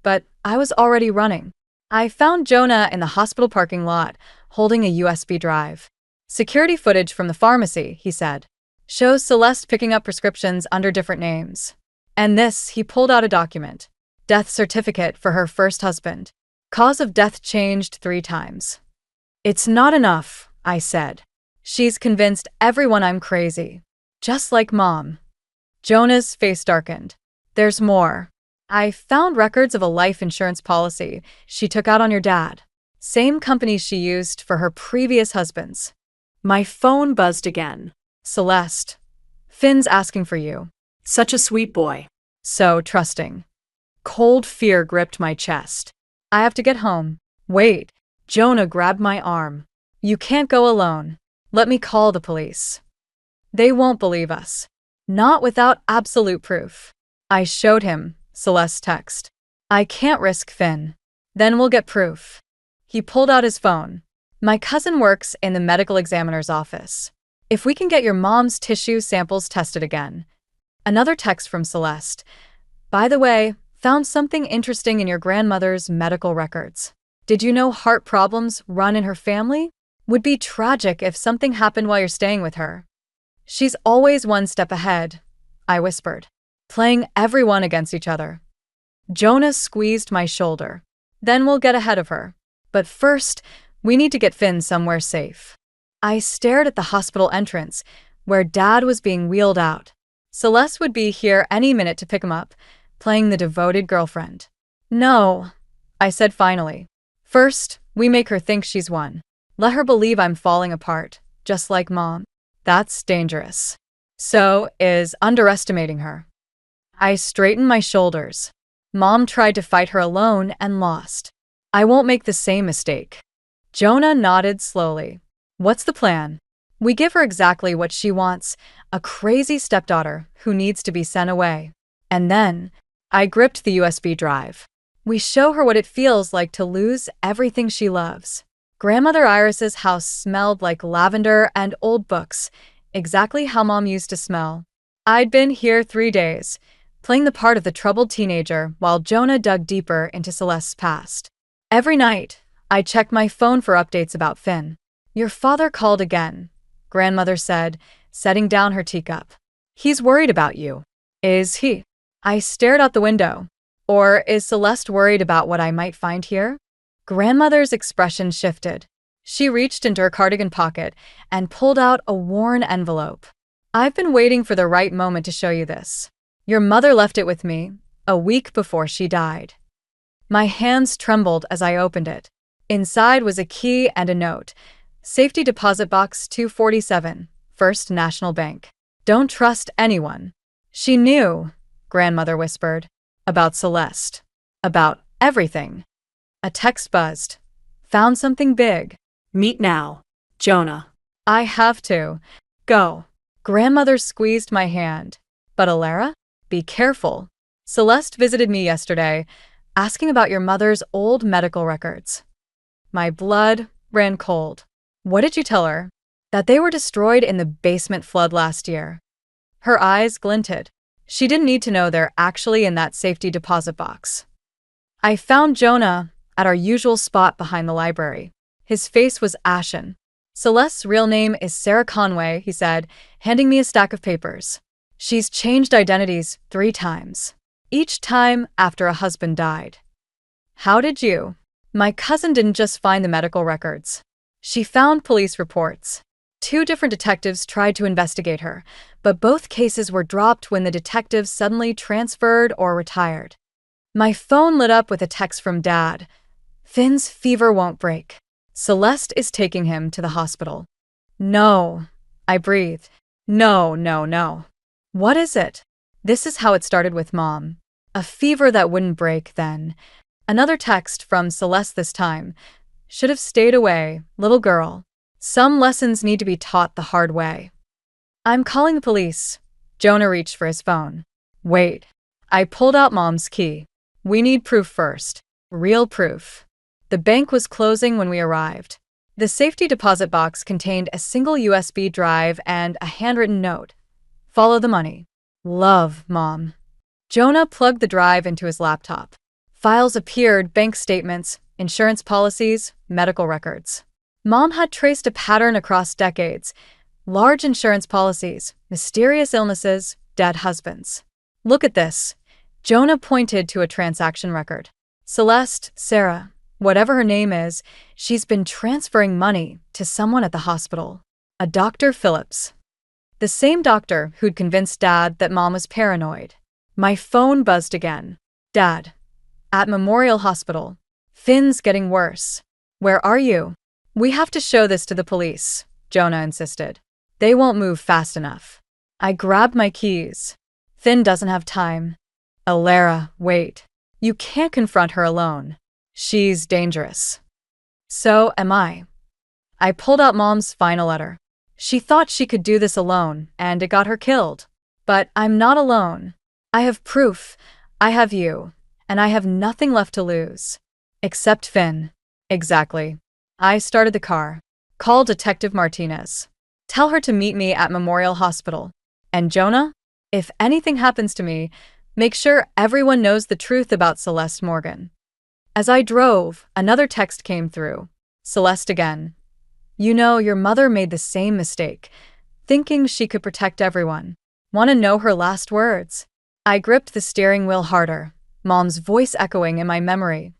But I was already running. I found Jonah in the hospital parking lot, holding a USB drive. Security footage from the pharmacy, he said. Shows Celeste picking up prescriptions under different names. And this, he pulled out a document. Death certificate for her first husband. Cause of death changed 3 times. It's not enough, I said. She's convinced everyone I'm crazy. Just like Mom. Jonah's face darkened. There's more. I found records of a life insurance policy she took out on your dad. Same company she used for her previous husbands. My phone buzzed again. Celeste. Finn's asking for you. Such a sweet boy. So trusting. Cold fear gripped my chest. I have to get home. Wait. Jonah grabbed my arm. You can't go alone. Let me call the police. They won't believe us. Not without absolute proof. I showed him Celeste's text. I can't risk Finn. Then we'll get proof. He pulled out his phone. My cousin works in the medical examiner's office. If we can get your mom's tissue samples tested again. Another text from Celeste. By the way, found something interesting in your grandmother's medical records. Did you know heart problems run in her family? Would be tragic if something happened while you're staying with her. She's always one step ahead, I whispered, playing everyone against each other. Jonah squeezed my shoulder. Then we'll get ahead of her. But first, we need to get Finn somewhere safe. I stared at the hospital entrance, where Dad was being wheeled out. Celeste would be here any minute to pick him up, playing the devoted girlfriend. No, I said finally. First, we make her think she's won. Let her believe I'm falling apart, just like Mom. That's dangerous. So is underestimating her. I straightened my shoulders. Mom tried to fight her alone and lost. I won't make the same mistake. Jonah nodded slowly. What's the plan? We give her exactly what she wants, a crazy stepdaughter who needs to be sent away. And then, I gripped the USB drive. We show her what it feels like to lose everything she loves. Grandmother Iris's house smelled like lavender and old books, exactly how Mom used to smell. I'd been here 3 days, playing the part of the troubled teenager while Jonah dug deeper into Celeste's past. Every night, I checked my phone for updates about Finn. Your father called again, Grandmother said, setting down her teacup. He's worried about you. Is he? I stared out the window. Or is Celeste worried about what I might find here? Grandmother's expression shifted. She reached into her cardigan pocket and pulled out a worn envelope. I've been waiting for the right moment to show you this. Your mother left it with me, a week before she died. My hands trembled as I opened it. Inside was a key and a note. Safety deposit box 247, First National Bank. Don't trust anyone. She knew, Grandmother whispered, about Celeste. About everything. A text buzzed. Found something big. Meet now. Jonah. I have to. Go. Grandmother squeezed my hand. But Alara? Be careful. Celeste visited me yesterday, asking about your mother's old medical records. My blood ran cold. What did you tell her? That they were destroyed in the basement flood last year. Her eyes glinted. She didn't need to know they're actually in that safety deposit box. I found Jonah at our usual spot behind the library. His face was ashen. Celeste's real name is Sarah Conway, he said, handing me a stack of papers. She's changed identities 3 times. Each time after a husband died. How did you? My cousin didn't just find the medical records. She found police reports. 2 different detectives tried to investigate her, but both cases were dropped when the detectives suddenly transferred or retired. My phone lit up with a text from Dad. Finn's fever won't break. Celeste is taking him to the hospital. No, I breathe. No, no, no. What is it? This is how it started with Mom. A fever that wouldn't break then. Another text from Celeste this time. Should have stayed away, little girl. Some lessons need to be taught the hard way. I'm calling the police. Jonah reached for his phone. Wait. I pulled out Mom's key. We need proof first. Real proof. The bank was closing when we arrived. The safety deposit box contained a single USB drive and a handwritten note. Follow the money. Love, Mom. Jonah plugged the drive into his laptop. Files appeared, bank statements, insurance policies, medical records. Mom had traced a pattern across decades. Large insurance policies, mysterious illnesses, dead husbands. Look at this. Jonah pointed to a transaction record. Celeste, Sarah, whatever her name is, she's been transferring money to someone at the hospital. A Dr. Phillips. The same doctor who'd convinced Dad that Mom was paranoid. My phone buzzed again. Dad. At Memorial Hospital. Finn's getting worse. Where are you? We have to show this to the police, Jonah insisted. They won't move fast enough. I grabbed my keys. Finn doesn't have time. Alara, wait. You can't confront her alone. She's dangerous. So am I. I pulled out Mom's final letter. She thought she could do this alone, and it got her killed. But I'm not alone. I have proof. I have you. And I have nothing left to lose. Except Finn. Exactly. I started the car. Call Detective Martinez. Tell her to meet me at Memorial Hospital. And Jonah, if anything happens to me, make sure everyone knows the truth about Celeste Morgan. As I drove, another text came through. Celeste again. You know, your mother made the same mistake, thinking she could protect everyone. Want to know her last words? I gripped the steering wheel harder, Mom's voice echoing in my memory.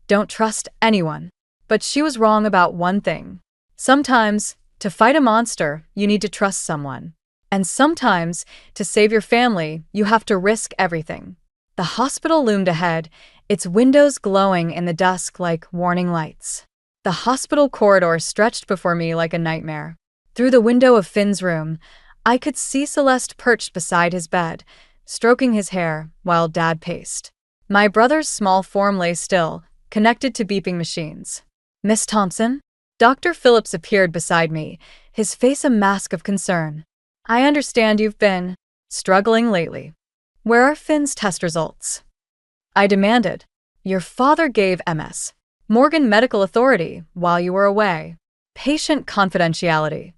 Don't trust anyone. But she was wrong about one thing. Sometimes, to fight a monster, you need to trust someone. And sometimes, to save your family, you have to risk everything. The hospital loomed ahead, its windows glowing in the dusk like warning lights. The hospital corridor stretched before me like a nightmare. Through the window of Finn's room, I could see Celeste perched beside his bed, stroking his hair while Dad paced. My brother's small form lay still, connected to beeping machines. Miss Thompson? Dr. Phillips appeared beside me, his face a mask of concern. I understand you've been struggling lately. Where are Finn's test results? I demanded. Your father gave MS. Morgan Medical Authority while you were away. Patient confidentiality.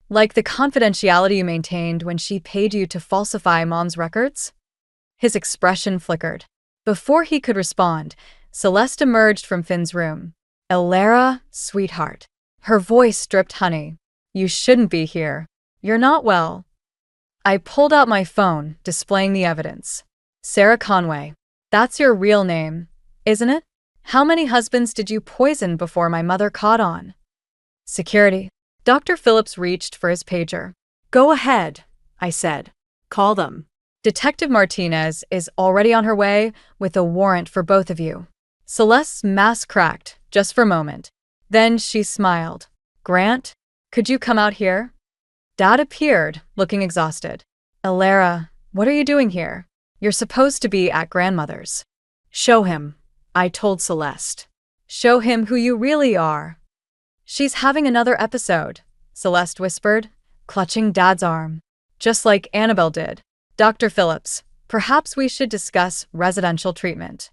Like the confidentiality you maintained when she paid you to falsify Mom's records? His expression flickered. Before he could respond, Celeste emerged from Finn's room. Alara, sweetheart. Her voice dripped honey. You shouldn't be here. You're not well. I pulled out my phone, displaying the evidence. Sarah Conway. That's your real name, isn't it? How many husbands did you poison before my mother caught on? Security. Dr. Phillips reached for his pager. Go ahead, I said. Call them. Detective Martinez is already on her way with a warrant for both of you. Celeste's mask cracked, just for a moment. Then she smiled. Grant, could you come out here? Dad appeared, looking exhausted. Alara, what are you doing here? You're supposed to be at grandmother's. Show him, I told Celeste. Show him who you really are. She's having another episode, Celeste whispered, clutching Dad's arm. Just like Annabelle did. Dr. Phillips, perhaps we should discuss residential treatment.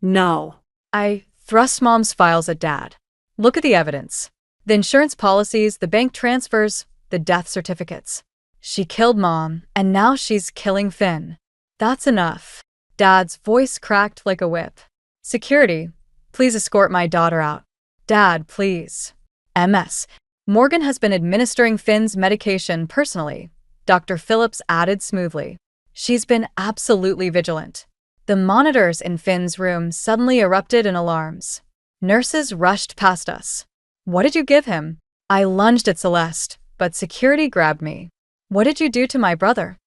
No. I thrust Mom's files at Dad. Look at the evidence. The insurance policies, the bank transfers, the death certificates. She killed Mom, and now she's killing Finn. That's enough. Dad's voice cracked like a whip. Security, please escort my daughter out. Dad, please. MS. Morgan has been administering Finn's medication personally, Dr. Phillips added smoothly. She's been absolutely vigilant. The monitors in Finn's room suddenly erupted in alarms. Nurses rushed past us. What did you give him? I lunged at Celeste, but security grabbed me. What did you do to my brother?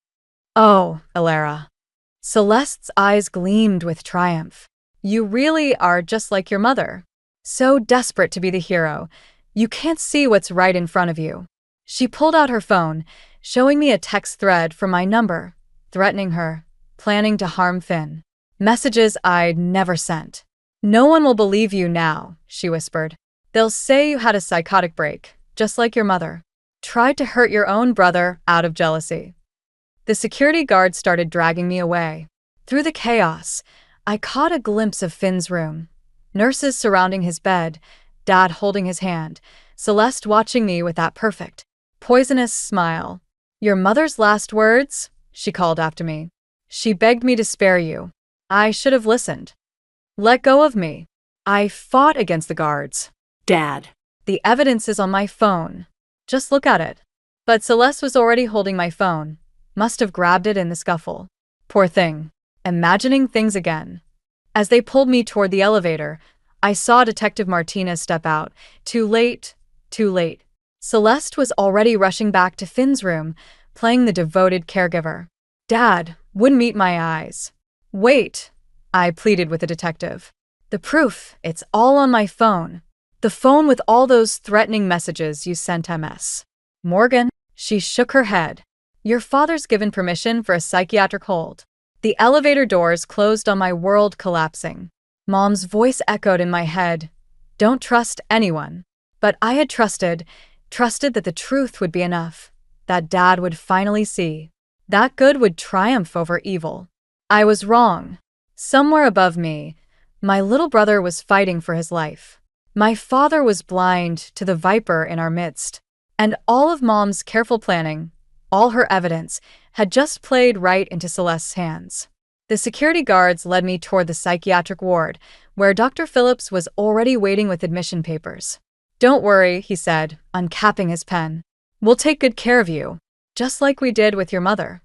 Oh, Alara. Celeste's eyes gleamed with triumph. You really are just like your mother. So desperate to be the hero, you can't see what's right in front of you. She pulled out her phone, showing me a text thread from my number, threatening her, planning to harm Finn. Messages I'd never sent. "No one will believe you now," she whispered. "They'll say you had a psychotic break, just like your mother. Tried to hurt your own brother out of jealousy." The security guard started dragging me away. Through the chaos, I caught a glimpse of Finn's room. Nurses surrounding his bed, Dad holding his hand, Celeste watching me with that perfect, poisonous smile. "Your mother's last words?" she called after me. "She begged me to spare you. I should have listened. Let go of me." I fought against the guards. Dad. "The evidence is on my phone. Just look at it." But Celeste was already holding my phone. Must have grabbed it in the scuffle. Poor thing. Imagining things again. As they pulled me toward the elevator, I saw Detective Martinez step out. Too late, too late. Celeste was already rushing back to Finn's room, playing the devoted caregiver. Dad wouldn't meet my eyes. "Wait," I pleaded with the detective. "The proof, it's all on my phone. The phone with all those threatening messages you sent MS. "Morgan," she shook her head. "Your father's given permission for a psychiatric hold." The elevator doors closed on my world collapsing. Mom's voice echoed in my head. Don't trust anyone. But I had trusted that the truth would be enough. That Dad would finally see. That good would triumph over evil. I was wrong. Somewhere above me, my little brother was fighting for his life. My father was blind to the viper in our midst. And all of Mom's careful planning, all her evidence, had just played right into Celeste's hands. The security guards led me toward the psychiatric ward, where Dr. Phillips was already waiting with admission papers. "Don't worry," he said, uncapping his pen. "We'll take good care of you, just like we did with your mother."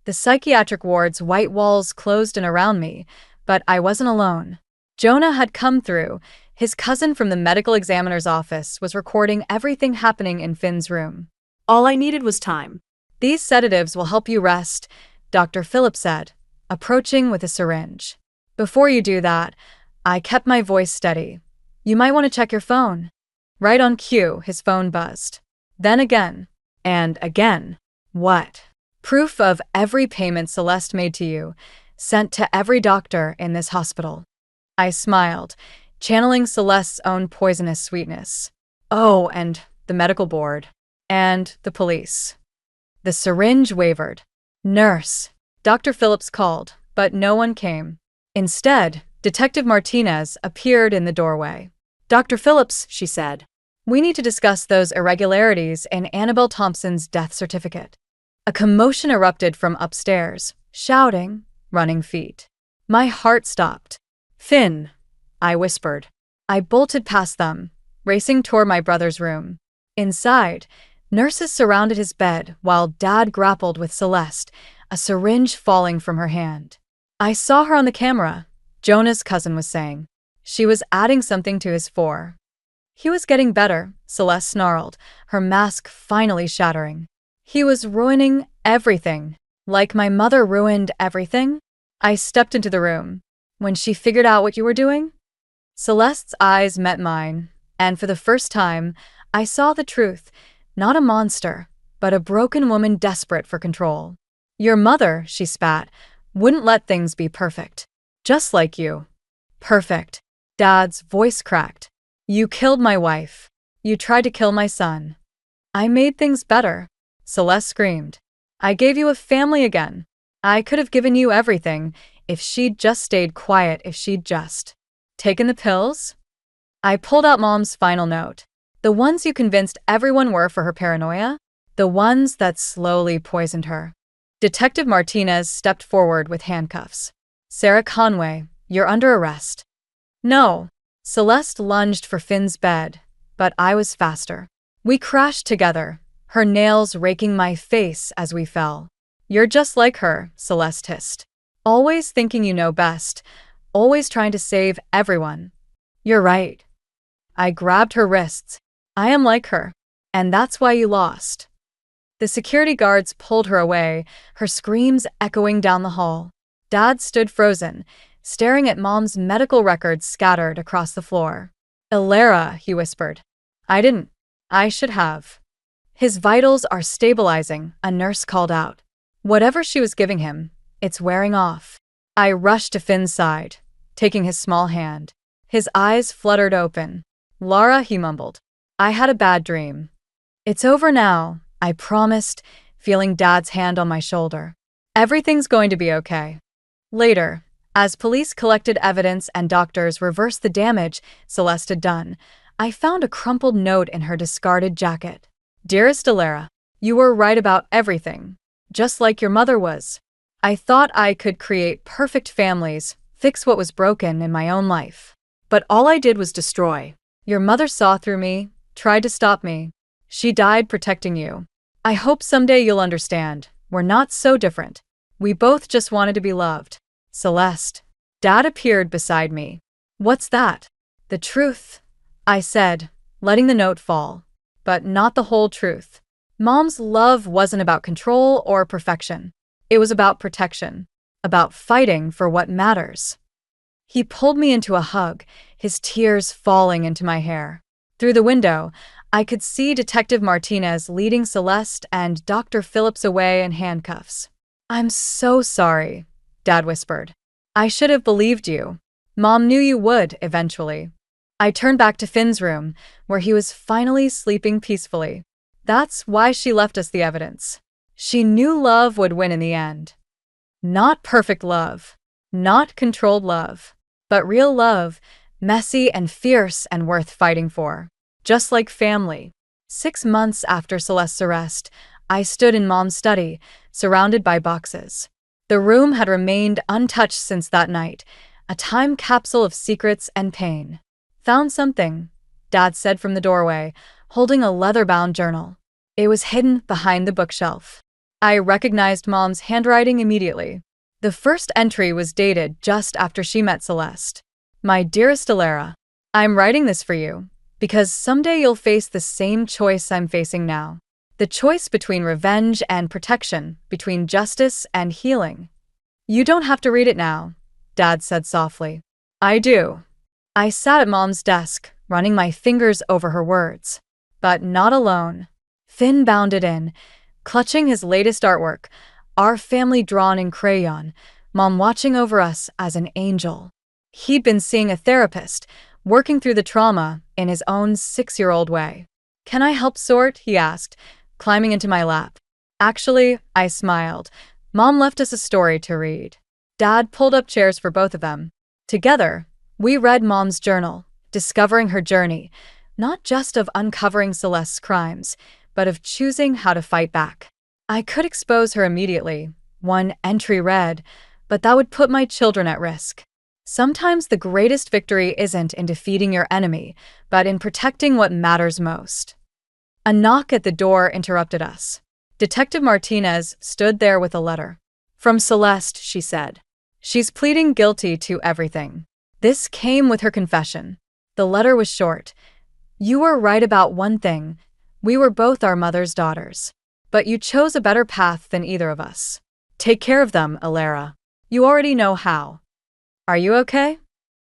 The psychiatric ward's white walls closed in around me, but I wasn't alone. Jonah had come through. His cousin from the medical examiner's office was recording everything happening in Finn's room. All I needed was time. "These sedatives will help you rest," Dr. Phillips said, approaching with a syringe. "Before you do that," I kept my voice steady. "You might want to check your phone." Right on cue, his phone buzzed. Then again. And again. What? "Proof of every payment Celeste made to you, sent to every doctor in this hospital." I smiled, channeling Celeste's own poisonous sweetness. "Oh, and the medical board. And the police." The syringe wavered. "Nurse." Dr. Phillips called, but no one came. Instead, Detective Martinez appeared in the doorway. "Dr. Phillips," she said, "we need to discuss those irregularities in Annabelle Thompson's death certificate." A commotion erupted from upstairs, shouting, running feet. My heart stopped. "Finn," I whispered. I bolted past them, racing toward my brother's room. Inside, nurses surrounded his bed while Dad grappled with Celeste, a syringe falling from her hand. "I saw her on the camera," Jonah's cousin was saying. "She was adding something to his four." "He was getting better," Celeste snarled, her mask finally shattering. "He was ruining everything. Like my mother ruined everything?" I stepped into the room. "When she figured out what you were doing?" Celeste's eyes met mine, and for the first time, I saw the truth. Not a monster, but a broken woman desperate for control. "Your mother," she spat, "wouldn't let things be perfect. Just like you." "Perfect." Dad's voice cracked. "You killed my wife. You tried to kill my son." "I made things better," Celeste screamed. "I gave you a family again. I could have given you everything if she'd just stayed quiet, if she'd just taken the pills." I pulled out Mom's final note. "The ones you convinced everyone were for her paranoia? The ones that slowly poisoned her." Detective Martinez stepped forward with handcuffs. "Sarah Conway, you're under arrest." "No." Celeste lunged for Finn's bed, but I was faster. We crashed together, her nails raking my face as we fell. "You're just like her," Celeste hissed. "Always thinking you know best, always trying to save everyone." "You're right." I grabbed her wrists. "I am like her, and that's why you lost." The security guards pulled her away, her screams echoing down the hall. Dad stood frozen, staring at Mom's medical records scattered across the floor. Alara, he whispered. I didn't. I should have. His vitals are stabilizing, a nurse called out. Whatever she was giving him, it's wearing off. I rushed to Finn's side, taking his small hand. His eyes fluttered open. Lara, he mumbled. I had a bad dream. It's over now, I promised, feeling Dad's hand on my shoulder. Everything's going to be okay. Later, as police collected evidence and doctors reversed the damage Celeste had done, I found a crumpled note in her discarded jacket. Dearest Alara, you were right about everything, just like your mother was. I thought I could create perfect families, fix what was broken in my own life. But all I did was destroy. Your mother saw through me, tried to stop me. She died protecting you. I hope someday you'll understand. We're not so different. We both just wanted to be loved. Celeste. Dad appeared beside me. What's that? The truth, I said, letting the note fall. But not the whole truth. Mom's love wasn't about control or perfection. It was about protection, about fighting for what matters. He pulled me into a hug, his tears falling into my hair. Through the window, I could see Detective Martinez leading Celeste and Dr. Phillips away in handcuffs. I'm so sorry, Dad whispered. I should have believed you. Mom knew you would, eventually. I turned back to Finn's room, where he was finally sleeping peacefully. That's why she left us the evidence. She knew love would win in the end. Not perfect love, not controlled love, but real love, messy and fierce and worth fighting for. Just like family. 6 months after Celeste's arrest, I stood in Mom's study, surrounded by boxes. The room had remained untouched since that night, a time capsule of secrets and pain. Found something, Dad said from the doorway, holding a leather-bound journal. It was hidden behind the bookshelf. I recognized Mom's handwriting immediately. The first entry was dated just after she met Celeste. My dearest Alara, I'm writing this for you, because someday you'll face the same choice I'm facing now. The choice between revenge and protection, between justice and healing. You don't have to read it now, Dad said softly. I do. I sat at Mom's desk, running my fingers over her words. But not alone. Finn bounded in, clutching his latest artwork, our family drawn in crayon, Mom watching over us as an angel. He'd been seeing a therapist, working through the trauma in his own 6-year-old way. Can I help sort? He asked, climbing into my lap. Actually, I smiled. Mom left us a story to read. Dad pulled up chairs for both of them. Together, we read Mom's journal, discovering her journey, not just of uncovering Celeste's crimes, but of choosing how to fight back. I could expose her immediately, one entry read, but that would put my children at risk. Sometimes the greatest victory isn't in defeating your enemy, but in protecting what matters most. A knock at the door interrupted us. Detective Martinez stood there with a letter. From Celeste, she said. She's pleading guilty to everything. This came with her confession. The letter was short. You were right about one thing. We were both our mother's daughters. But you chose a better path than either of us. Take care of them, Alara. You already know how. Are you okay?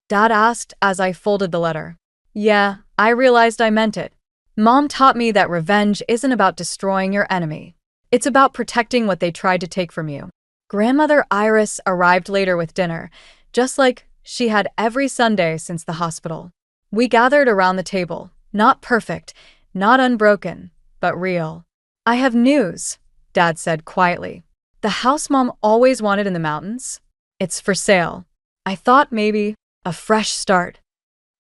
Dad asked as I folded the letter. Yeah, I realized I meant it. Mom taught me that revenge isn't about destroying your enemy. It's about protecting what they tried to take from you. Grandmother Iris arrived later with dinner, just like she had every Sunday since the hospital. We gathered around the table, not perfect, not unbroken, but real. I have news, Dad said quietly. The house Mom always wanted in the mountains? It's for sale. I thought maybe a fresh start.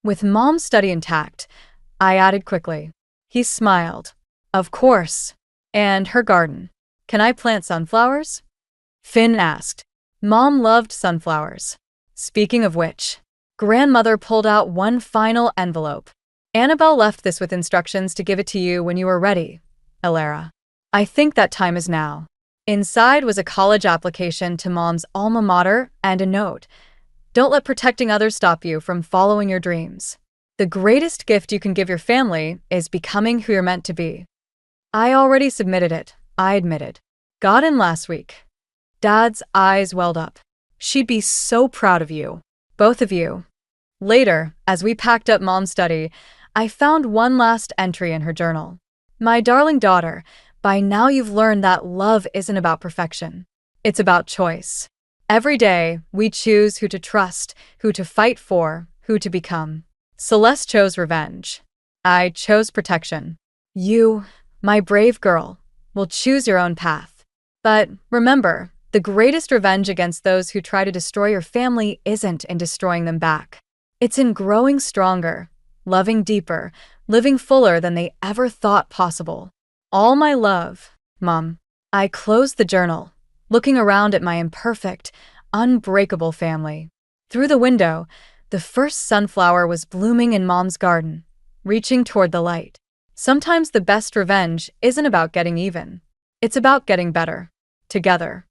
With Mom's study intact, I added quickly. He smiled. Of course. And her garden. Can I plant sunflowers? Finn asked. Mom loved sunflowers. Speaking of which, Grandmother pulled out one final envelope. Annabelle left this with instructions to give it to you when you were ready, Alara. I think that time is now. Inside was a college application to Mom's alma mater and a note. Don't let protecting others stop you from following your dreams. The greatest gift you can give your family is becoming who you're meant to be. I already submitted it, I admitted. Got in last week. Dad's eyes welled up. She'd be so proud of you. Both of you. Later, as we packed up Mom's study, I found one last entry in her journal. My darling daughter, by now you've learned that love isn't about perfection. It's about choice. Every day, we choose who to trust, who to fight for, who to become. Celeste chose revenge. I chose protection. You, my brave girl, will choose your own path. But remember, the greatest revenge against those who try to destroy your family isn't in destroying them back. It's in growing stronger, loving deeper, living fuller than they ever thought possible. All my love, Mom. I closed the journal, looking around at my imperfect, unbreakable family. Through the window, the first sunflower was blooming in Mom's garden, reaching toward the light. Sometimes the best revenge isn't about getting even. It's about getting better. Together.